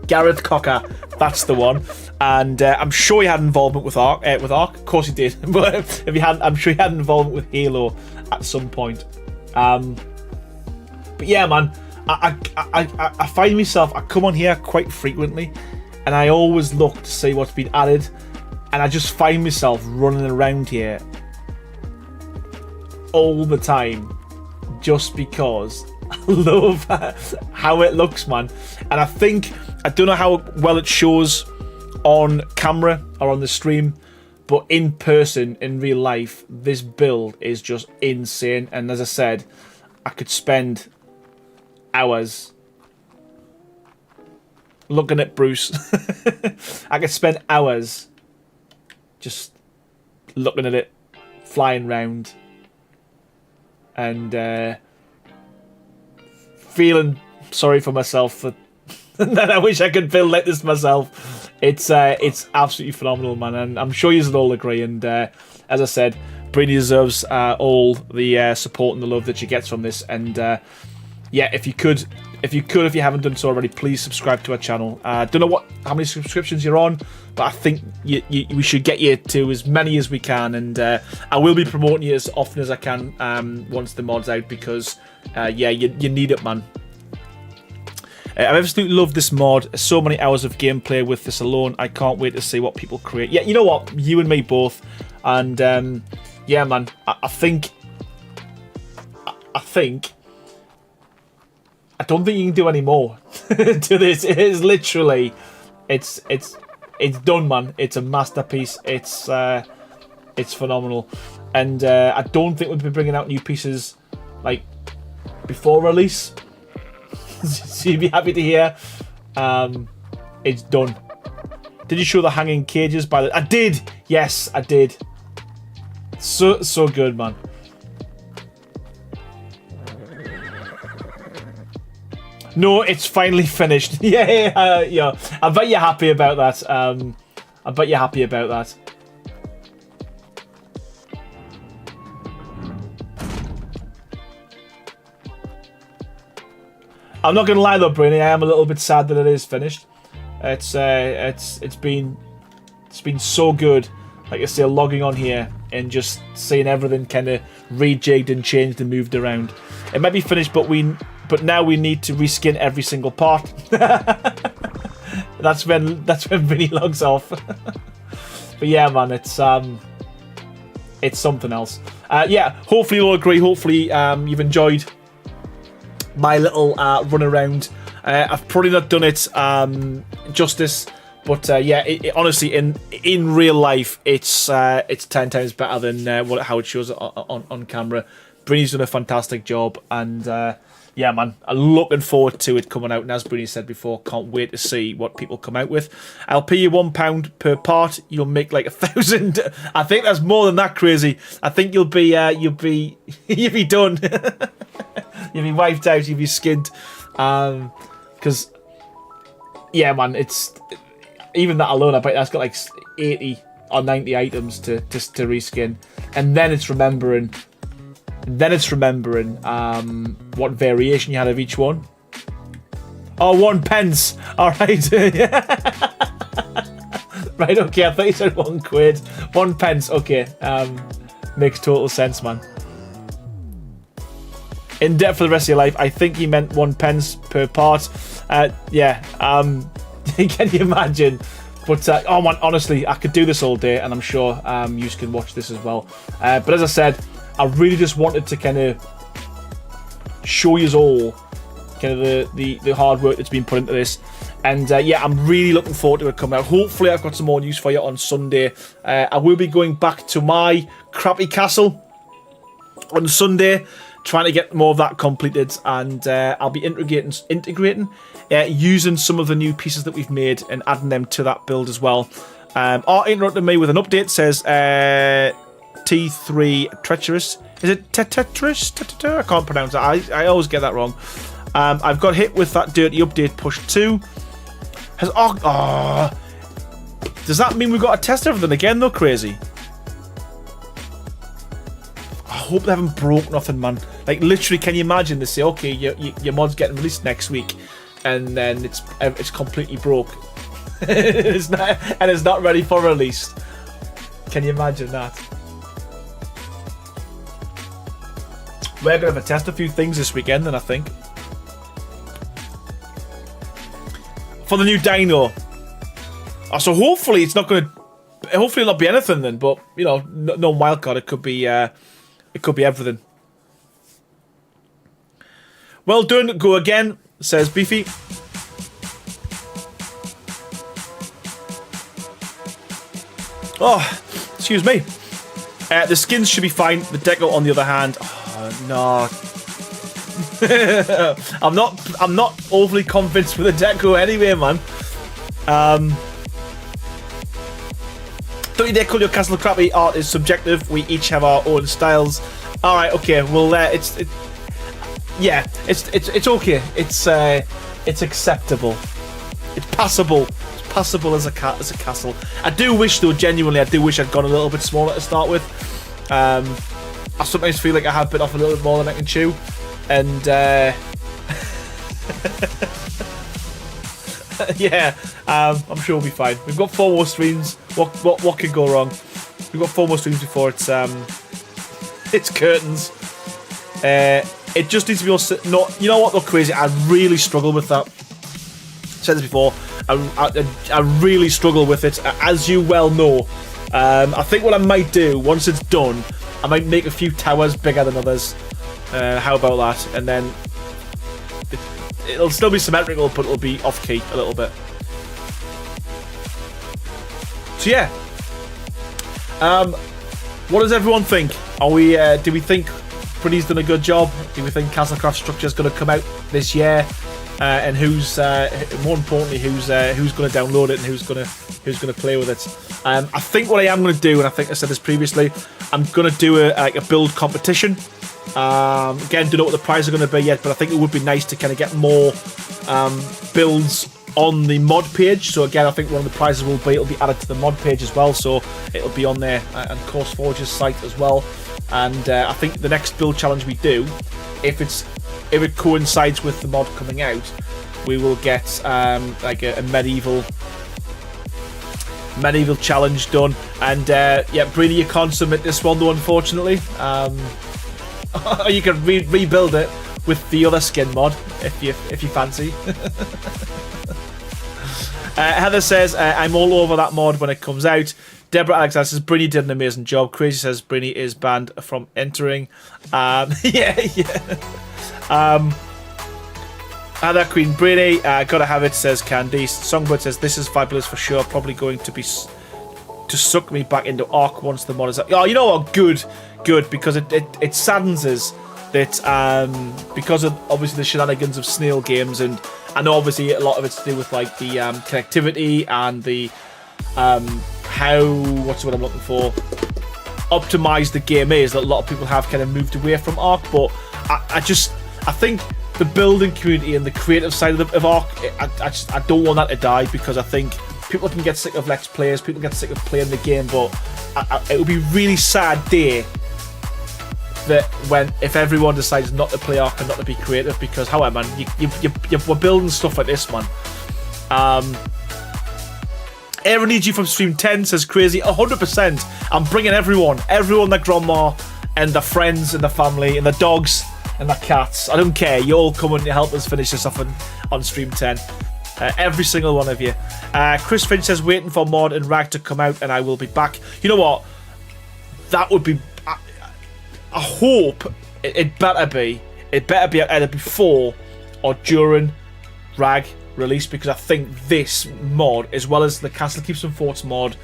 Gareth Cocker, that's the one, and I'm sure he had involvement with Ark. Of course he did, but if he hadn't, I'm sure he had involvement with Halo at some point. But yeah, man, I find myself, I come on here quite frequently, and I always look to see what's been added, and I just find myself running around here all the time, just because I love how it looks, man. And I don't know how well it shows on camera or on the stream, but in person, in real life, this build is just insane. And as I said, I could spend hours looking at Bruce. I could spend hours just looking at it, flying round, and feeling sorry for myself that I wish I could build like this myself. It's absolutely phenomenal, man, and I'm sure you'll all agree. And as I said, Brady deserves all the support and the love that she gets from this. And yeah, if you could if you could, if you haven't done so already, please subscribe to our channel. Don't know how many subscriptions you're on, but I think we should get you to as many as we can, and I will be promoting you as often as I can once the mod's out, because yeah, you need it, man. I absolutely love this mod. So many hours of gameplay with this alone. I can't wait to see what people create. Yeah, you know what? You and me both. And yeah, man, I think I don't think you can do any more to this. It is literally, it's done, man. It's a masterpiece. It's phenomenal, and I don't think we'll be bringing out new pieces like before release. So you'd be happy to hear. It's done. Did you show the hanging cages by the? I did. Yes, I did. So good, man. No, it's finally finished. Yeah. I bet you're happy about that. I bet you're happy about that. I'm not gonna lie though, Brainy, I am a little bit sad that it is finished. It's been so good. Like I say, logging on here and just seeing everything kind of rejigged and changed and moved around. It might be finished, but now we need to reskin every single part. That's when Vinny logs off. But yeah, man, it's something else. Yeah, hopefully you'll agree. Hopefully you've enjoyed my little run around. I've probably not done it justice, but yeah, honestly, in real life, it's 10 times better than how it shows on camera. Brini's done a fantastic job, and yeah, man, I'm looking forward to it coming out. And as Brini said before, can't wait to see what people come out with. I'll pay you £1 per part. You'll make like 1,000. I think that's more than that crazy. I think you'll be you'll be done. You'll be wiped out. You'll be skinned. Because yeah, man, it's even that alone. I bet that's got like 80 or 90 items to reskin, and then it's remembering. What variation you had of each one. Oh, 1 pence. All right. Right. Okay. I thought you said £1. 1 pence. Okay. Makes total sense, man. In depth for the rest of your life. I think he meant 1 pence per part. Yeah. Can you imagine? But oh man, honestly, I could do this all day, and I'm sure you can watch this as well. But as I said, I really just wanted to kind of show you all kind of the hard work that's been put into this. And yeah, I'm really looking forward to it coming out. Hopefully I've got some more news for you on Sunday. I will be going back to my crappy castle on Sunday, trying to get more of that completed. And I'll be integrating using some of the new pieces that we've made and adding them to that build as well. Art interrupted me with an update. Says T3 treacherous. Is it Tetris? I can't pronounce that. I always get that wrong. I've got hit with that dirty update push 2. Does that mean we've got to test everything again though, crazy? I hope they haven't broke nothing, man. Like literally, can you imagine they say, okay, your mod's getting released next week, and then it's completely broke. It's not ready for release. Can you imagine that? We're going to test a few things this weekend, then I think. For the new dyno. So hopefully it's not going to... Hopefully it'll not be anything then, but, you know, no wildcard. It could be everything. Well done. Go again, says Beefy. Oh, excuse me. The skins should be fine. The deco, on the other hand... no. I'm not overly convinced with the deco anyway, man. Don't you dare call your castle crappy. Art is subjective. We each have our own styles. All right, okay. Well, it's okay. It's acceptable. It's passable. It's passable as a castle. I do wish, though, genuinely, I'd gone a little bit smaller to start with. I sometimes feel like I have bit off a little bit more than I can chew, and Yeah, I'm sure we'll be fine. We've got 4 more streams. What could go wrong? We've got 4 more streams before it's curtains. It just needs to be all. No, you know what? Though, crazy. I really struggle with that. I said this before. I really struggle with it, as you well know. I think what I might do once it's done, I might make a few towers bigger than others. How about that? And then it'll still be symmetrical, but it'll be off key a little bit. So yeah. What does everyone think? Are we? Do we think Pretty's done a good job? Do we think Castlecraft Structure is going to come out this year? And who's more importantly, who's going to download it and who's going to play with it? I think what I am going to do, and I think I said this previously, I'm going to do a build competition. Again, don't know what the prizes are going to be yet, but I think it would be nice to kind of get more builds on the mod page. So again, I think one of the prizes it'll be added to the mod page as well, so it'll be on there and CourseForge's site as well. And I think the next build challenge we do, if it coincides with the mod coming out, we will get like a medieval challenge done. And yeah, Brady, you can't submit this one though, unfortunately. You can rebuild it with the other skin mod if you fancy. Heather says, I'm all over that mod when it comes out. Deborah Alexander says, Brinny did an amazing job. Crazy says, Brinny is banned from entering. Yeah. Heather Queen Brady, gotta have it, says Candice. Songbird says, this is fabulous for sure. Probably going to be to suck me back into Ark once the mod is out. Oh, you know what? Good. Because it saddens us that because of obviously the shenanigans of Snail Games, and I know obviously a lot of it's to do with like the connectivity and the what's what I'm looking for, optimized the game is, that a lot of people have kind of moved away from Ark. But I think the building community and the creative side of Ark, I don't want that to die, because I think people can get sick of Let's Players, people get sick of playing the game, but it would be a really sad day that if everyone decides not to play Ark and not to be creative, because however, man, we're building stuff like this, man. Aaron needs you from stream 10, says Crazy. 100%. I'm bringing everyone, their grandma and their friends and their family and their dogs and their cats. I don't care. You all come and help us finish this off on stream 10. Every single one of you. Chris Finch says, waiting for Mod and Rag to come out and I will be back. You know what? That would be... I hope it better be either before or during Rag release, because I think this mod, as well as the Castle Keeps and Forts mod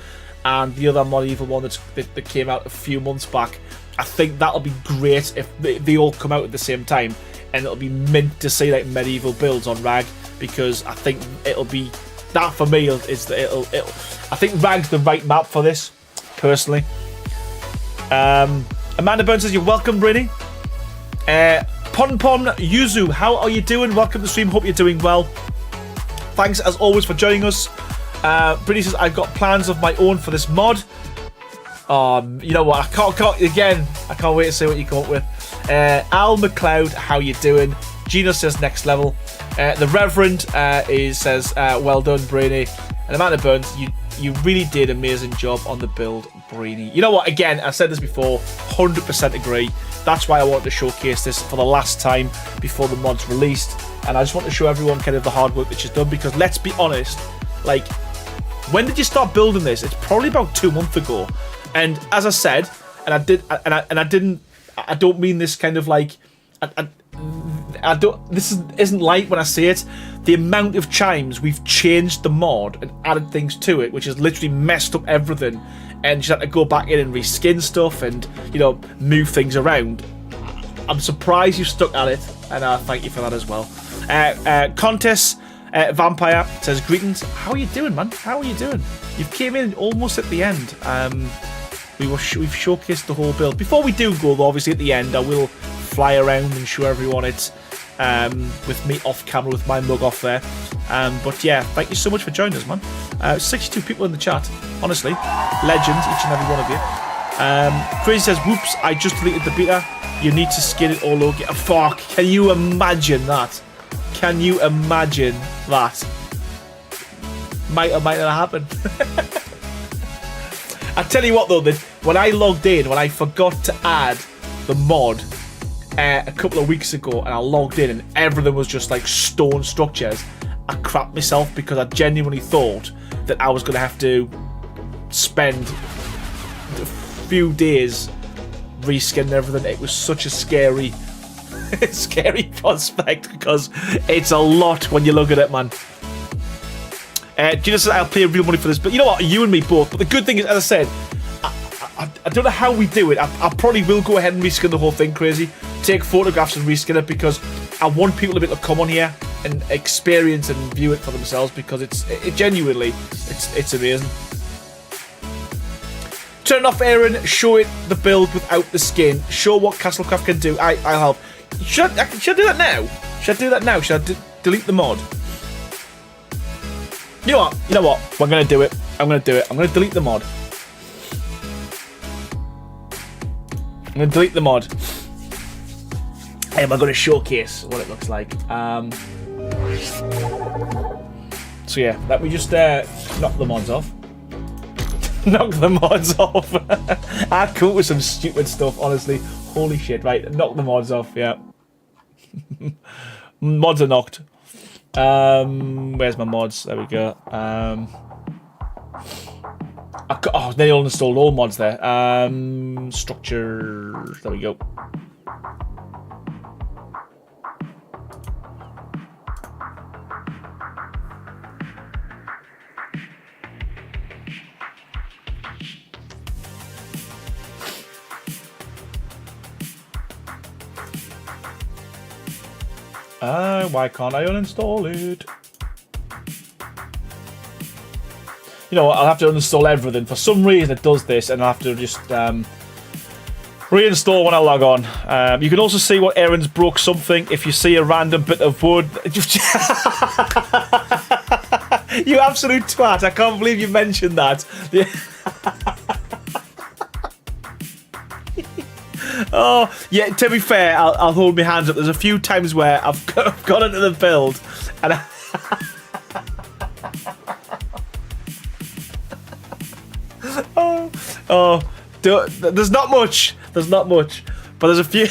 and the other medieval one that came out a few months back, I think that'll be great if they all come out at the same time, and it'll be mint to see like medieval builds on Rag, because I think it'll be that for me is that it'll I think Rag's the right map for this personally. Amanda Burns says, you're welcome, Brady. Pon Yuzu, how are you doing? Welcome to the stream, hope you're doing well. Thanks as always for joining us. Brady says, I've got plans of my own for this mod. You know what, I can't wait to see what you come up with. Al McLeod, how you doing? Gina says, next level. The Reverend says, well done, Brady. And Amanda Burns, you really did an amazing job on the build, Brady. You know what, again, I said this before, 100% agree. That's why I wanted to showcase this for the last time before the mod's released. And I just want to show everyone kind of the hard work that she's done, because let's be honest, like, when did you start building this? It's probably about 2 months ago. And as I said, I don't mean this kind of like, this isn't light when I say it. The amount of times we've changed the mod and added things to it, which has literally messed up everything, and she's had to go back in and reskin stuff and, you know, move things around. I'm surprised you stuck at it, and thank you for that as well. Contest Vampire says, greetings. How are you doing, man? How are you doing? You came in almost at the end. We've showcased the whole build. Before we do go, though, obviously at the end, I will fly around and show everyone it with me off camera with my mug off there. But yeah, thank you so much for joining us, man. 62 people in the chat. Honestly, legends, each and every one of you. Crazy says, whoops, I just deleted the beta. You need to skin it all over. Fuck, can you imagine that? Can you imagine that? Might or might not happen. I tell you what though, that when I logged in, when I forgot to add the mod a couple of weeks ago, and I logged in and everything was just like stone structures, I crapped myself because I genuinely thought that I was going to have to spend a few days reskinning everything. It was such a scary prospect because it's a lot when you look at it, man. Gina says I'll pay real money for this, but you know what? You and me both. But the good thing is, as I said, I don't know how we do it. I probably will go ahead and reskin the whole thing crazy. Take photographs and reskin it because I want people to be able to come on here and experience and view it for themselves because it's genuinely amazing. Turn it off, Aaron. Show it the build without the skin. Show what Castlecraft can do. I'll help. Should I do that now? Should I do that now? Should I delete the mod? You know what? I'm gonna do it. I'm gonna delete the mod. I'm gonna delete the mod. Hey, am I gonna showcase what it looks like? So yeah, let me just knock the mods off. Knock the mods off. I come up with some stupid stuff, honestly. Holy shit! Right, knock the mods off. Yeah, mods are knocked. Where's my mods? There we go. They all installed all mods there. Structure. There we go. Why can't I uninstall it? You know what, I'll have to uninstall everything. For some reason it does this, and I'll have to just reinstall when I log on. You can also see what Aaron's broke something if you see a random bit of wood. You absolute twat, I can't believe you mentioned that. Oh, yeah, to be fair, I'll hold my hands up. There's a few times where I've gone into the build and there's not much. But there's a few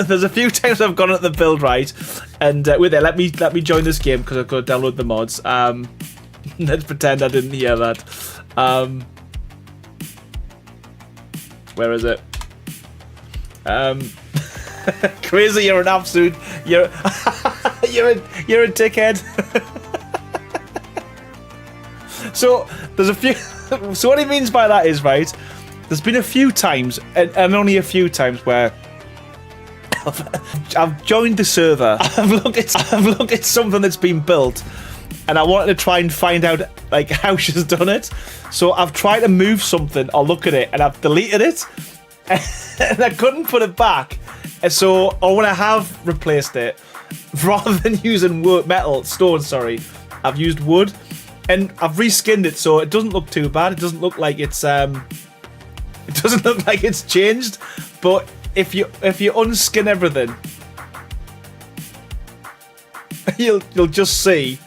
there's a few times I've gone into the build, right? And wait there, let me join this game because I've got to download the mods. Let's pretend I didn't hear that. Where is it? Crazy, you're an absolute you're a dickhead. So there's a few so what he means by that is, right, there's been a few times and only a few times where I've joined the server, I've looked at something that's been built and I wanted to try and find out like how she's done it. So I've tried to move something or look at it and I've deleted it. And I couldn't put it back, and so when I have replaced it, rather than using stone, I've used wood, and I've reskinned it so it doesn't look too bad. It doesn't look like it's changed. But if you unskin everything, you'll just see.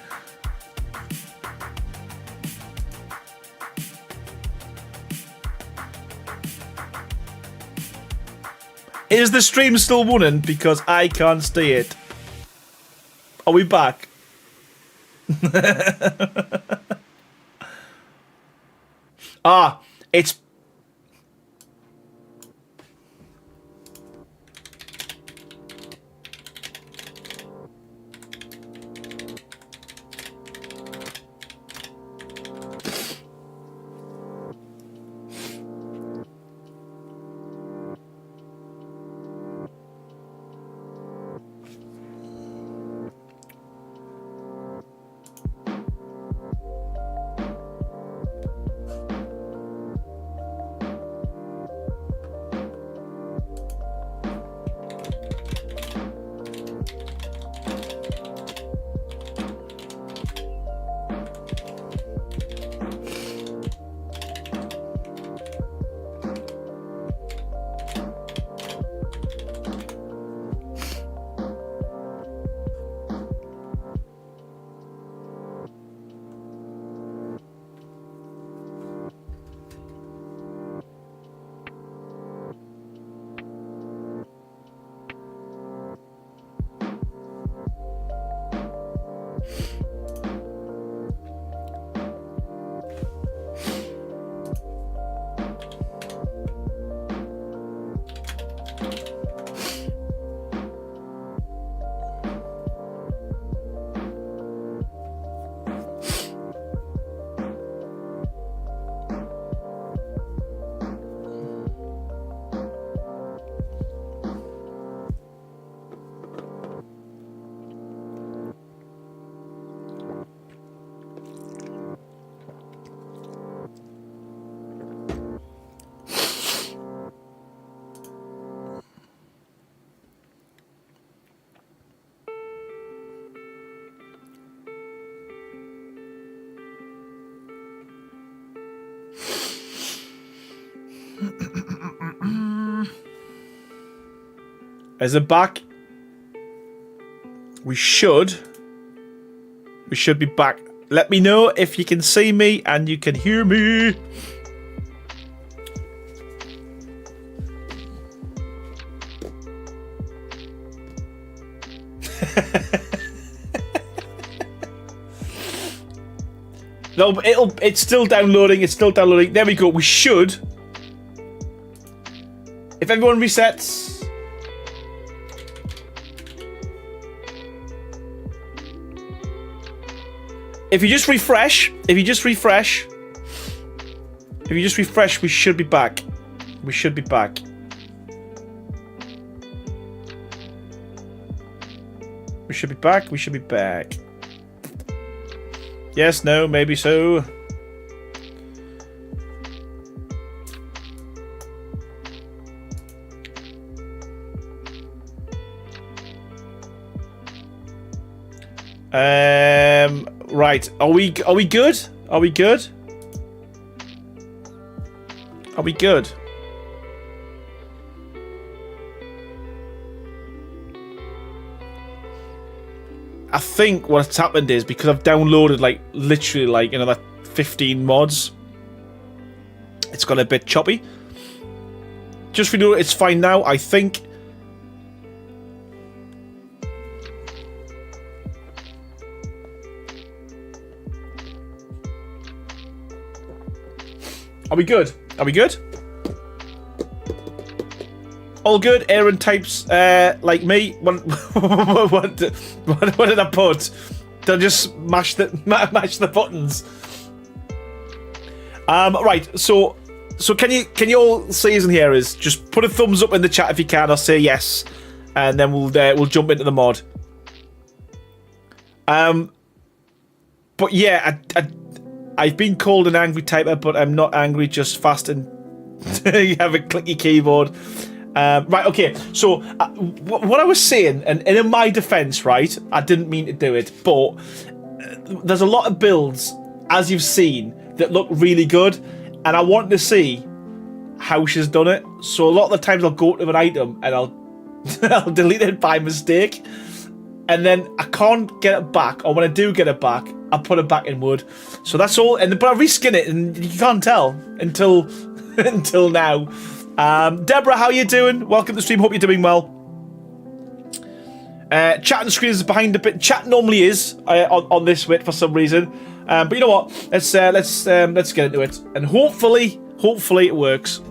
Is the stream still running? Because I can't see it. Are we back? It's... Is it back? We should be back. Let me know if you can see me and you can hear me. No, it's still downloading. It's still downloading. There we go. We should. If everyone resets. If you just refresh, we should be back. We should be back. We should be back. We should be back. Yes, no, maybe so. Right. Are we good? Are we good? Are we good? I think what's happened is because I've downloaded like literally like another 15 mods, it's got a bit choppy. Just for you, it's fine now. I think. Are we good? Are we good? All good. Aaron types like me. What did I put? Did I just mash the buttons? Right. So can you all see us in here? Is just put a thumbs up in the chat if you can, or say yes, and then we'll jump into the mod. But yeah, I've been called an angry typer, but I'm not angry. Just fast and you have a clicky keyboard. Right, okay, so what I was saying, and in my defense, right, I didn't mean to do it, but there's a lot of builds, as you've seen, that look really good, and I want to see how she's done it. So a lot of the times I'll go to an item and I'll delete it by mistake, and then I can't get it back, or when I do get it back, I put it back in wood. So that's all, but I reskin it, and you can't tell until now. Deborah, how you doing? Welcome to the stream. Hope you're doing well. Chat and screen is behind a bit. Chat normally is on this bit for some reason, but you know what? Let's get into it, and hopefully it works.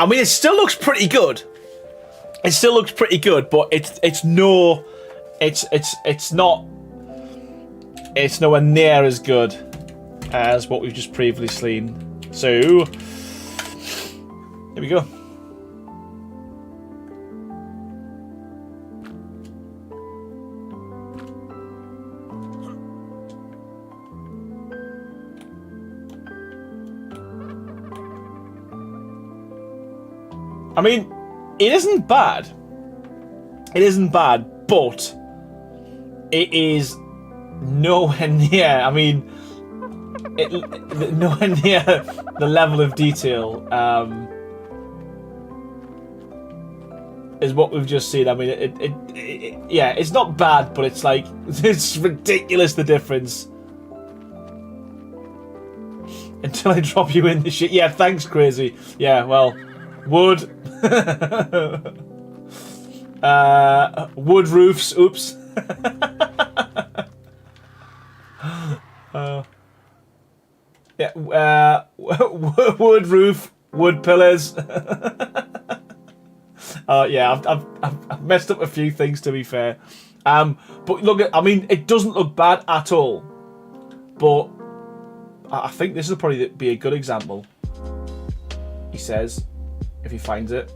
I mean, it still looks pretty good. It still looks pretty good, but it's nowhere near as good as what we've just previously seen. So here we go. I mean, it isn't bad. It isn't bad, but it is nowhere near. I mean, nowhere near the level of detail is what we've just seen. I mean, yeah, it's not bad, but it's like it's ridiculous the difference. Until I drop you in the shit. Yeah, thanks, crazy. Yeah, well, wood. Wood roofs. Oops. Yeah. Wood roof. Wood pillars. Yeah. I've messed up a few things, to be fair. But look, I mean, it doesn't look bad at all. But I think this will probably be a good example. He says, if he finds it.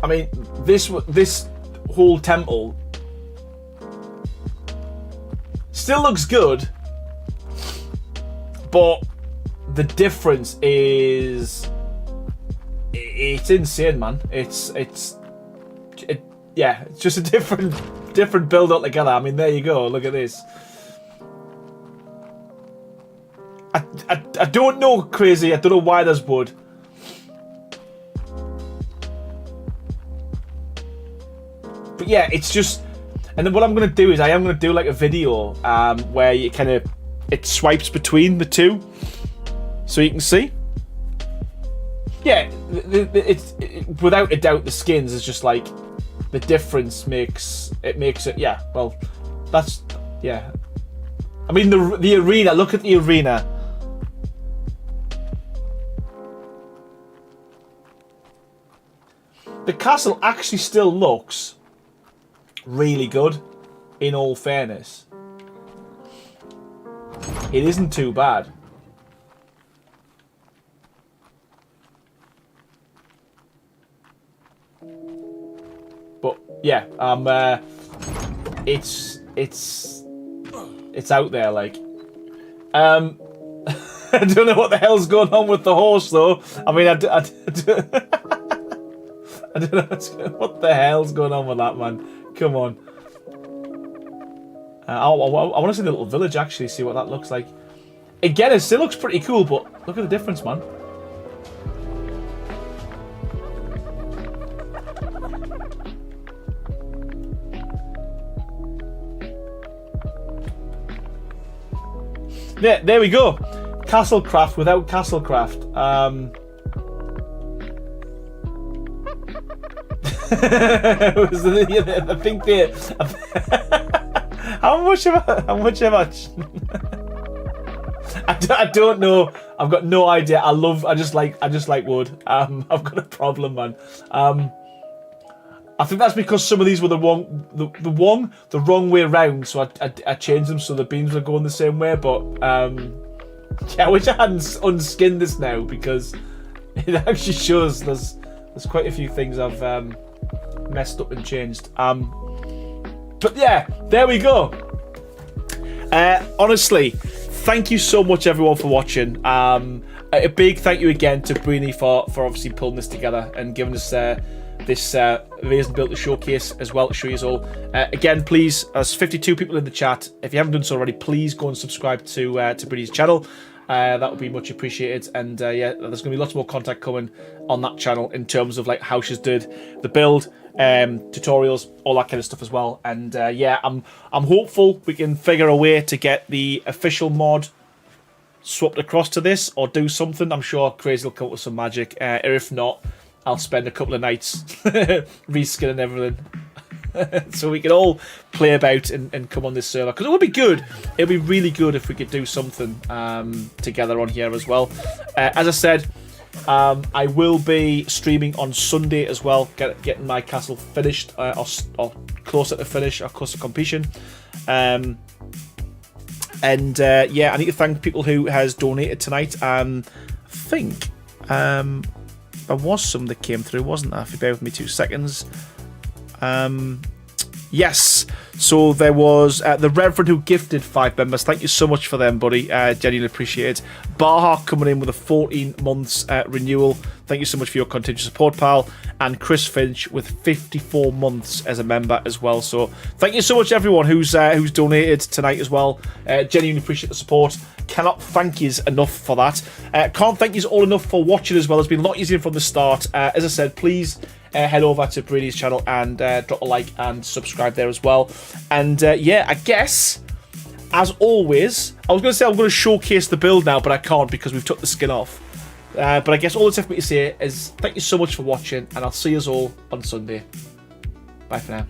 I mean, this whole temple still looks good, but the difference is it's insane, man. Yeah, it's just a different build altogether. I mean, there you go. Look at this. I don't know, crazy. I don't know why there's wood. But yeah, it's just. And then what I'm gonna do is I am gonna do like a video where you kind of it swipes between the two, so you can see. Yeah, it's without a doubt the skins is just like the difference makes it. Yeah, well, that's yeah. I mean the arena. Look at the arena. The castle actually still looks really good, in all fairness. It isn't too bad. But yeah, it's out there, like. I don't know what the hell's going on with the horse, though. I mean, I don't know what the hell's going on with that, man. Come on. I want to see the little village, actually, see what that looks like. Again, it still looks pretty cool, but look at the difference, man. There we go. Castlecraft without Castlecraft. I think they. How much? I don't know. I've got no idea. I just like wood. I've got a problem, man. I think that's because some of these were the wrong way around. So I changed them so the beams were going the same way. But yeah, I wish I hadn't unskinned this now, because it actually shows there's quite a few things I've messed up and changed. But yeah, there we go. Honestly, thank you so much, everyone, for watching. A big thank you again to Brini for obviously pulling this together and giving us this amazing build to showcase as well, to show you all. Again, please, there's 52 people in the chat. If you haven't done so already, please go and subscribe to Brini's channel. That would be much appreciated. And yeah, there's going to be lots more content coming on that channel in terms of like how she's did the build, tutorials, all that kind of stuff as well. And yeah, I'm hopeful we can figure a way to get the official mod swapped across to this, or do something. I'm sure Crazy will come up with some magic. Or if not, I'll spend a couple of nights reskinning everything. So we can all play about and come on this server, because it would be good. It would be really good if we could do something together on here as well. As I said, I will be streaming on Sunday as well, getting my castle finished, or closer to finish, or closer to completion. And yeah, I need to thank people who has donated tonight. I think there was some that came through, wasn't there? If you bear with me 2 seconds. Yes, so there was the Reverend who gifted 5 members. Thank you so much for them, buddy. Genuinely appreciate it. Baha coming in with a 14 months renewal. Thank you so much for your continued support, pal. And Chris Finch with 54 months as a member as well. So thank you so much, everyone who's donated tonight as well. Genuinely appreciate the support. Cannot thank you enough for that. Can't thank you all enough for watching as well. It's been a lot easier from the start. As I said, please head over to Brady's channel and drop a like and subscribe there as well. And yeah, I guess, as always, I was going to say I'm going to showcase the build now, but I can't because we've took the skin off. But I guess all that's left for me to say is thank you so much for watching, and I'll see you all on Sunday. Bye for now.